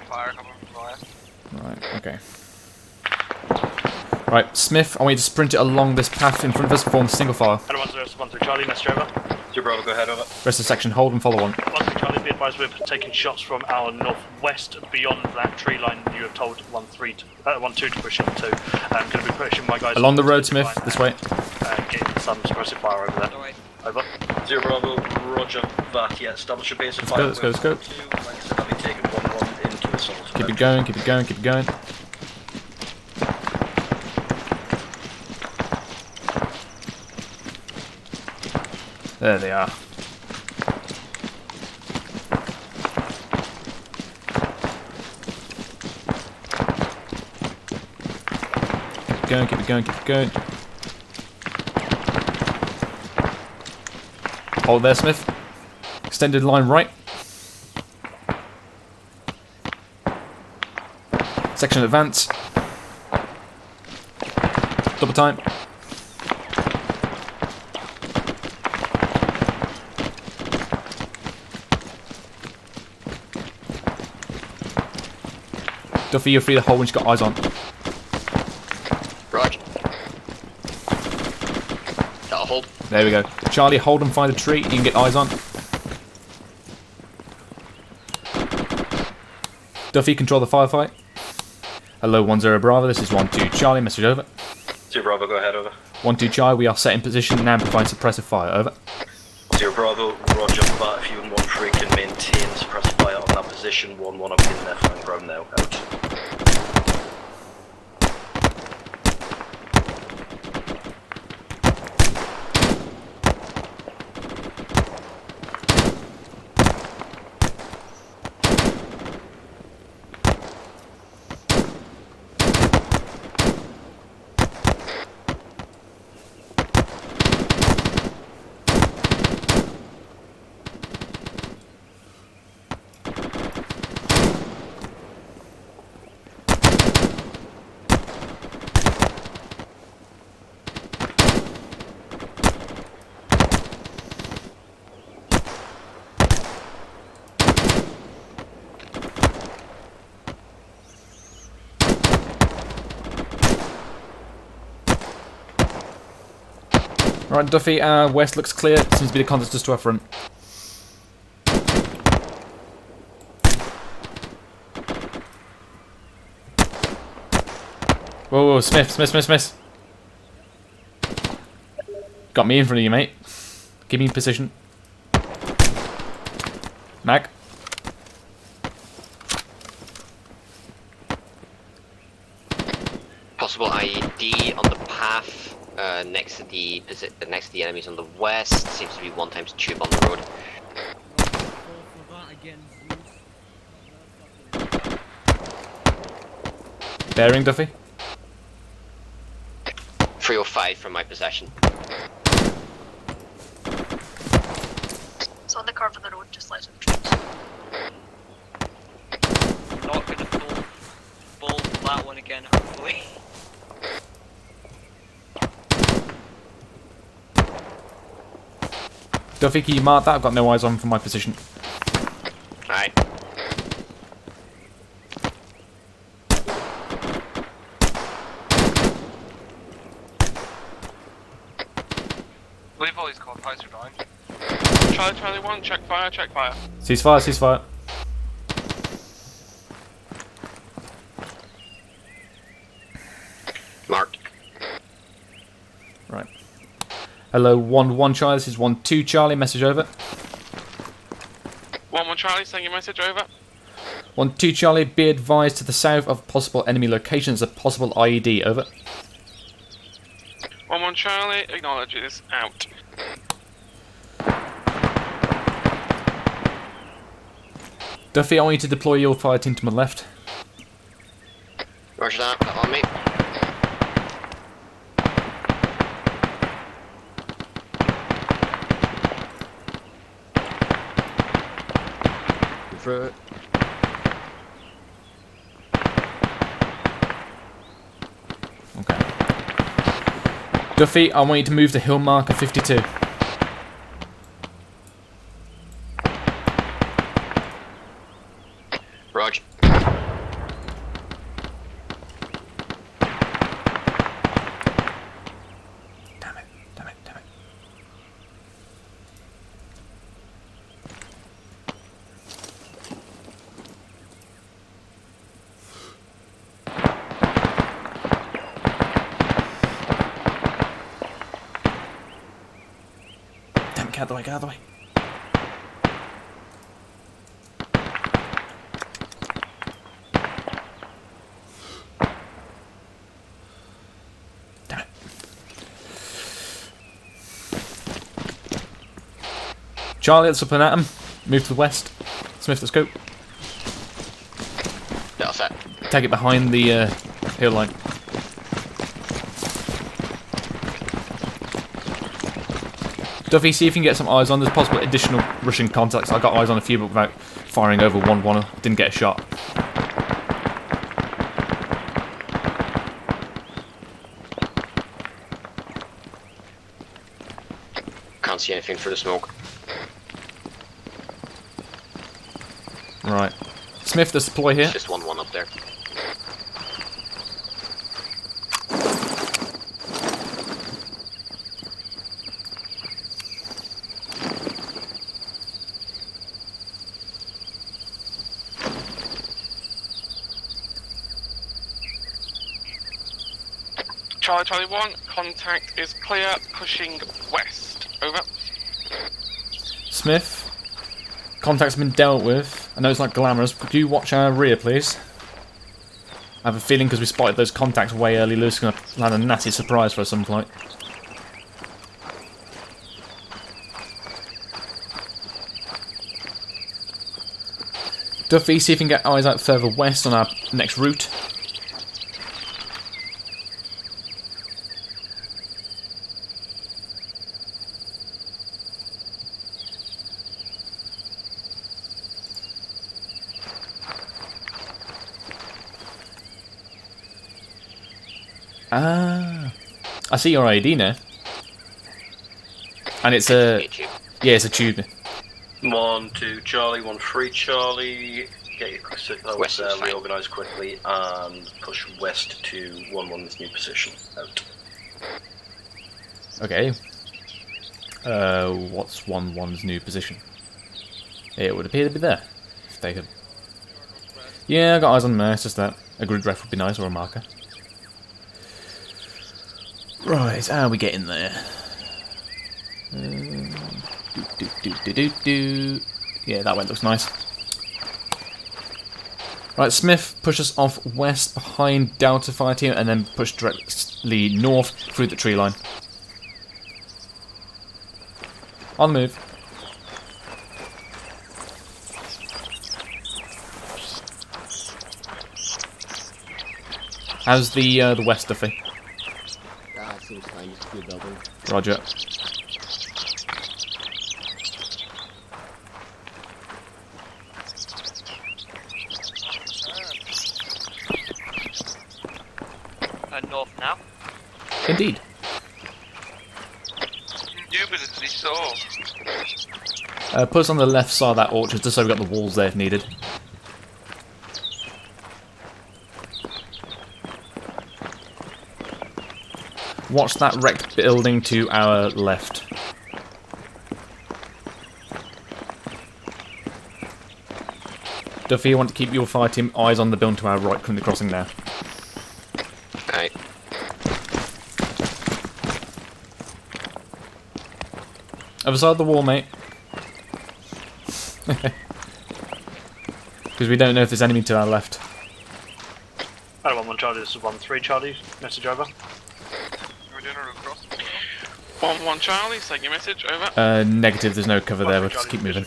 Fire coming from fire. Right, okay. Right, Smith, I want you to sprint it along this path in front of us, form single file. And 1-3 Charlie, message over. 0 Bravo, go ahead, over. Rest of the section, hold and follow on. 1-3 Charlie, be advised we're taking shots from our northwest beyond that tree line you have told 1-2 to push into. I'm going to be pushing my guys Along the road, Smith, this way. Getting some suppressive fire over there. Over. 0 Bravo, roger that. Yeah, establish a base of fire. Let's go, let's go, let's go. Like I said, having taken 1-1 into assault. Keep it going, keep it going, keep it going. There they are. Keep it going, keep it going, keep it going. Hold there, Smith. Extended line right. Section advance. Double time. Duffy, you're free to hold when you've got eyes on. Roger. That'll hold. There we go. Charlie, hold and find a tree. You can get eyes on. Duffy, control the firefight. Hello, 1-0 Bravo. This is 1-2 Charlie. Message over. 0 Bravo, go ahead, over. 1-2 Charlie. We are set in position now. Provide suppressive fire. Over. 0 Bravo, roger that. If you and 1-3 can maintain suppressive fire on that position, 1-1, I'm getting there flying ground now. Out. Alright, Duffy, west looks clear. Seems to be the contact just to our front. Whoa, whoa, Smith. Got me in front of you, mate. Give me position. Mag. Possible IED on the path next to the enemies on the west. Seems to be 1x tube on the road. Bearing, Duffy. 305 from my possession. It's on the curve of the road, just let him choose. Not gonna pull that one again, hopefully. Duffy, can you mark that? I've got no eyes on from my position. Alright. Charlie's called. Pies are dying. Charlie 1, check fire, check fire. Ceasefire, ceasefire. Marked. Right. Hello, 1-1 Charlie, this is 1-2 Charlie, message over. 1-1 Charlie, send your message over. 1-2 Charlie, be advised to the south of possible enemy locations, a possible IED, over. 1-1 Charlie, acknowledges, out. Duffy, I want you to deploy your fire team to my left. Roger that, on me. Through it. Duffy, I want you to move to hill marker 52. Roger. Get out of the way, get out of the way. Damn it. Charlie, let's up and at him. Move to the west. Smith, let's go. Yeah, set. Take it behind the hill line. Duffy, see if you can get some eyes on. There's possible additional Russian contacts. I got eyes on a few, but without firing over 1-1, didn't get a shot. Can't see anything through the smoke. Right. Smith, let's deploy here. Just 1-1 up there. Charlie 1, contact is clear, pushing west. Over. Smith, contact's been dealt with. I know it's not glamorous, but could you watch our rear, please? I have a feeling because we spotted those contacts way early, Lewis is going to land a nasty surprise for us some point. Duffy, see if you can get eyes out further west on our next route. Ah, I see your ID now. And it's a... Yeah, it's a tube. 1-2 Charlie, 1-3 Charlie. Get your those reorganise quickly and push west to 1-1's new position. Out. Okay. What's 1-1's new position? It would appear to be there. If they could... Yeah, I got eyes on there, it's just that. A grid ref would be nice, or a marker. Right, how are we getting there? Yeah, that one looks nice. Right, Smith, push us off west behind Delta Fire Team and then push directly north through the tree line. On the move. How's the west, Duffy? Seems fine, just a good building. Roger. North now? Indeed. Indubitably so. Put us on the left side of that orchard just so we've got the walls there if needed. Watch that wrecked building to our left. Duffy, I want to keep your fire team eyes on the building to our right, currently crossing now. Right. Other side of the wall, mate. Because we don't know if there's enemy to our left. I don't want 1 Charlie, this is 1-3 Charlie. Message over. We're doing a cross. 1-1 Charlie, send your message, over. Negative, there's no cover there, we'll just keep moving.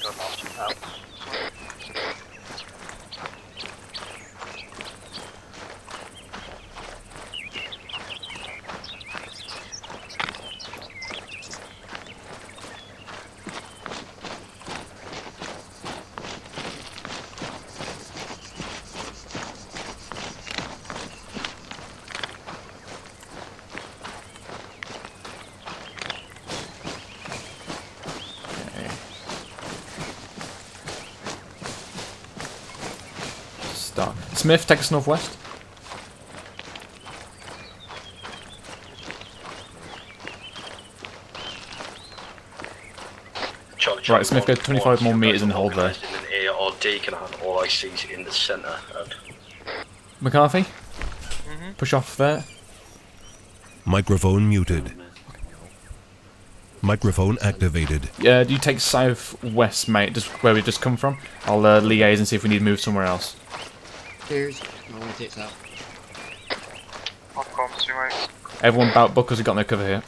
Smith, take us northwest. Charlie, Right, Smith, go 25 more metres and hold there. In an A or D, can I have all I see in the centre? McCarthy, push off there. Microphone muted. Microphone activated. Do you take southwest, mate, just where we just come from? I'll liaise and see if we need to move somewhere else. Cheers. No one takes that. Off comms, 2 mates. Everyone bout buckles, we've got no cover here.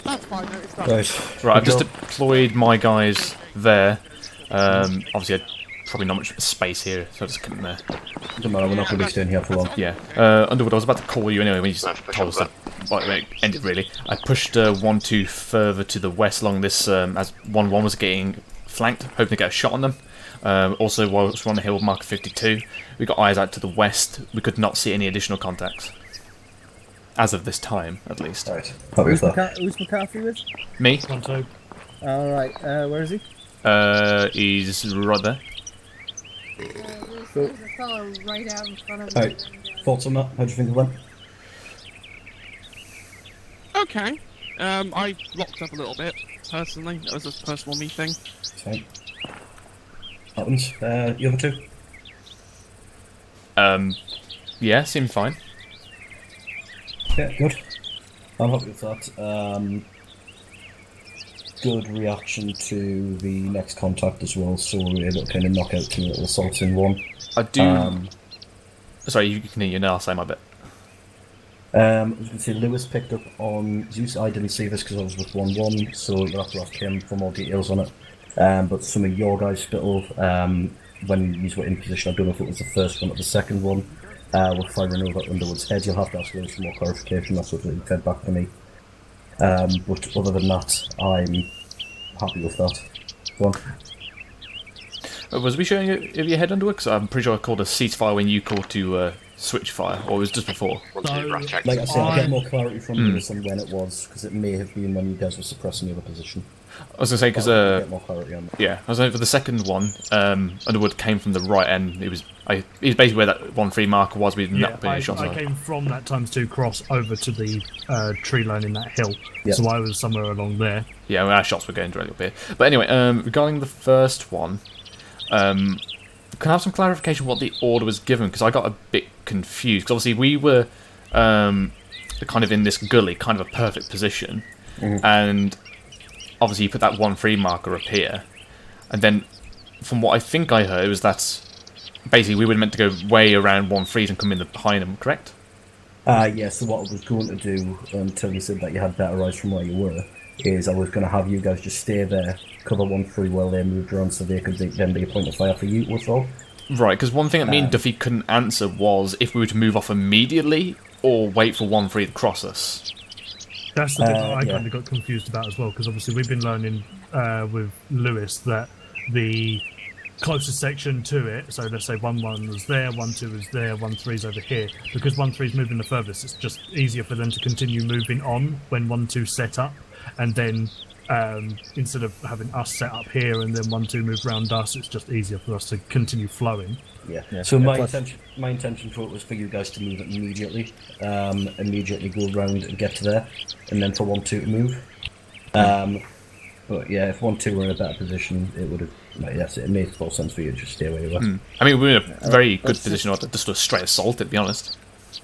That's fine, it's done. Right, I've just deployed my guys there. Obviously, probably not much space here, so I'll just come there. Doesn't matter, we're not going to be staying here for long. Yeah. Underwood, I was about to call you anyway when you told us that. Well, it ended really. I pushed 1-2 further to the west along this, as 1-1 was getting flanked, hoping to get a shot on them. Also, whilst we're on the hill, marker 52, we got eyes out to the west. We could not see any additional contacts. As of this time, at least. Right. Who's McCarthy with? Me. Alright, where is he? He's right there. There's a fellow right out in front of me. Alright, thoughts on that? How do you think it went? Okay. I locked up a little bit, personally. That was a personal me thing. Fine. Happens. The other two? Yeah, seemed fine. Yeah, good. I'm happy with that. Good reaction to the next contact as well, so we were able to kind of knock out 2 little assaults in one. I do... Sorry, you can hear you now, I'll say my bit. I was going to say Lewis picked up on Zeus. I didn't see this because I was with 1-1, so you'll have to ask him for more details on it. But some of your guys spittled when you were in position. I don't know if it was the first one or the second one. Were firing over Underwood's head. You'll have to ask Lewis for more clarification. That's what he fed back to me. But other than that, I'm happy with that. Go on. Was we showing you your head, Underwood? Because I'm pretty sure I called a ceasefire when you called to switch fire, or it was just before. Like I said, I'll get more clarity from Lewis on when it was, because it may have been when you guys were suppressing the other position. I was going to say, because get more clarity on that. yeah, I was saying for the second one, Underwood came from the right end. He was basically where that 1-3 marker was. We didn't put any shots on I it. came from that ×2 cross over to the tree line in that hill, Yeah. so I was somewhere along there. Yeah, well, our shots were going directly up here. But anyway, regarding the first one, can I have some clarification what the order was given? Because I got a bit confused. Because obviously we were kind of in this gully, kind of a perfect position, and obviously you put that 1-3 marker up here, and then from what I think I heard was that basically we were meant to go way around 1-3 and come in behind them, correct? Yeah, so what I was going to do, until you said that you had better eyes from where you were, is I was going to have you guys just stay there, cover 1-3 while they moved around so they could then be a point of fire for you, was all. Right, because one thing that me and Duffy couldn't answer was if we were to move off immediately or wait for 1-3 to cross us. That's the bit that I kind of got confused about as well, because obviously we've been learning with Lewis that the closest section to it, so let's say 1-1 was there, 1-2 was there, 1-3's over here, because 1-3's moving the furthest, it's just easier for them to continue moving on when 1-2 set up, and then instead of having us set up here and then 1-2 move round us, it's just easier for us to continue flowing. Yeah. So my intention for it was for you guys to move it immediately, immediately go round and get to there, and then for 1-2 to move. But yeah, if 1-2 were in a better position, it would have. Yes, it made full sense for you to just stay where you were. I mean, we're in a very good position to just do a straight assault, to be honest.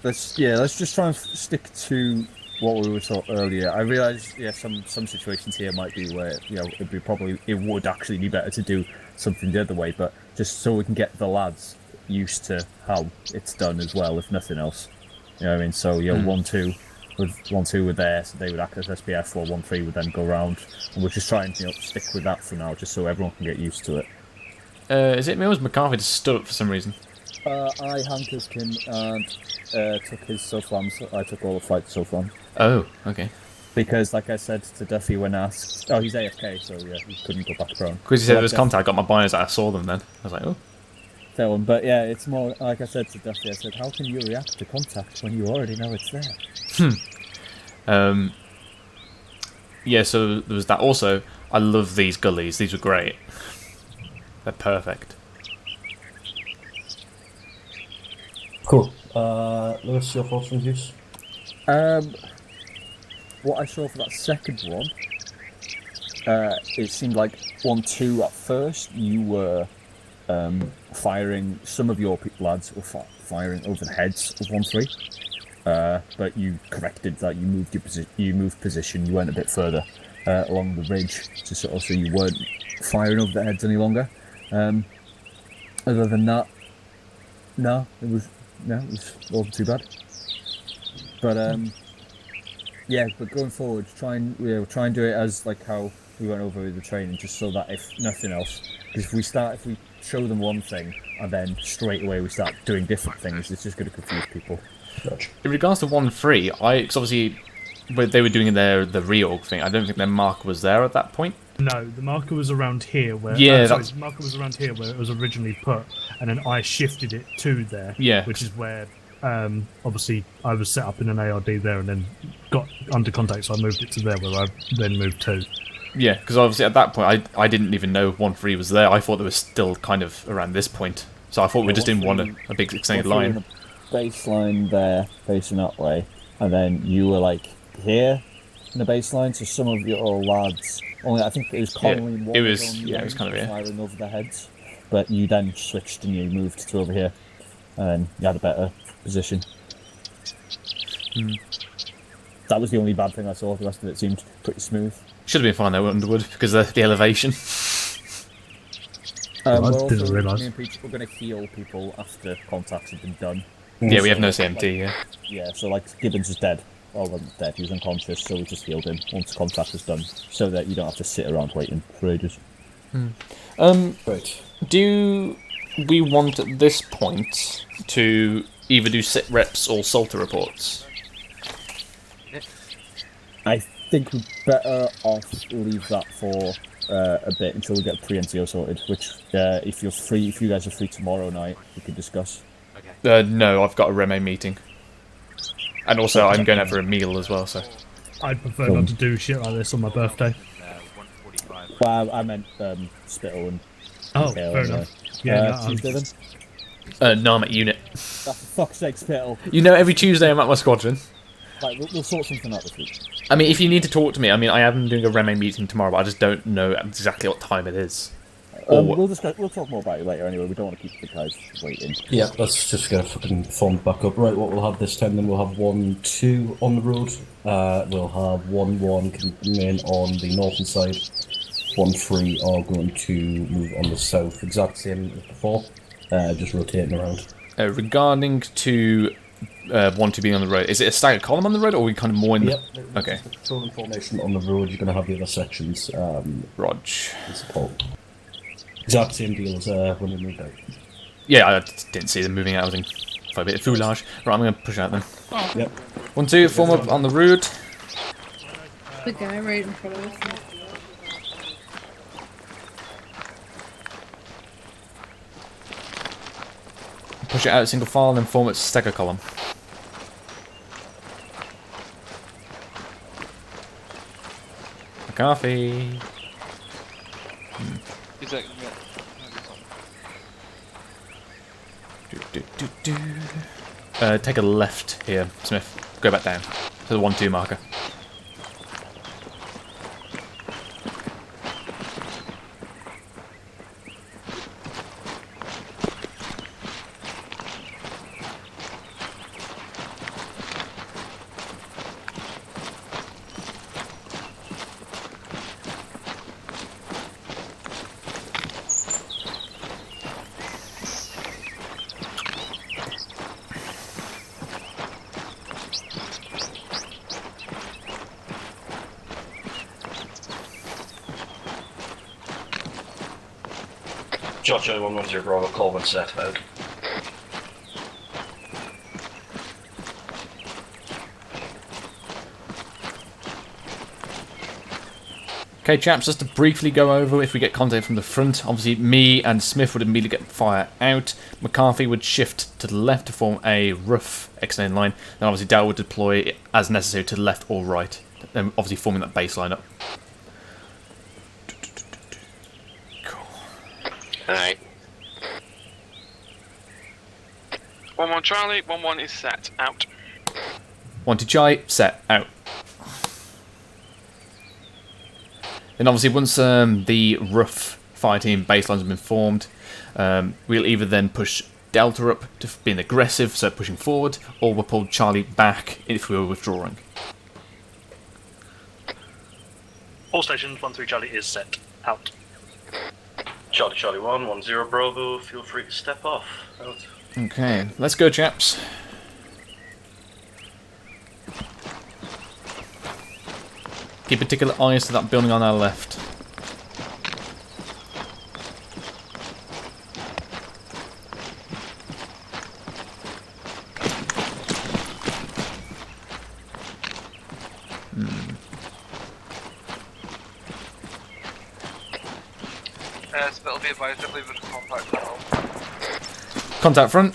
Let's just try and stick to what we were taught earlier. I realise, some situations here might be where it would actually be better to do something the other way, but just so we can get the lads used to how it's done as well, if nothing else. You know what I mean? So 1-2 with 1-2 were there, so they would act as SPF, or 1-3 would then go round, and we're just trying to stick with that for now, just so everyone can get used to it. Is it Mills McCarthy just stood up for some reason? I handcuffed him and took his SOFAMs. I took all the flight SOFAM. Oh, okay. Because, like I said to Duffy when asked... Oh, he's AFK, so yeah, he couldn't go back prone. Because he said there was contact, I got my bias, I saw them then. I was like, oh. Fair one, but yeah, it's more, like I said to Duffy, I said, how can you react to contact when you already know it's there? Yeah, so there was that. Also, I love these gullies, these were great. They're perfect. Cool. Lewis, your thoughts on use? What I saw for that second one, it seemed like 1-2 at first, you were firing, some of your lads were firing over the heads of 1-3, but you corrected that, you moved position, you went a bit further along the ridge, to sort of, so you weren't firing over the heads any longer. Other than that, it wasn't too bad. But but going forward, try and do it as like how we went over with the training, just so that if nothing else, because if we show them one thing and then straight away we start doing different things, it's just going to confuse people. In regards to 1-3, cause obviously they were doing the reorg thing. I don't think their marker was there at that point. No, the marker was around here where. The marker was around here where it was originally put, and then I shifted it to there. Yeah. Which is where, obviously, I was set up in an ARD there, and then got under contact, so I moved it to there, where I then moved to. Yeah, because obviously at that point I didn't even know 1-3 was there. I thought they were still kind of around this point, so I thought we just didn't want a big extended line. Baseline there, facing that way, and then you were like here in the baseline. So some of your lads, only I think it was Connolly and it was kind of here, firing over their heads, but you then switched and you moved to over here, and then you had a better position. That was the only bad thing I saw. The rest of it seemed pretty smooth. Should have been fine though, Underwood, because of the elevation. I didn't realise. Me and Peach were going to heal people after contacts had been done. Yeah, we have no CMT, yeah. Yeah, so like Gibbons was dead. Well, wasn't dead, he was unconscious, so we just healed him once contact was done, so that you don't have to sit around waiting for ages. Right. Do we want at this point to either do sit reps or Salter reports? I think we're better off leave that for a bit until we get pre-NCO sorted, which if you guys are free tomorrow night, we could discuss. No, I've got a Reme meeting. And also I'm going out for a meal as well, so... I'd prefer not to do shit like this on my birthday. Well, I meant Spittle and... Oh, fair enough. Yeah, Tuesday then? No, I'm at unit. Oh, for fuck's sake, Spittle. You know, every Tuesday I'm at my squadron. Like, we'll sort something out this week. I mean, if you need to talk to me, I mean, I am doing a Reme meeting tomorrow, but I just don't know exactly what time it is. We'll talk more about it later anyway, we don't want to keep the guys waiting. Yeah, let's just get a fucking form back up. Right, what we'll have this time then, we'll have 1-2 on the road. We'll have 1-1 coming on the northern side. 1-3 are going to move on the south. Exact same as before, just rotating around. Regarding to 1-2 being on the road, is it a staggered column on the road, or are we kind of more in the... Yep. Okay. Patrolling formation on the road, you're going to have the other sections. Rog. Support. Exact same deal as when we moved out. Yeah, I didn't see them moving out. I was in for a bit of foulage. Right, I'm going to push out then. Yep. 1-2, form up on the route. The guy right in front of us. Push it out single file and then form its stagger column. McCarthy. Is that Take a left here, Smith. Go back down to the 1-2 marker. Charlie 110 Bravo, Colvin set out. Okay, chaps, just to briefly go over if we get contact from the front. Obviously, me and Smith would immediately get fire out. McCarthy would shift to the left to form a rough extended line. Then obviously Dal would deploy as necessary to the left or right. Then obviously forming that baseline up. Alright. 1-1 Charlie, 1-1 is set, out. 1-2 Charlie, set, out. Then obviously once the rough fire team baselines have been formed, we'll either then push Delta up to being aggressive, so pushing forward, or we'll pull Charlie back if we were withdrawing. All stations, 1-3 Charlie is set. Out. Charlie 110 Bravo, feel free to step off. Out. Okay, let's go, chaps. Keep particular eyes to that building on our left. So it'll be advised, I believe, with contact now. Contact front.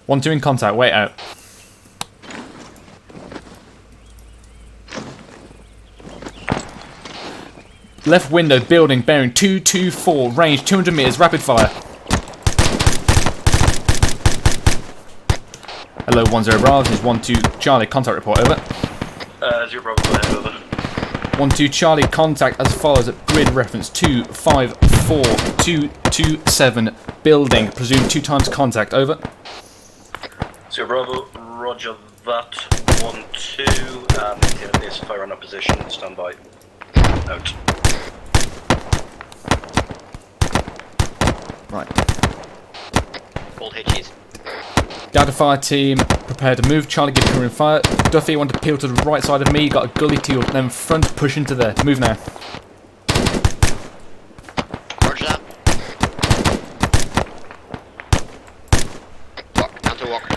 One, two in contact, wait out. Left window, building, bearing 224, range 200 meters, rapid fire. Hello, 10 Bravo, this is 1-2 Charlie, contact report, over. 0 Bravo, go ahead, over. 1-2 Charlie, contact as follows at grid reference 254227, building, presumed 2 times contact, over. 0 Bravo, roger that. 1-2, this fire on opposition, stand by. Out. Right. Hold hitches. Delta fire team, prepare to move. Charlie, get covering fire. Duffy, you want to peel to the right side of me. You got a gully to your then front. Push into there. Move now. Roger that. Walk, down to walk.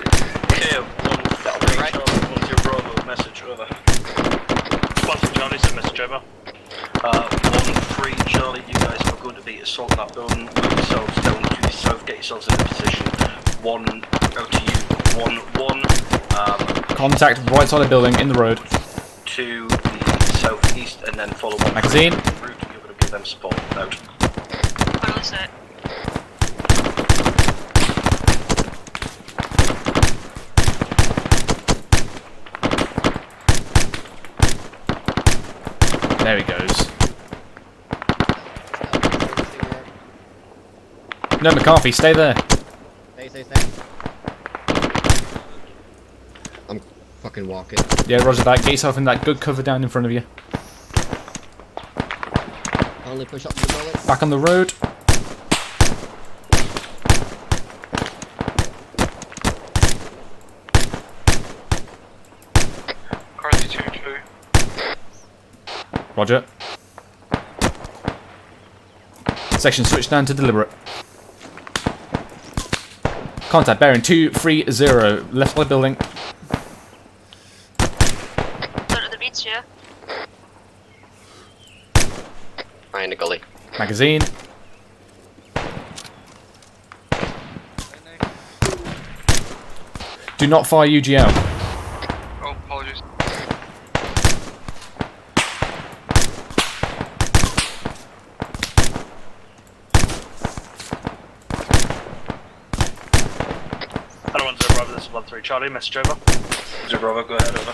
Okay, 1-3 right. Charlie, 1-0 Bravo, message over. 1-2 Charlie, send message over. 1-3 Charlie, you guys are going to be assaulting that building. Move yourselves down to the south, get yourselves in a position. 1 out to you, 1-1. Contact right side of building in the road. To the southeast, and then follow one. Magazine. Route, you're going to give them support. Out. Final set. There he goes. No, McCarthy, stay there. Stay. I'm fucking walking. Yeah, roger that. Get yourself in that good cover down in front of you. Only push up to the bullet. Back on the road. Currently 2-2. Roger. Section switch down to deliberate. Contact bearing 230, left side building. Down to the beach, yeah? Behind the gully. Magazine. Do not fire UGL. Oh, apologies. Hello, 1-0 Bravo, this is 1-3 Charlie, message over. 0 Bravo, go ahead, over.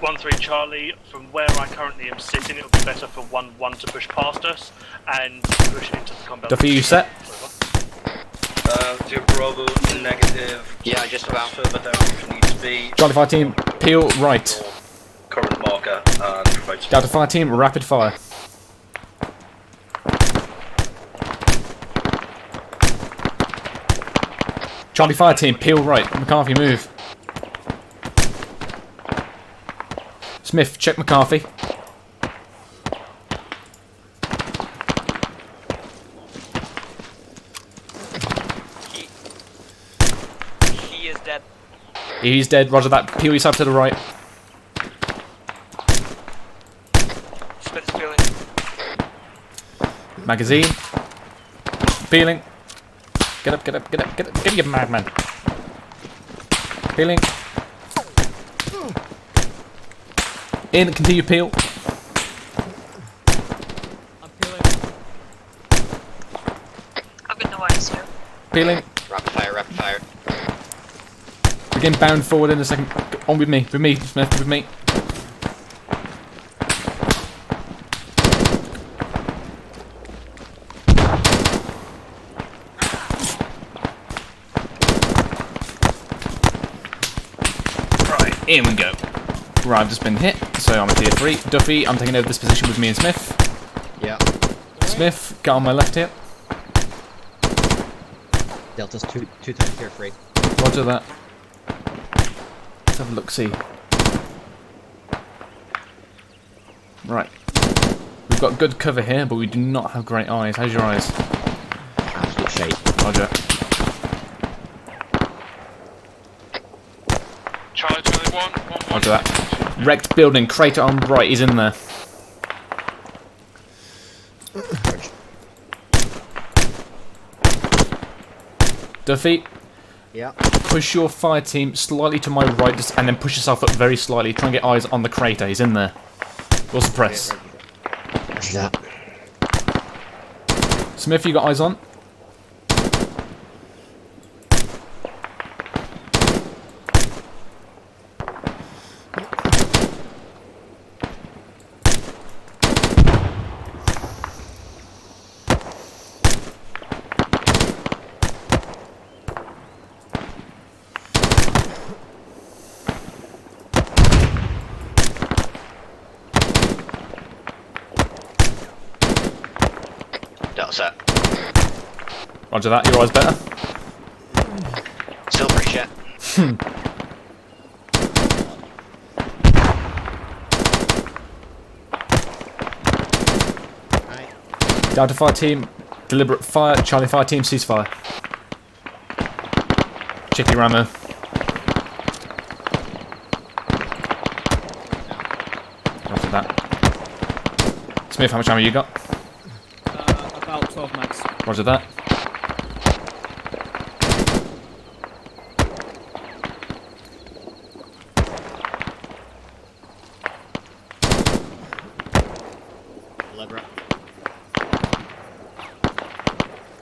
1-3 Charlie, from where I currently am sitting, it would be better for 1-1 to push past us and push into the combat. Duffy, you set? 0 Bravo, negative. Yeah, just about. Further down if needs be. Charlie Fire Team, peel right. Current marker and provide support. Delta Fire Team, rapid fire. Charlie Fire Team, peel right. McCarthy, move. Smith, check McCarthy. He is dead. He's dead, roger that. Peel yourself to the right. Smith's peeling. Magazine. Peeling. Get up, get up, get up, get up. Get your madman. Peeling. In, continue peel. I'm peeling. I've got no eyes here. Peeling. Rapid fire, rapid fire. Begin bound forward in a second. On with me, Smith, with me. Right, in we go. Right, I've just been hit, so I'm a tier 3. Duffy, I'm taking over this position with me and Smith. Yeah. Smith, get on my left here. Delta's two times tier 3. Roger that. Let's have a look-see. Right. We've got good cover here, but we do not have great eyes. How's your eyes? Absolute shite. Roger. Charlie 21. Roger that. Wrecked building, crater on right, he's in there. Duffy. Yeah. Push your fire team slightly to my right, just, and then push yourself up very slightly. Try and get eyes on the crater. He's in there. We'll suppress. Yeah. Smith, you got eyes on? Set. Roger that, your eyes better. Still pretty shit. Delta Fire Team, deliberate fire. Charlie Fire Team, ceasefire. Check your ammo. Roger that. Smith, how much ammo you got? About 12 max. Roger that. Deliberate.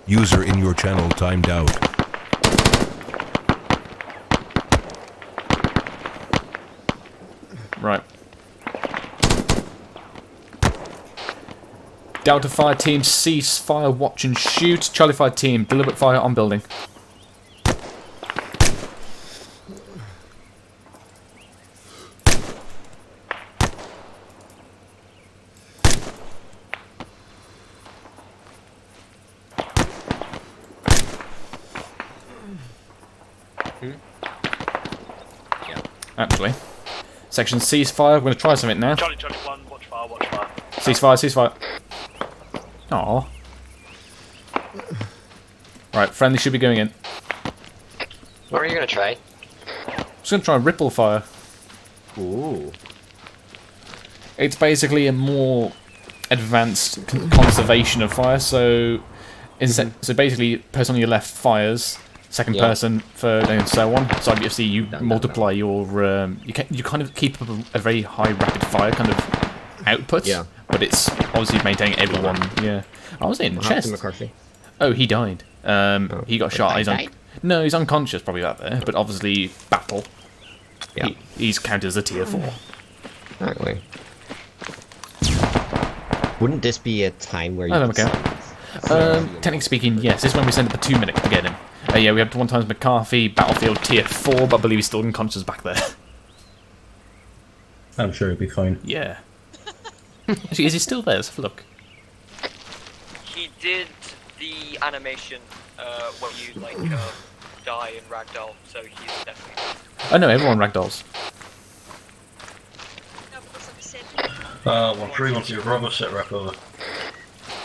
User in your channel timed out. Right. Delta Fire Team, cease fire, watch and shoot. Charlie Fire Team, deliberate fire on building. Yeah. Actually. Section ceasefire, we're going to try something now. Charlie 21, watch fire, watch fire. Ceasefire, ceasefire. Aww. Right, friendly should be going in. What are you gonna try? Just going to try ripple fire. Ooh. It's basically a more advanced conservation of fire, so so basically, person on your left fires, second Yeah. person, third, and so on. So obviously you multiply your you kind of keep up a very high rapid fire kind of output. Yeah. But it's obviously maintaining everyone. Yeah. I was in the What happened chest. to McCarthy? Oh, he died. He got shot. He's died? no, he's unconscious probably out there. But obviously battle. Yeah. He's counted as a tier 4. Exactly. Wouldn't this be a time where you I don't could care. send- Technically speaking, yes. This is when we sent up the 2 minutes to get him. Yeah, we had one times McCarthy, Battlefield tier 4, but I believe he's still unconscious back there. I'm sure he'll be fine. Yeah. Actually, is he still there? Let's have a look. He did the animation when you like die in ragdoll, so he's definitely. Oh no, everyone ragdolls. 1310 Bravo, set rep over. Right,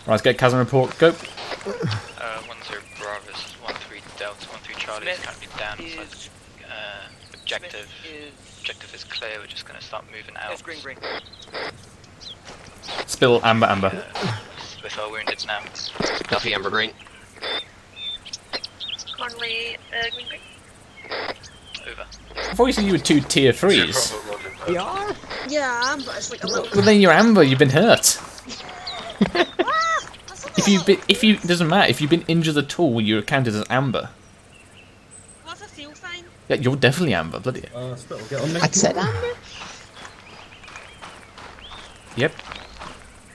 let's get Chasm report. Go. 10 Bravo, this is 13 Delta, 13 Charlie is currently down. So, objective is clear. We're just going to start moving out. Green. Spill amber. With our wounded now. Duffy, amber, green. Conley, green. Over. I thought you said you were 2 tier 3s. Yeah, but it's like a little. Well, then you're amber. You've been hurt. If you doesn't matter if you've been injured at all, you're counted as amber. What's a seal sign? Yeah, you're definitely amber. Bloody. Get on me. I said amber. Yep.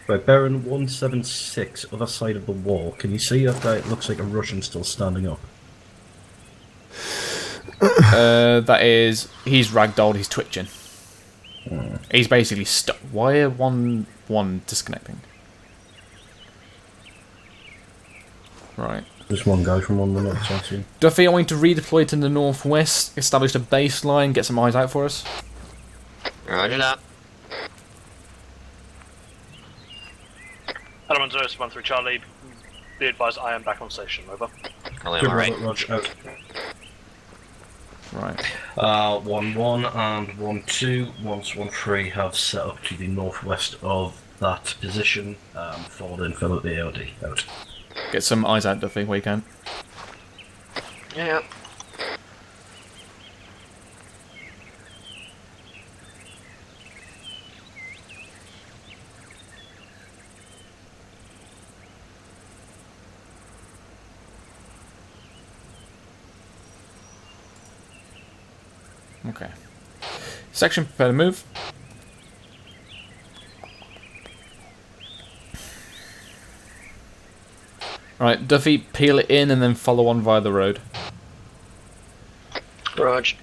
Right, Baron 176, other side of the wall. Can you see that guy? It looks like a Russian still standing up. That is, he's ragdolled. He's twitching. He's basically stuck. Wire 1-1 disconnecting. Right. Just one guy from one of the notes I've seen. Duffy, I want you to redeploy to the northwest, establish a baseline, get some eyes out for us. Roger that. Element 013 Charlie, be advised I am back on station, over. Alright. Roger, out. Right. 1-1 and 1-2, once 1-3 have set up to the northwest of that position for the infill at the AOD. Out. Get some eyes out, Duffy, where you can. Yeah. Okay. Section, prepare to move. Right, Duffy, peel it in and then follow on via the road. Roger.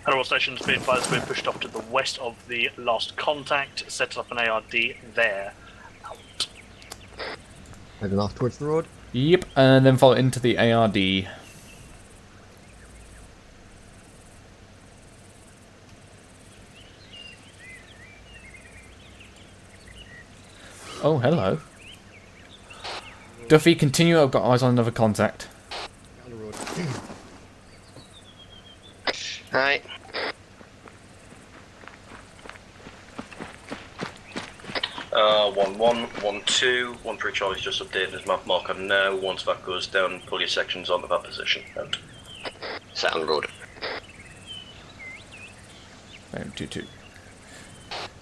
Animal stations be advised we're pushed off to the west of the last contact, set up an ARD there. Out. Heading off towards the road. Yep, and then follow into the ARD. Oh, hello. Duffy, continue. I've got eyes on another contact. Down the road. Alright. Uh, 1-1, 1-2, 1-3 Charlie's just updated his map marker now. Once that goes down, pull your sections onto that position. Out. Set on the road. 2-2.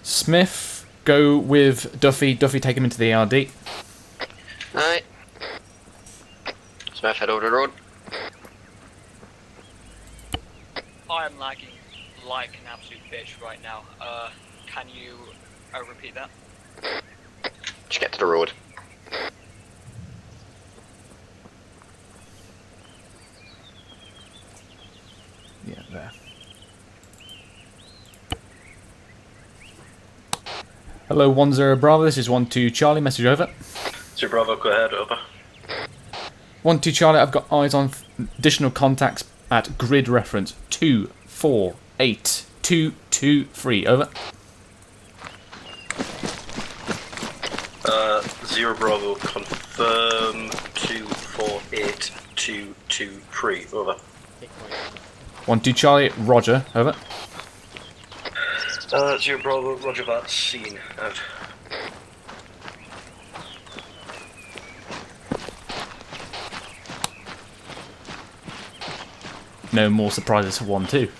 Smith, go with Duffy. Duffy, take him into the ARD. Alright. Smith, head over the road. I am lagging like an absolute bitch right now. Can you repeat that? Just get to the road. Yeah, there. Hello, 1-0 Bravo. This is 1-2 Charlie. Message over. 2 Bravo, go ahead, over. 1-2 Charlie. I've got eyes on additional contacts at grid reference 248-223. Over. 0 Bravo, confirm 248-223. Over. 1-2 Charlie. Roger. Over. 0 Bravo, roger that, scene. Out. no more surprises for 1-2.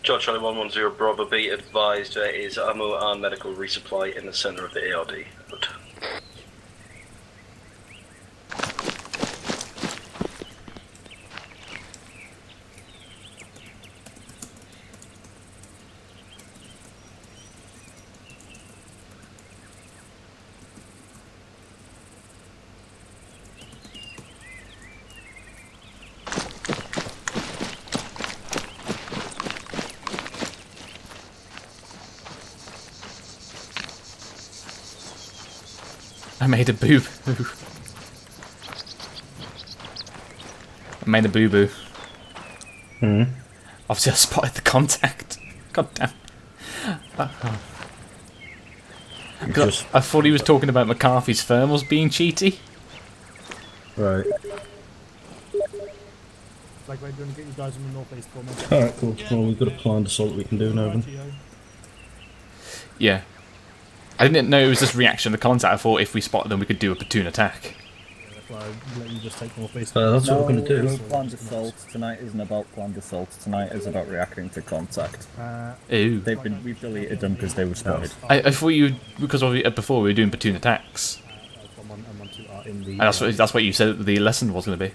George Charlie 110 Bravo, be advised there is ammo and medical resupply in the centre of the ARD. Good. I made a boo-boo. I made a boo-boo. Obviously I spotted the contact. God damn. I thought he was talking about McCarthy's thermals being cheaty. Right. Like, we're going to get you guys on the northeast for me. Alright, cool. Well, we've got a planned assault that we can do now then. Yeah. I didn't know it was just reaction to contact. I thought if we spotted them we could do a platoon attack. That's why I let you just take northeast. That's what we're going to do. No planned assault. Tonight isn't about planned assault. Tonight is about reacting to contact. Ooh. We've deleted them because they were spotted. I thought you, because before we were doing platoon attacks. And that's what you said the lesson was going to be.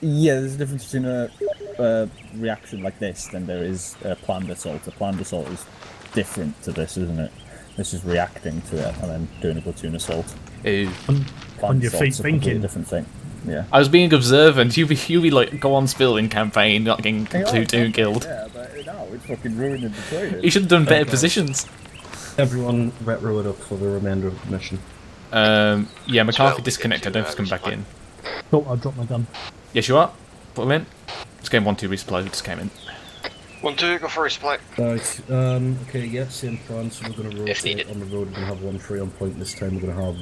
Yeah, there's a difference between a reaction like this than there is a planned assault. A planned assault is different to this, isn't it? This is reacting to it and then doing a platoon assault. Ew. On your feet thinking. Different thing. Yeah. I was being observant. You be like, go on spilling campaign, not getting platoon killed. Yeah, but now it's fucking ruining the training. You should have done better positions. Everyone retro it up for the remainder of the mission. Yeah, McCarthy disconnected. I don't have to come back in. Oh, I've dropped my gun. Yes, you are. Put them in. It's game 1-2 resupply. We just came in. 1-2, go for resupply. Right, okay, yeah, same plan, so we're going to rotate on the road. We're going to have 1-3 on point this time. We're going to have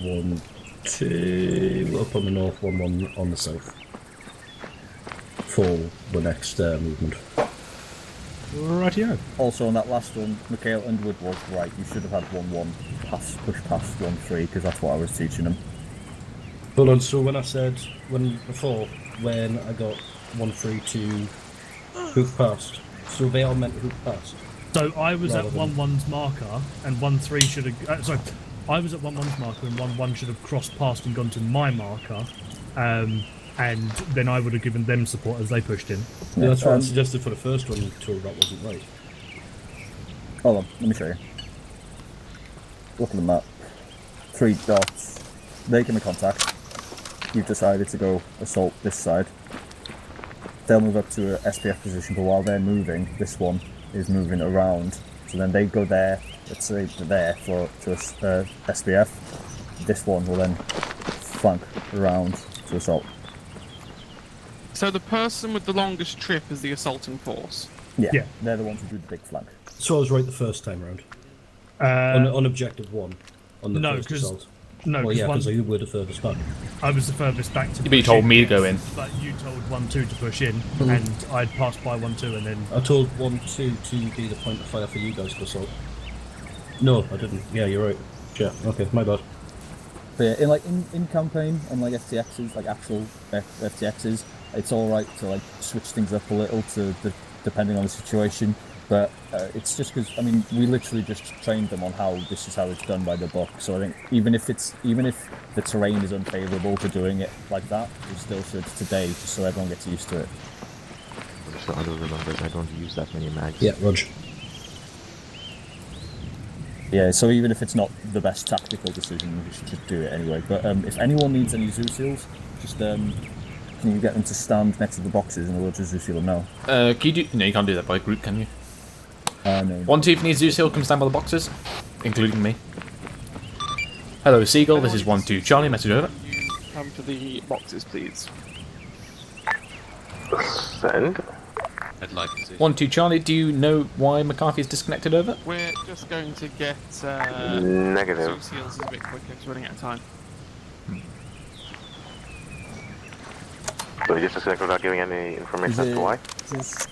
1-2 up on the north, 1-1 on the south. For the next movement. Rightio. Also, on that last one, Mikhail Underwood was right. You should have had 1-1 push past 1-3 because that's what I was teaching him. Hold on, so when I said, when I got 1-3 to hoof past, so they all meant hoof past. So I was at 1-1's marker, and 1-3 should have. Sorry, I was at 1-1's marker, and 1-1 should have crossed past and gone to my marker, and then I would have given them support as they pushed in. Yeah, that's what I suggested for the first one until that wasn't right. Hold on, let me show you. Look at the map. 3 dots. Making the contact. You've decided to go assault this side. They'll move up to a SPF position, but while they're moving, this one is moving around. So then they go there, let's say there to SPF. This one will then flank around to assault. So the person with the longest trip is the assaulting force? Yeah, they're the ones who do the big flank. So I was right the first time round. On objective 1, on the first assault. No, well, yeah, because you were the furthest back. I was the furthest back to push But you told me to go in. But you told 1-2 to push in, and I'd passed by 1-2 and then... I told 1-2 to be the point of fire for you guys to assault. No, I didn't. Yeah, you're right. Yeah, okay, my bad. But yeah, in campaign, on like FTXs, like actual FTXs, it's alright to like switch things up a little depending on the situation. But it's just because, I mean, we literally just trained them on how this is how it's done by the book. So I think even if the terrain is unfavourable to doing it like that, we still should today, just so everyone gets used to it. So I don't remember, I don't use that many mags. Yeah, Roger. Yeah, so even if it's not the best tactical decision, we should just do it anyway. But if anyone needs any zoo seals, just can you get them to stand next to the boxes and we'll just zoo seal them now? Can you do? No, you can't do that by group, can you? No. 1-2 if you need zoo seal, come stand by the boxes, including me. Hello, Seagull. This is 1-2 Charlie. Message over. Come to the boxes, please. Send. Headlight position. 1-2 Charlie, do you know why McCarthy is disconnected over? We're just going to get Negative. Zoo Seals a bit quicker, it's running out of time. So you just disconnect without giving any information as to why? Just,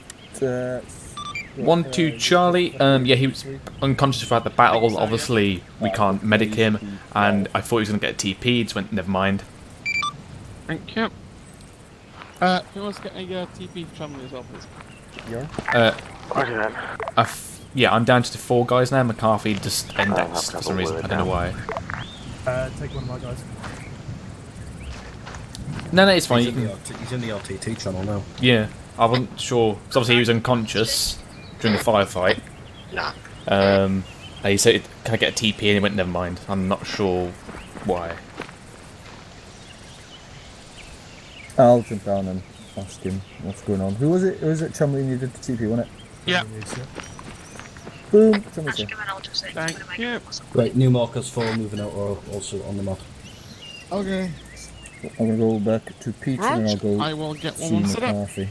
1-2 Charlie, yeah, he was unconscious throughout the battle. Obviously, we can't medic him, and I thought he was going to get a TP, just went, never mind. Thank you. Who wants to get a TP for Chumley as well, please? Roger that. Yeah, I'm down to 4 guys now. McCarthy just indexed for some reason. I don't know why. Take one of my guys. No, it's fine. He's in the RTT channel now. Yeah, I wasn't sure. Because obviously he was unconscious during the firefight. Nah. He said, can I get a TP? And he went, never mind. I'm not sure why. I'll jump down and ask him what's going on. Who was it? Chumley needed the TP, wasn't it? Yeah. Boom. Chumley's here. Thank you. Right, new markers for moving out are also on the map. Okay. I'm gonna go back to Pete and I'll go I will get see one set up. McCarthy.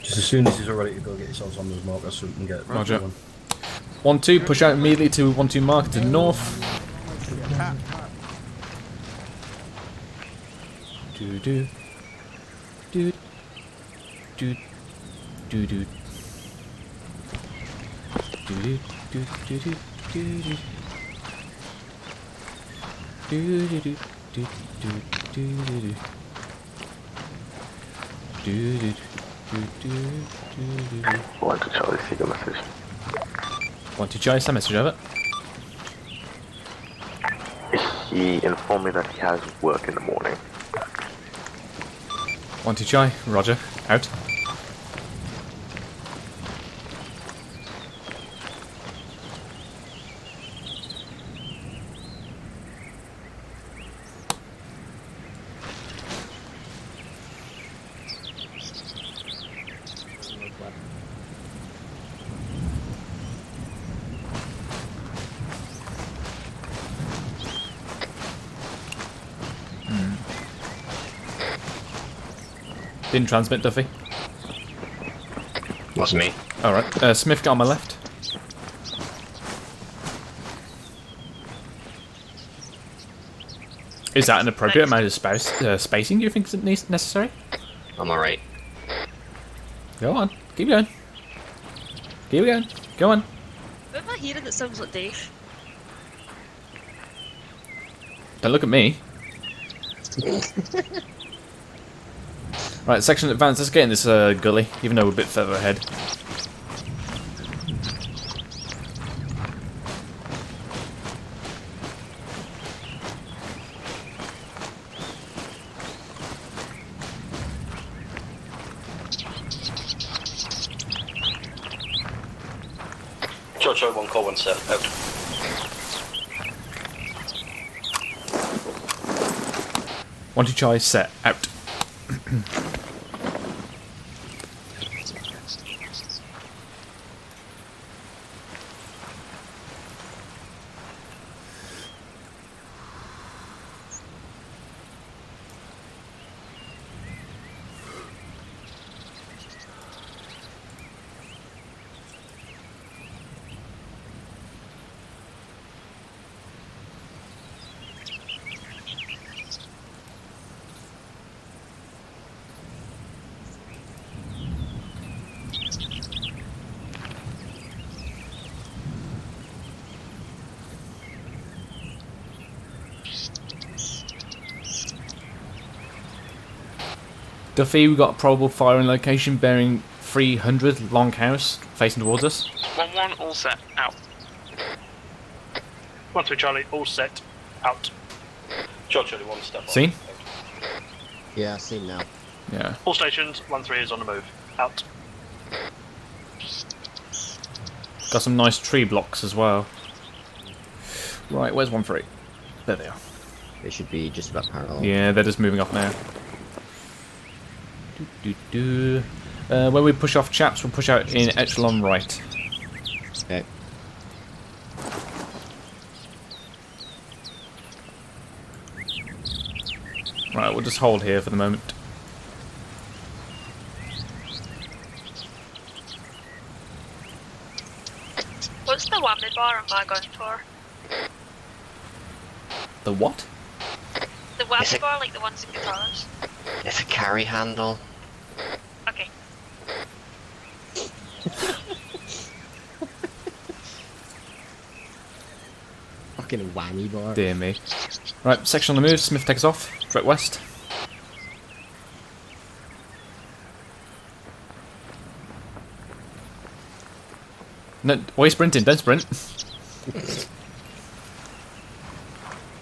Just as soon as he's all ready to go, get yourselves on those markers so we can get Roger. going. 1-2, push out immediately to 1-2 mark to the north. Do do do do do do do do do do do do do Want to Charlie see the message? 1-2 Charlie, send message over. He informed me that he has work in the morning. 1-2 Charlie, Roger, out. Didn't transmit, Duffy. Wasn't me. Alright, Smith, get on my left. Is that an appropriate amount of spacing, do you think is necessary? I'm alright. Go on, keep going. Keep going, go on. What am I hearing that sounds like Dave? Don't look at me. Right, section advance, let's get in this gully, even though we're a bit further ahead. George 1 call 1 set, out. One to Charlie, set, out. Duffy, we've got a probable firing location bearing 300 Longhouse facing towards us. 1-1, all set, out. 1-3 Charlie, all set, out. George 1 step on. Seen? Yeah, seen now. Yeah. All stations, 1-3 is on the move, out. Got some nice tree blocks as well. Right, where's 1-3? There they are. They should be just about parallel. Yeah, they're just moving off now. When we push off chaps, we'll push out in echelon right. Okay. Right, we'll just hold here for the moment. bar am I going for? The what? The weapon Is it- bar, like the ones in guitars? It's a carry handle. Okay. Fucking whammy bar. Dear me. Right, section on the move. Smith takes off. Direct west. No, why are you sprinting? Don't sprint.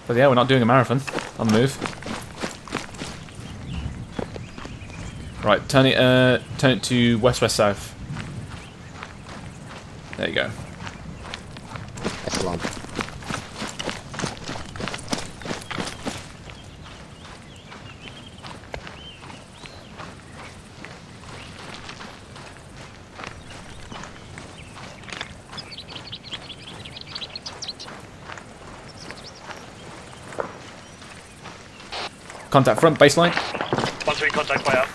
But yeah, we're not doing a marathon on the move. Right, turn it to west-west-south. There you go. Excellent. Contact front, baseline. 1-3, contact way out.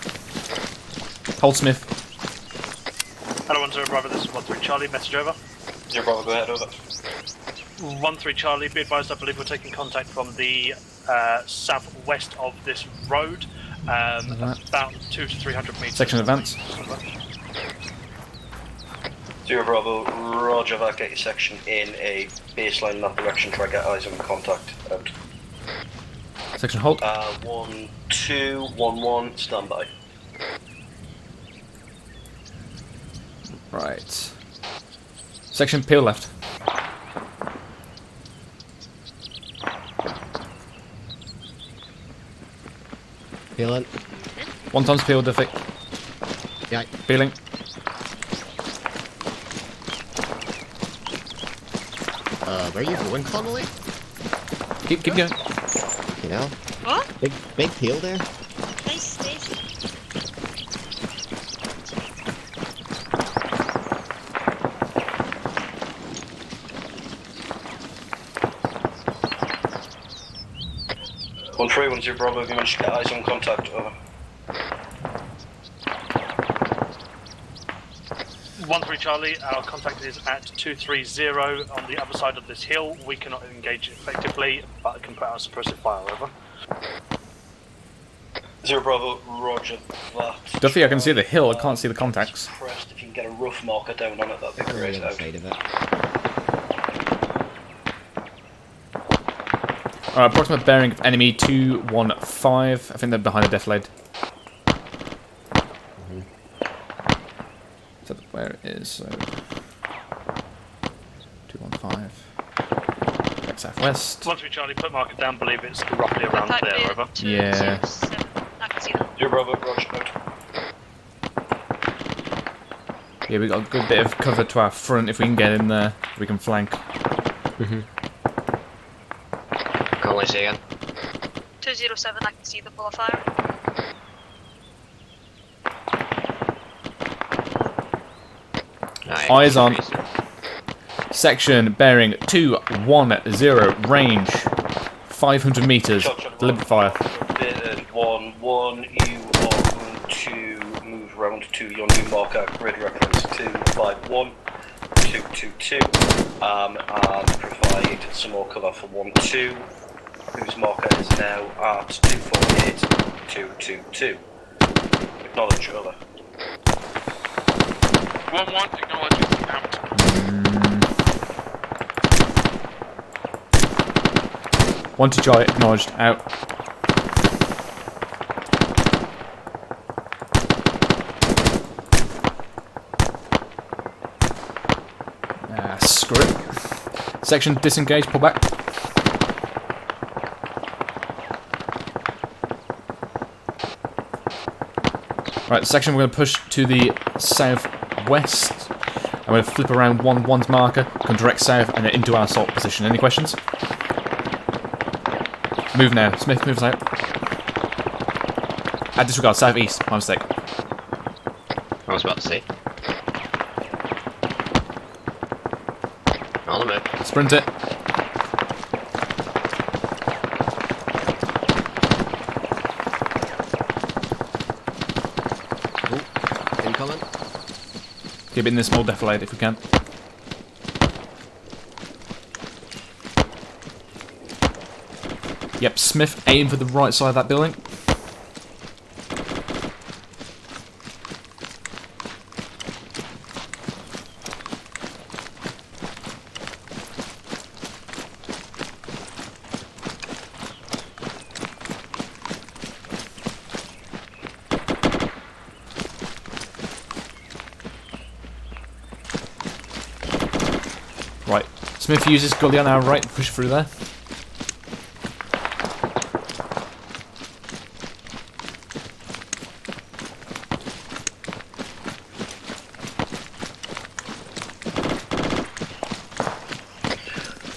Hold Smith. Hello, 1-0, Bravo, this is 1-3 Charlie, message over. 0 Bravo, go ahead, over. 1-3 Charlie, be advised, I believe we're taking contact from the southwest of this road, about 200 to 300 metres. Section advance. 0 Bravo, roger that, get your section in a baseline in that direction, try to get eyes on contact, out. Section hold. 1-2, 1-1, stand by. Right. Section peel left. Peeling. 1 times peel, defect. Yeah. Peeling. Where are you going, Connolly? Keep going. You know? What? Big peel there. Nice, nice. One 3-1-0 Bravo, have you managed to get eyes on contact? Over. 1-3 Charlie, our contact is at 230 on the other side of this hill. We cannot engage effectively, but can put out a suppressive fire, over. 0 Bravo, roger that. Duffy, I can see the hill, I can't see the contacts. Pressed, if you can get a rough marker down on it, that'd be great. The other side of it. Alright, approximate bearing of enemy 215. I think they're behind the def lead. So where it is, so 215. Back southwest. 1-3 Charlie, put marker down, believe it's roughly around there, over. Yeah. I can see them. 0 Bravo, roger, out. Yeah, we got a good bit of cover to our front. If we can get in there, we can flank. Go away, say again. 207, I can see the ball of fire. Eyes on. Section bearing 210, range 500 meters. Deliberate fire. 1-1, you are going to move round to your new marker, grid reference 251, 222, and provide some more cover for 1-2, whose marker is now at 248, 222. Acknowledge, over. 1-1, acknowledges out. 1 to Charlie, acknowledged, out. Screw it. Section disengage, pull back. Right, section we're going to push to the southwest. I'm going to flip around 1-1's marker, come direct south, and then into our assault position. Any questions? Move now. Smith moves out. Disregard, southeast. My mistake. I was about to say. On the move. Sprint it. Incoming. Keep it in this small defilade if we can. Yep, Smith, aim for the right side of that building. Right, Smith uses gully on our right, push through there.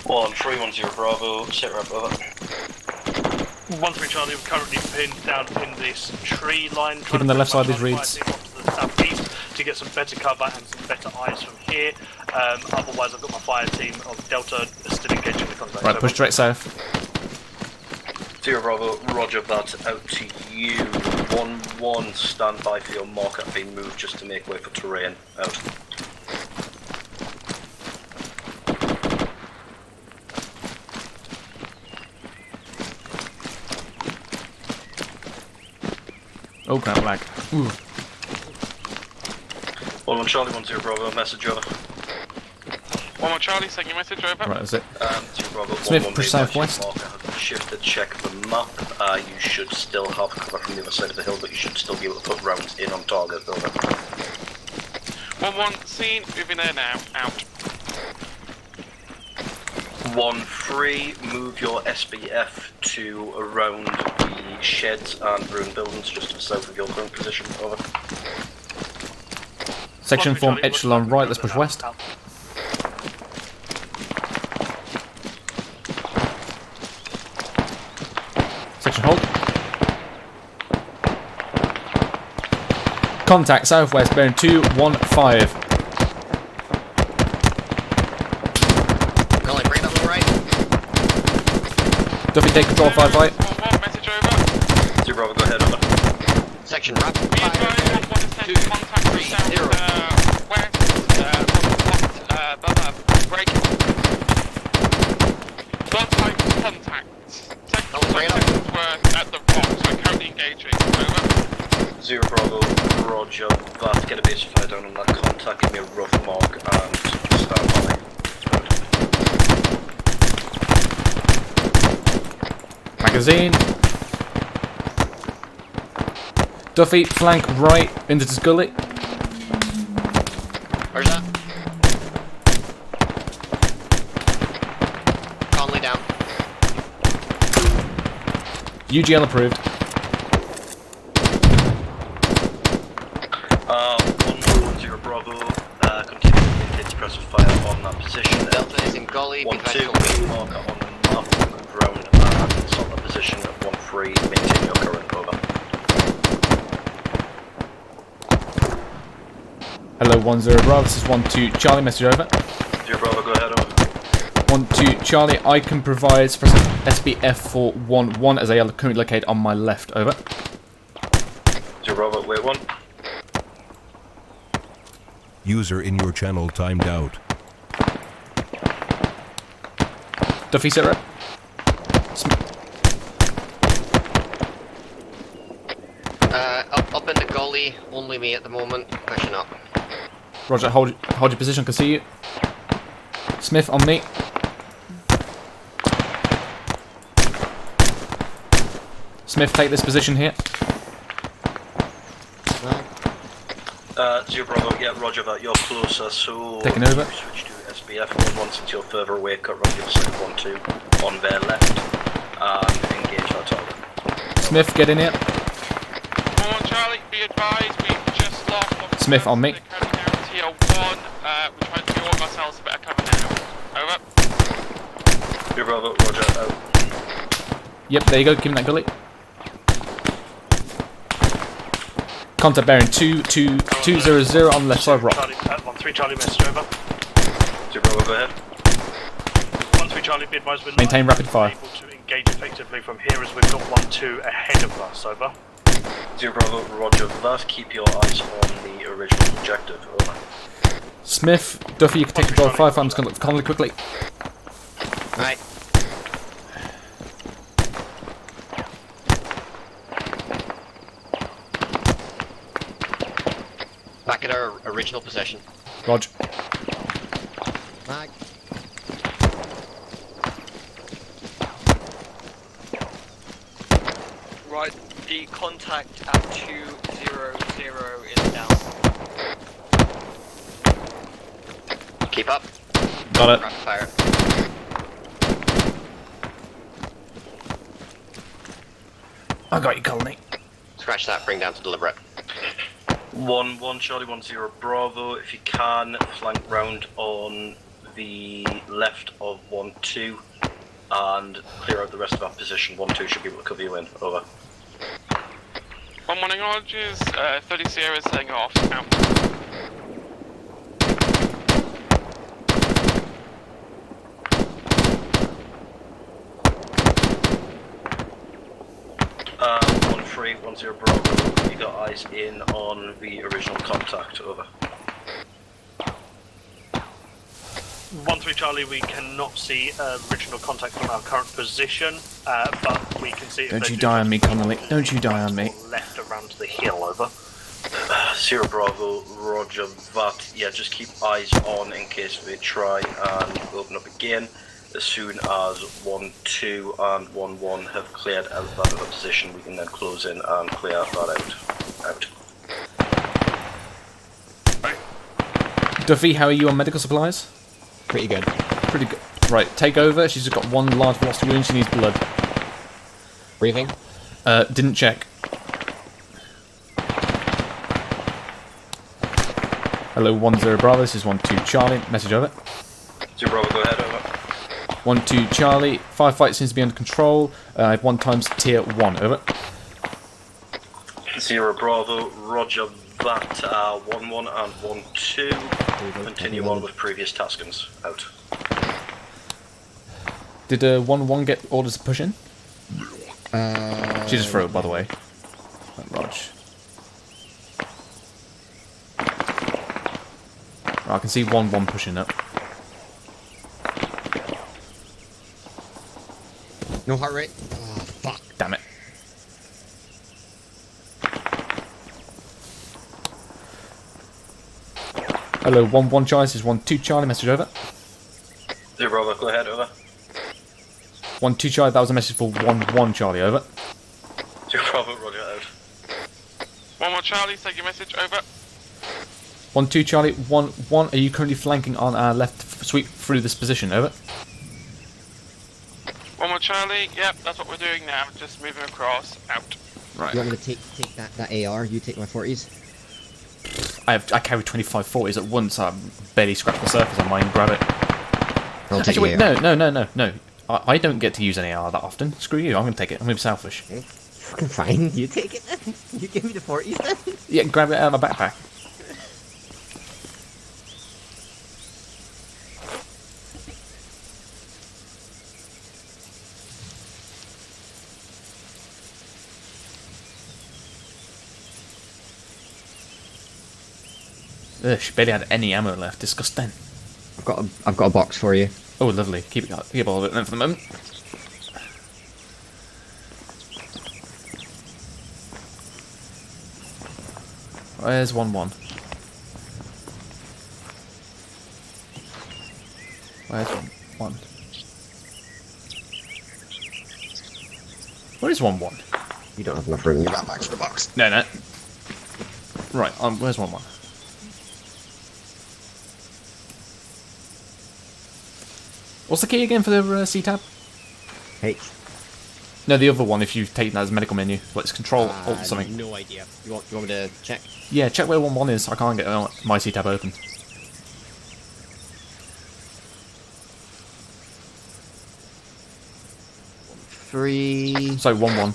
One 310 Bravo, sit rep over. 1-3 Charlie, we're currently pinned down in this tree line. Keeping the left side of these reeds. To the southeast to get some better cover and some better eyes from here. Otherwise, I've got my fire team of Delta still engaging the contact. Right, push direct south. 0 Bravo, roger that, out to you. 1-1, stand by for your marker being moved just to make way for terrain. Out. Oh crap, lag. Ooh. 1-1 Charlie, 1-0 Bravo, message over. 1-1 Charlie, send your message over. Right, that's it. 0 Bravo, Smith, 1-1 push southwest. marker has shifted, check the map. You should still have cover from the other side of the hill, but you should still be able to put rounds in on target. Over. 1-1 scene, moving there now, out. 1-3, move your SBF to around the sheds and ruined buildings just to the south of your current position. Over. Section form echelon right, let's push west. Section hold. Contact southwest, bearing 215. Gully, bring it up to the right. Duffy, take control, firefight. 1-1, message over. 0 Bravo, go ahead, over. Section rapid fire. 2, contact 3, 0. west, break. Blood type contact. Sections were at the rock, so currently engaging. Over. 0 Bravo, roger that. Get a base fire down on that contact, give me a rough mark and stand by. Magazine. Duffy, flank right into this gully. Where's that? Conley down. UGL approved. 1-0 Bravo, continue to indicate suppressive fire on that position. Delta is in gully. 1-2, marker on the map, move round and it's on the position of 1-3, maintain your current. Over. Hello, 10 Bravo, this is 12 Charlie, message over. 0 Bravo, go ahead, over. 12 Charlie, I can provide suppressive SBF for 1-1 as they are currently located on my left, over. 0 Bravo, wait 1. User in your channel timed out. Duffy, sit rep. Up in the gully, only me at the moment, pushing up. Roger, hold your position, I can see you. Smith, on me. Smith, take this position here. 0 Bravo, yeah, roger that, you're closer, so... Taking over. Switch to SBF, 1-1 since you're further away, cut round the other side of 1-2 on their left, and engage that target. Smith, get in here. 1-1 Charlie, be advised, we've just lost... Smith, on me. Down tier 1, we're trying to reorg ourselves a bit of cover now. Over. 0 Bravo, roger, out. Yep, there you go, keep in that gully. Contact bearing 200 on the left side rock. Charlie, 1-3 Charlie, message over. 0 Bravo, go ahead. 1-3 Charlie, be advised, we're not Maintain rapid fire. able to engage effectively from here as we've got 1-2 ahead of us. Over. 0 Bravo, roger that. Keep your eyes on the original objective. Over. Smith, Duffy, you can take control of firefight. I'm just going to look for Conley quickly. Right. Back at our original position. Roger. Mag. Right, the contact at 200 is down. Keep up. Got it. Rapid fire. I got you, Colony. Scratch that, bring down to deliberate. 1-1 Charlie 1-0 Bravo. If you can, flank round on the left of 1-2 and clear out the rest of our position. 1-2 should be able to cover you in. Over. 1-1 acknowledges, 30 Sierra is setting off. Out. Uh, 1-3, 1-0 Bravo. You got eyes in on the original contact. Over. 1-3 Charlie, we cannot see original contact from our current position, but we can see. Don't you die on me, Connolly. Don't you die on me. Left around the hill. Over. 0 Bravo, Roger that. Yeah, just keep eyes on in case they try and open up again. As soon as 1-2 and 1-1 have cleared out that other position, we can then close in and clear that out. Duffy, how are you on medical supplies? Pretty good. Pretty good. Right, take over. She's got one large velocity wound. She needs blood. Breathing? Didn't check. Hello, 1-0 Bravo. This is 1-2 Charlie. Message over. 0 Bravo, go ahead. Over. 1-2 Charlie. Firefight seems to be under control. I have 1 times tier 1. Over. 0 Bravo, Roger that. 1-1 and 1-2. Continue on with previous taskings. Out. Did 1-1 get orders to push in? She just threw it, by the way. Rog. I can see 1-1 pushing up. No heart rate? Oh, fuck. Damn it. Hello, 1-1 Charlie. This is 1-2 Charlie. Message over. 0 Bravo, go ahead. Over. 1-2 Charlie. That was a message for 1-1 Charlie. Over. 0 Bravo, Roger out. 1-1 Charlie, take your message. Over. 1-2 Charlie. 1-1. Are you currently flanking on our left sweep through this position? Over. 1-1 Charlie, yep, that's what we're doing now. Just moving across. Out. Right. You want me to take that AR? You take my 40s? I carry 25 40s at once. I barely scratched the surface on mine. Grab it. I'll take Actually, wait, AR. no. I don't get to use any AR that often. Screw you. I'm going to take it. I'm going to be selfish. Okay. Fucking fine. You take it then. You give me the 40s then. Yeah, grab it out of my backpack. Ugh, she barely had any ammo left. Disgusting. I've got a box for you. Oh, lovely. Keep all of it then for the moment. Where's 1-1? Where's 1-1? Where is 1-1? You don't have enough room in your backpack for the box. No. Right, where's 1-1? What's the key again for the C-tab? H. No, the other one, if you've taken that as medical menu. Like, it's control alt something. No idea. You want me to check? Yeah, check where 1-1 is. I can't get my C-tab open. Three. So 1-1.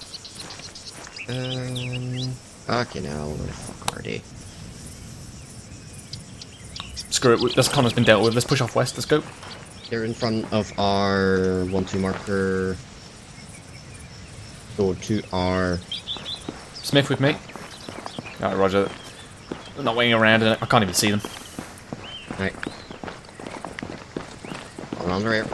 Okay, now where the fuck are they? Screw it. This Connor's been dealt with. Let's push off west. Let's go. They're in front of our 1-2 marker. Go to our Smith with me. Alright, Roger. They're not waiting around. I can't even see them. Right. On the rear.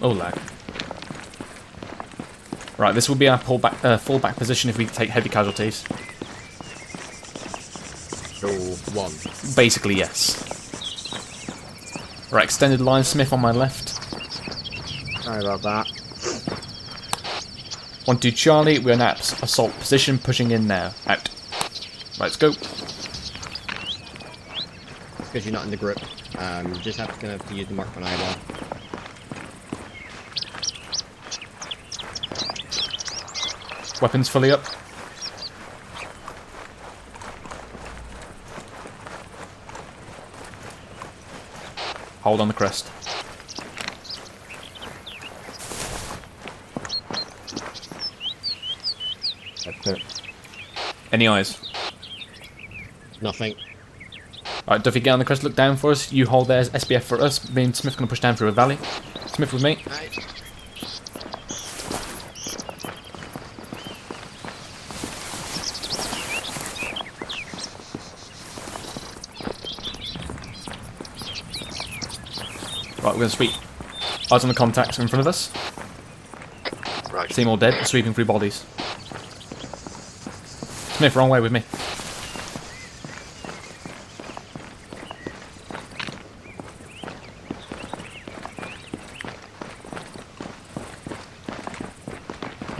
Oh, lag. Right, this will be our fallback position if we take heavy casualties. So, 1. Basically, yes. Right, extended line, Smith on my left. Sorry about that. 1-2 Charlie, we're in assault position, pushing in now. Out. Right, let's go. Because you're not in the group. You just have to use the mark on eyeball. Weapons fully up. Hold on the crest. That's it. Any eyes? Nothing. Alright, Duffy, get on the crest, look down for us. You hold there as SBF for us. Me and Smith going to push down through a valley. Smith with me. Right. Right, we're going to sweep. Eyes on the contacts in front of us. Right. See them all dead, sweeping through bodies. Smith, wrong way with me.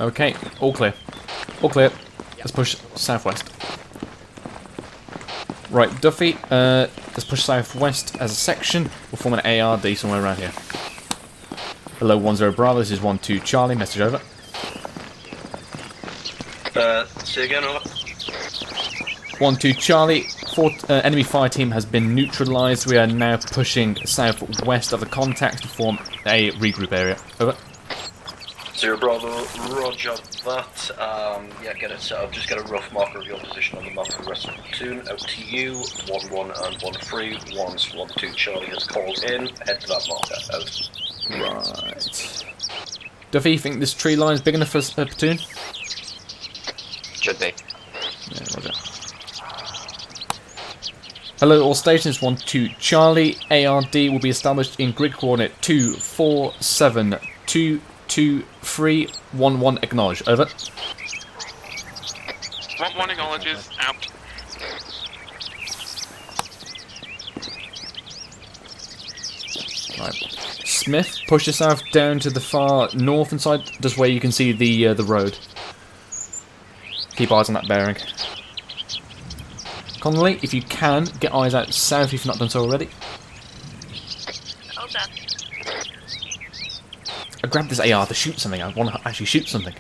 Okay, all clear. All clear. Let's push southwest. Right, Duffy, let's push southwest as a section. We'll form an ARD somewhere around here. Hello, 10 Bravo, this is 12 Charlie, message over. Say again, over. 12 Charlie, enemy fire team has been neutralised. We are now pushing southwest of the contact to form a regroup area. Over. 0 Bravo, roger that. Yeah, get it set up. Just get a rough marker of your position on the map for the rest of the platoon. Out to you. 1-1 and 1-3. Once 1-2 Charlie has called in, head to that marker. Out. Right. Duffy, you think this tree line is big enough for a platoon? Should be. Yeah, roger. Hello, all stations. 12 Charlie. ARD will be established in grid coordinate 247222311. Acknowledge. Over. 1 acknowledges. Out. Right. Smith, push yourself down to the far northern side, just where you can see the road. Keep eyes on that bearing. Connolly, if you can, get eyes out south if you've not done so already. Hold on. I grabbed this AR to shoot something. I want to actually shoot something.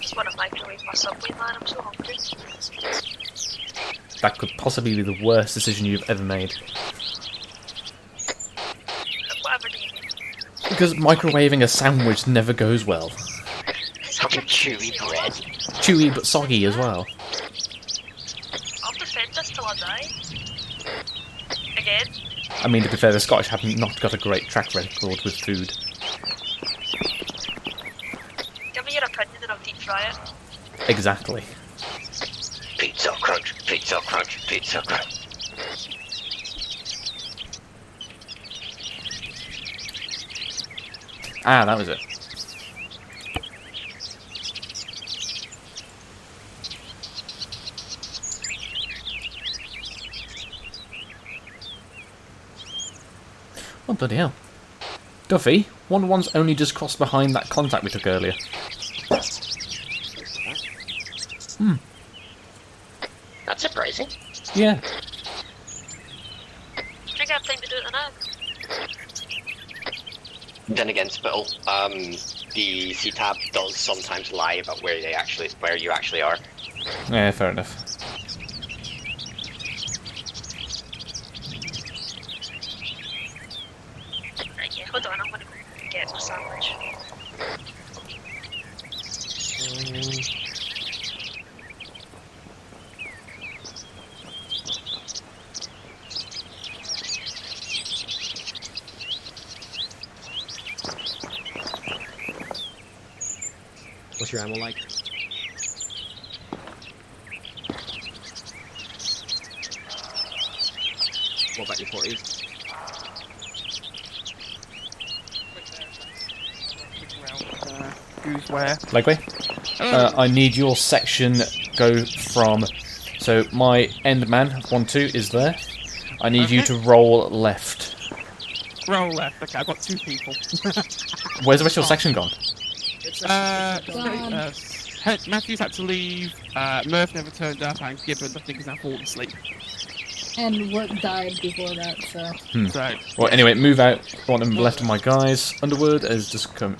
Just want to microwave my subway, man. I'm so hungry. That could possibly be the worst decision you've ever made. Whatever do you mean? Because microwaving a sandwich never goes well. Such a chewy bread. Chewy but soggy as well. I'll defend this till I die. Again. I mean, to be fair, the Scottish have not got a great track record with food. Give me your opinion and I'll deep fry it. Exactly. Pizza crunch, pizza crunch, pizza crunch. Ah, that was it. Oh, bloody hell. Duffy, 1-1's only just crossed behind that contact we took earlier. Hmm. That's surprising. Yeah. I think I have time to do it now. Then again, Spittle, the C-tab does sometimes lie about where you actually are. Yeah, fair enough. Right, yeah, hold on, I'm gonna go get my sandwich. What's your ammo like? What about your 40s? Who's where? Likely. I need your section go from. So my end man 1-2 is there. I need you to roll left. Roll left. Okay, I've got 2 people. Where's the rest of your section gone? Matthews had to leave. Murph never turned up, and Gibbons I think is now fallen asleep. And what died before that, so. So. Well, anyway, move out. I want them left of my guys. Underwood has just come.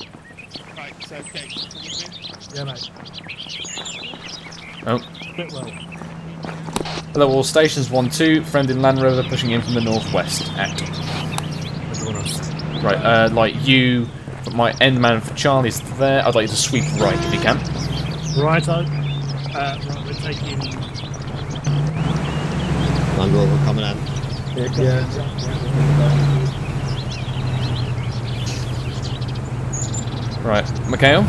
Right. So okay. Yeah, mate. Oh. Bit well. Hello, all stations 1-2. Friend in Land Rover pushing in from the northwest. Act. Everyone else. Right, like you, my end man for Charlie's there. I'd like you to sweep right if you can. Righto. Right, we're taking. Land Rover coming in. Yeah. Right, Mikhail.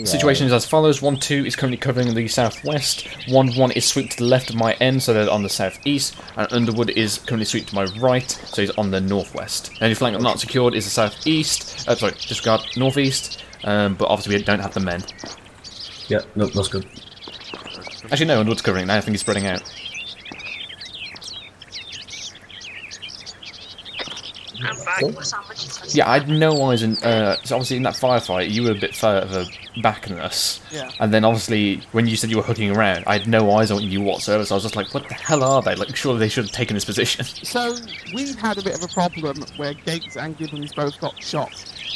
Situation is as follows: 1-2 is currently covering the southwest. 1-1 is sweep to the left of my end, so they're on the southeast. And Underwood is currently sweep to my right, so he's on the northwest. The only flank I'm not secured is the southeast. Sorry, disregard northeast. But obviously we don't have the men. Yeah, no, that's good. Actually, no, Underwood's covering it now. I think he's spreading out. I'm back with sandwiches. Yeah, I had no eyes in. So obviously in that firefight, you were a bit further back than us. Yeah. And then obviously when you said you were hooking around, I had no eyes on you whatsoever. So I was just like, "What the hell are they? Like, surely they should have taken this position." So we had a bit of a problem where Gates and Gibbons both got shot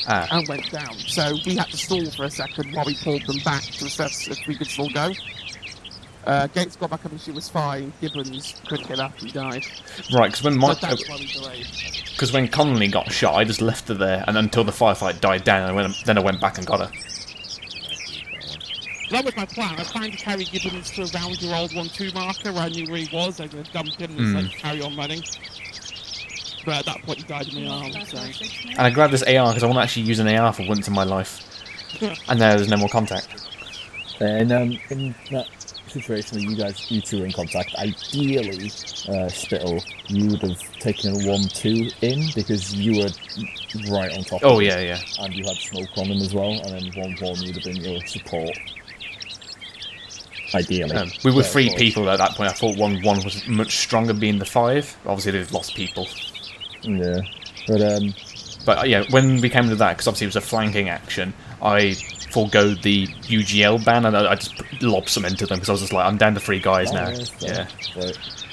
and went down. So we had to stall for a second while we pulled them back to assess if we could still go. Gates got back up and she was fine. Gibbons couldn't get up and died. Right, because when So that's why we delayed. because when Connolly got shot, I just left her there, and until the firefight died down, then I went back and got her. That was my plan. I planned to carry Gibbons to around your old 1-2 marker where I knew where he was. I was going to dump him and like, carry on running. But at that point, he died in my arms. So. And I grabbed this AR because I want to actually use an AR for once in my life. And now there's no more contact. And in that situation where you two were in contact, ideally, Spittle, you would have taken a 1-2 in because you were right on top of Oh, it. yeah. And you had smoke on them as well, and then 1-1 would have been your support. Ideally. We were 3 people at that point. I thought 1-1 was much stronger being the 5. Obviously, they've lost people. Yeah. But yeah, when we came to that, because obviously it was a flanking action, I forgoed the UGL ban and I just lobbed some into them because I was just like, I'm down to 3 guys now. Yeah.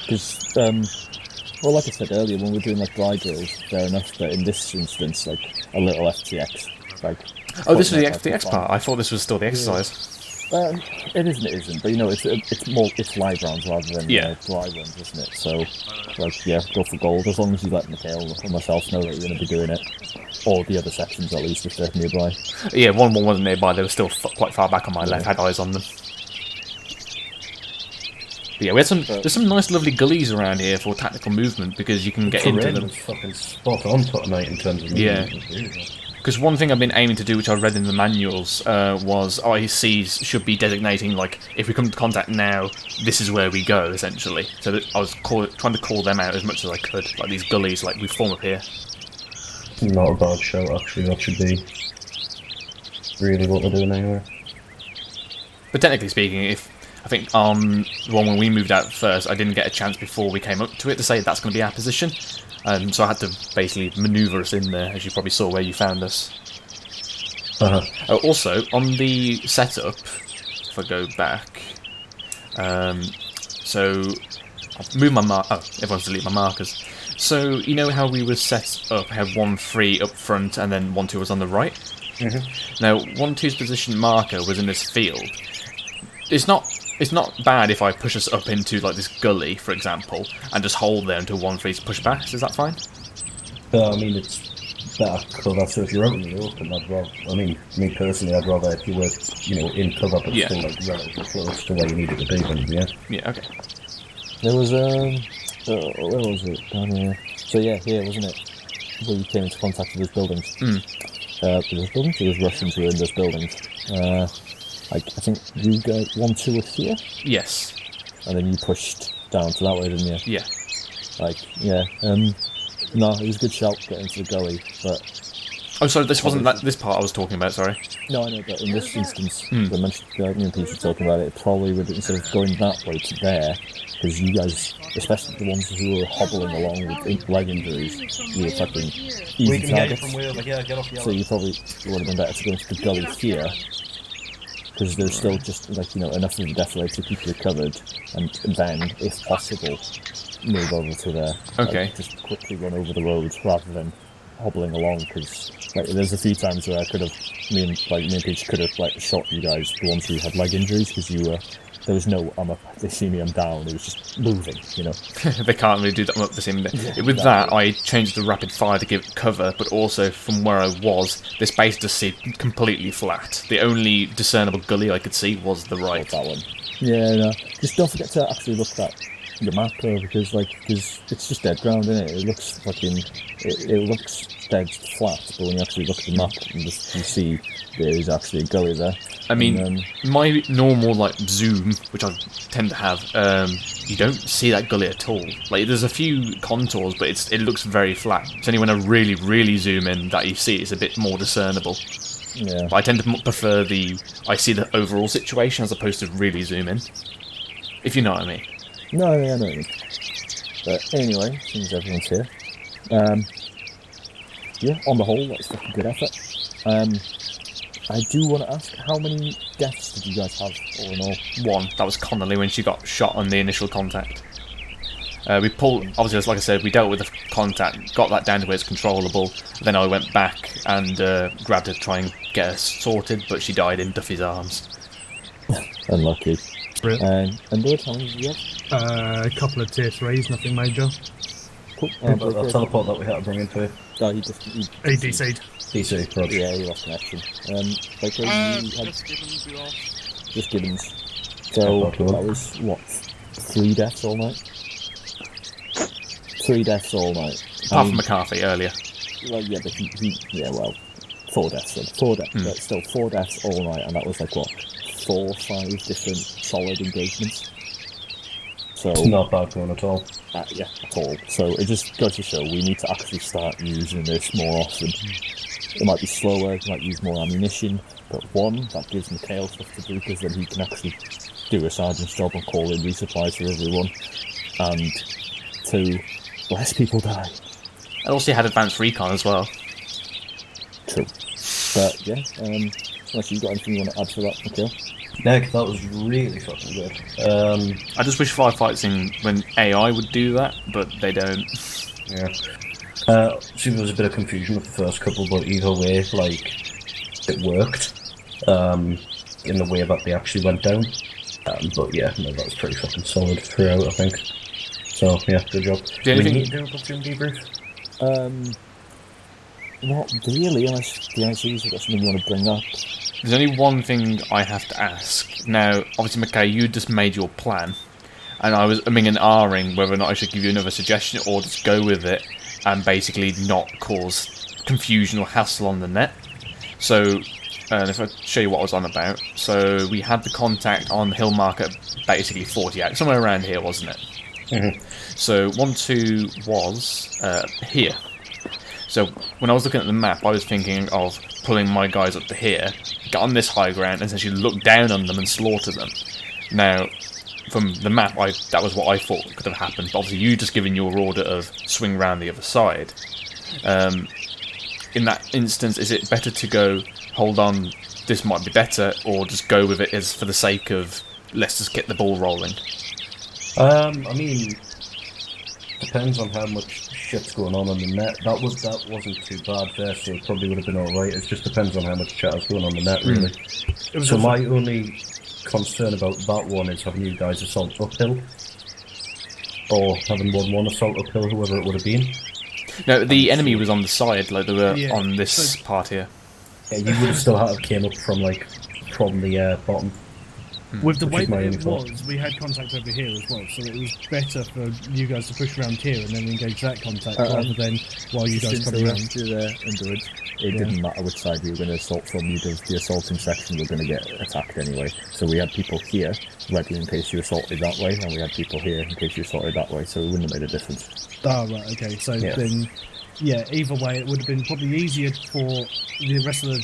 Because, well, like I said earlier, when we're doing like glide drills, fair enough, but in this instance, like a little FTX, like. Oh, this was the FTX part. I thought this was still the exercise. It isn't. But you know, it's live rounds rather than glide runs, isn't it? So, like, yeah, go for gold as long as you let Mikhail or myself know that you're going to be doing it, or the other sections at least if they're nearby. Yeah, 1-1 wasn't nearby. They were still quite far back on my left. Had eyes on them. But yeah, there's some nice, lovely gullies around here for tactical movement because you can get into them. Fucking spot on tonight in terms of movement. Because one thing I've been aiming to do, which I read in the manuals, was ICs should be designating, like, if we come to contact now, this is where we go, essentially. So that I was trying to call them out as much as I could, like these gullies, like we form up here. Not a bad show, actually. That should be really what they're doing anyway. But technically speaking, I think on the one when we moved out first, I didn't get a chance before we came up to it to say that's going to be our position. So I had to basically manoeuvre us in there, as you probably saw where you found us. Also, on the setup, if I go back, so I'll move my everyone's delete my markers. So you know how we were set up, had 1-3 up front, and then 1-2 was on the right. Now 1-2's position marker was in this field. It's not bad if I push us up into like this gully, for example, and just hold there until 1-3's push back. Is that fine? I mean, it's better cover. So if you're out in the open, I'd rather. I mean, me personally, I'd rather if you were, in cover, but still like relatively close to where you needed to be. Then, yeah. Yeah. Okay. There was where was it? Down here. So yeah, here wasn't it? Where you came into contact with those buildings. Those buildings, or those Russians who are in those buildings? I think you got 1, 2 were here? Yes. And then you pushed down to that way, didn't you? Yeah. Yeah. No, it was a good shout getting into the gully, but... Oh, sorry, this wasn't this part I was talking about, sorry. No, I know, but in this instance, me and Peter were talking about it probably would, instead of going that way to there, because you guys, especially the ones who were hobbling along with leg injuries, you were fucking easy targets. So you probably would have been better to go into the gully here, because there's still just, enough of the death rate to keep you covered, and then, if possible, move over to there. Okay. Just quickly run over the road rather than hobbling along, because there's a few times where I could have, me and Peach could have shot you guys, the ones who had leg injuries, because there was no I'm up, they see me, I'm down. It was just moving, They can't really do that up the same. Yeah, With that, I changed the rapid fire to give it cover, but also from where I was, this base does seem completely flat. The only discernible gully I could see was the right. That one. Yeah, no. Just don't forget to actually look at the map, though, because it's just dead ground, isn't it? It looks it looks dead flat, but when you actually look at the map, you see there is actually a gully there. I mean, my normal zoom, which I tend to have, you don't see that gully at all. There's a few contours, but it looks very flat. It's only when I really, really zoom in that you see it's a bit more discernible. Yeah. But I tend to prefer I see the overall situation as opposed to really zoom in. If you know what I mean. No, yeah, I know what you mean. But anyway, seems everyone's here. Yeah, on the whole, that's a good effort. I do want to ask, how many deaths did you guys have, all in all? 1. That was Connolly when she got shot on the initial contact. We pulled, obviously, like I said, we dealt with the contact, got that down to where it's controllable. Then I went back and grabbed her to try and get her sorted, but she died in Duffy's arms. Unlucky. And Lord, how many did you have? A couple of tier 3s, nothing major. Cool. But that teleport that we had to bring into it. Oh, he DC'd. DC, Roger. Yeah, he lost connection. Just Gibbons. So, that was, what, 3 deaths all night? 3 deaths all night. Apart from McCarthy earlier. Well, yeah, but yeah, well, 4 deaths then. 4 deaths, but still 4 deaths all night, and that was 4 or 5 different solid engagements. So it's not bad going at all. Yeah, at all. So it just goes to show we need to actually start using this more often. It might be slower, it might use more ammunition, but 1, that gives Mikhail stuff to do, because then he can actually do a sergeant's job and call in resupplies for everyone. And 2, less people die. And also you had advanced recon as well. True. But yeah, unless you've got anything you want to add to that, Mikhail? Nick, that was really fucking good. I just wish firefighting when AI would do that, but they don't. Yeah. See, there was a bit of confusion with the first couple, but either way, it worked. In the way that they actually went down. But yeah, no, that was pretty fucking solid throughout, I think. So yeah, good job. Do we need to do a platoon debrief? Not really, unless the ICs have got something you want to bring up. There's only one thing I have to ask. Now, obviously, McKay, you just made your plan, and I was umming and ahhing whether or not I should give you another suggestion or just go with it and basically not cause confusion or hassle on the net. So, if I show you what I was on about. So, we had the contact on the hill marker, basically 40 out, somewhere around here, wasn't it? Mm-hmm. So, 1-2 was here. So when I was looking at the map, I was thinking of pulling my guys up to here, get on this high ground, and essentially look down on them and slaughter them. Now, from the map, that was what I thought could have happened. But obviously, you just given your order of swing round the other side. In that instance, is it better to go, hold on, this might be better, or just go with it as for the sake of let's just get the ball rolling? I mean, depends on how much shit's going on the net. That wasn't too bad there, so it probably would have been alright. It just depends on how much chat is going on the net, really. So my only concern about that one is having you guys assault uphill, or having 1-1 assault uphill, whoever it would have been. No, the enemy was on the side, they were on this part here. Yeah, you would have still had to came up from the bottom. With the Which way is my that only it thought. was, we had contact over here as well, so it was better for you guys to push around here and then engage that contact rather than while you guys come around. It didn't matter which side we were going to assault from. The assaulting section were going to get attacked anyway. So we had people here ready in case you assaulted that way, and we had people here in case you assaulted that way. So it wouldn't have made a difference. Ah, right, okay. So then, yeah, either way, it would have been probably easier for the rest of the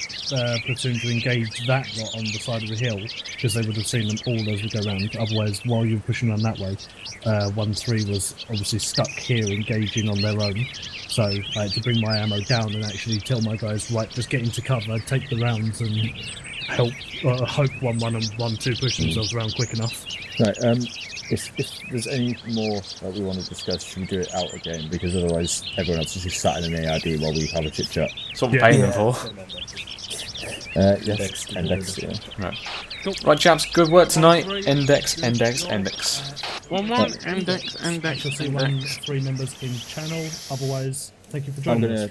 platoon to engage that lot on the side of the hill, because they would have seen them all as we go round. Otherwise, while you were pushing around that way, 1-3 was obviously stuck here engaging on their own. So I had to bring my ammo down and actually tell my guys, right, just get into cover, take the rounds, and hope 1-1 and 1-2 push themselves around quick enough. Right, if there's any more that we want to discuss, should we do it out again? Because otherwise everyone else is just sat in an AID while we have a chit chat. That's what we're paying them for. Yes, index, yeah. Right. Right, chaps, good work tonight. Index. 1-1, index. I shall see 1-3 members in channel. Otherwise, thank you for joining us.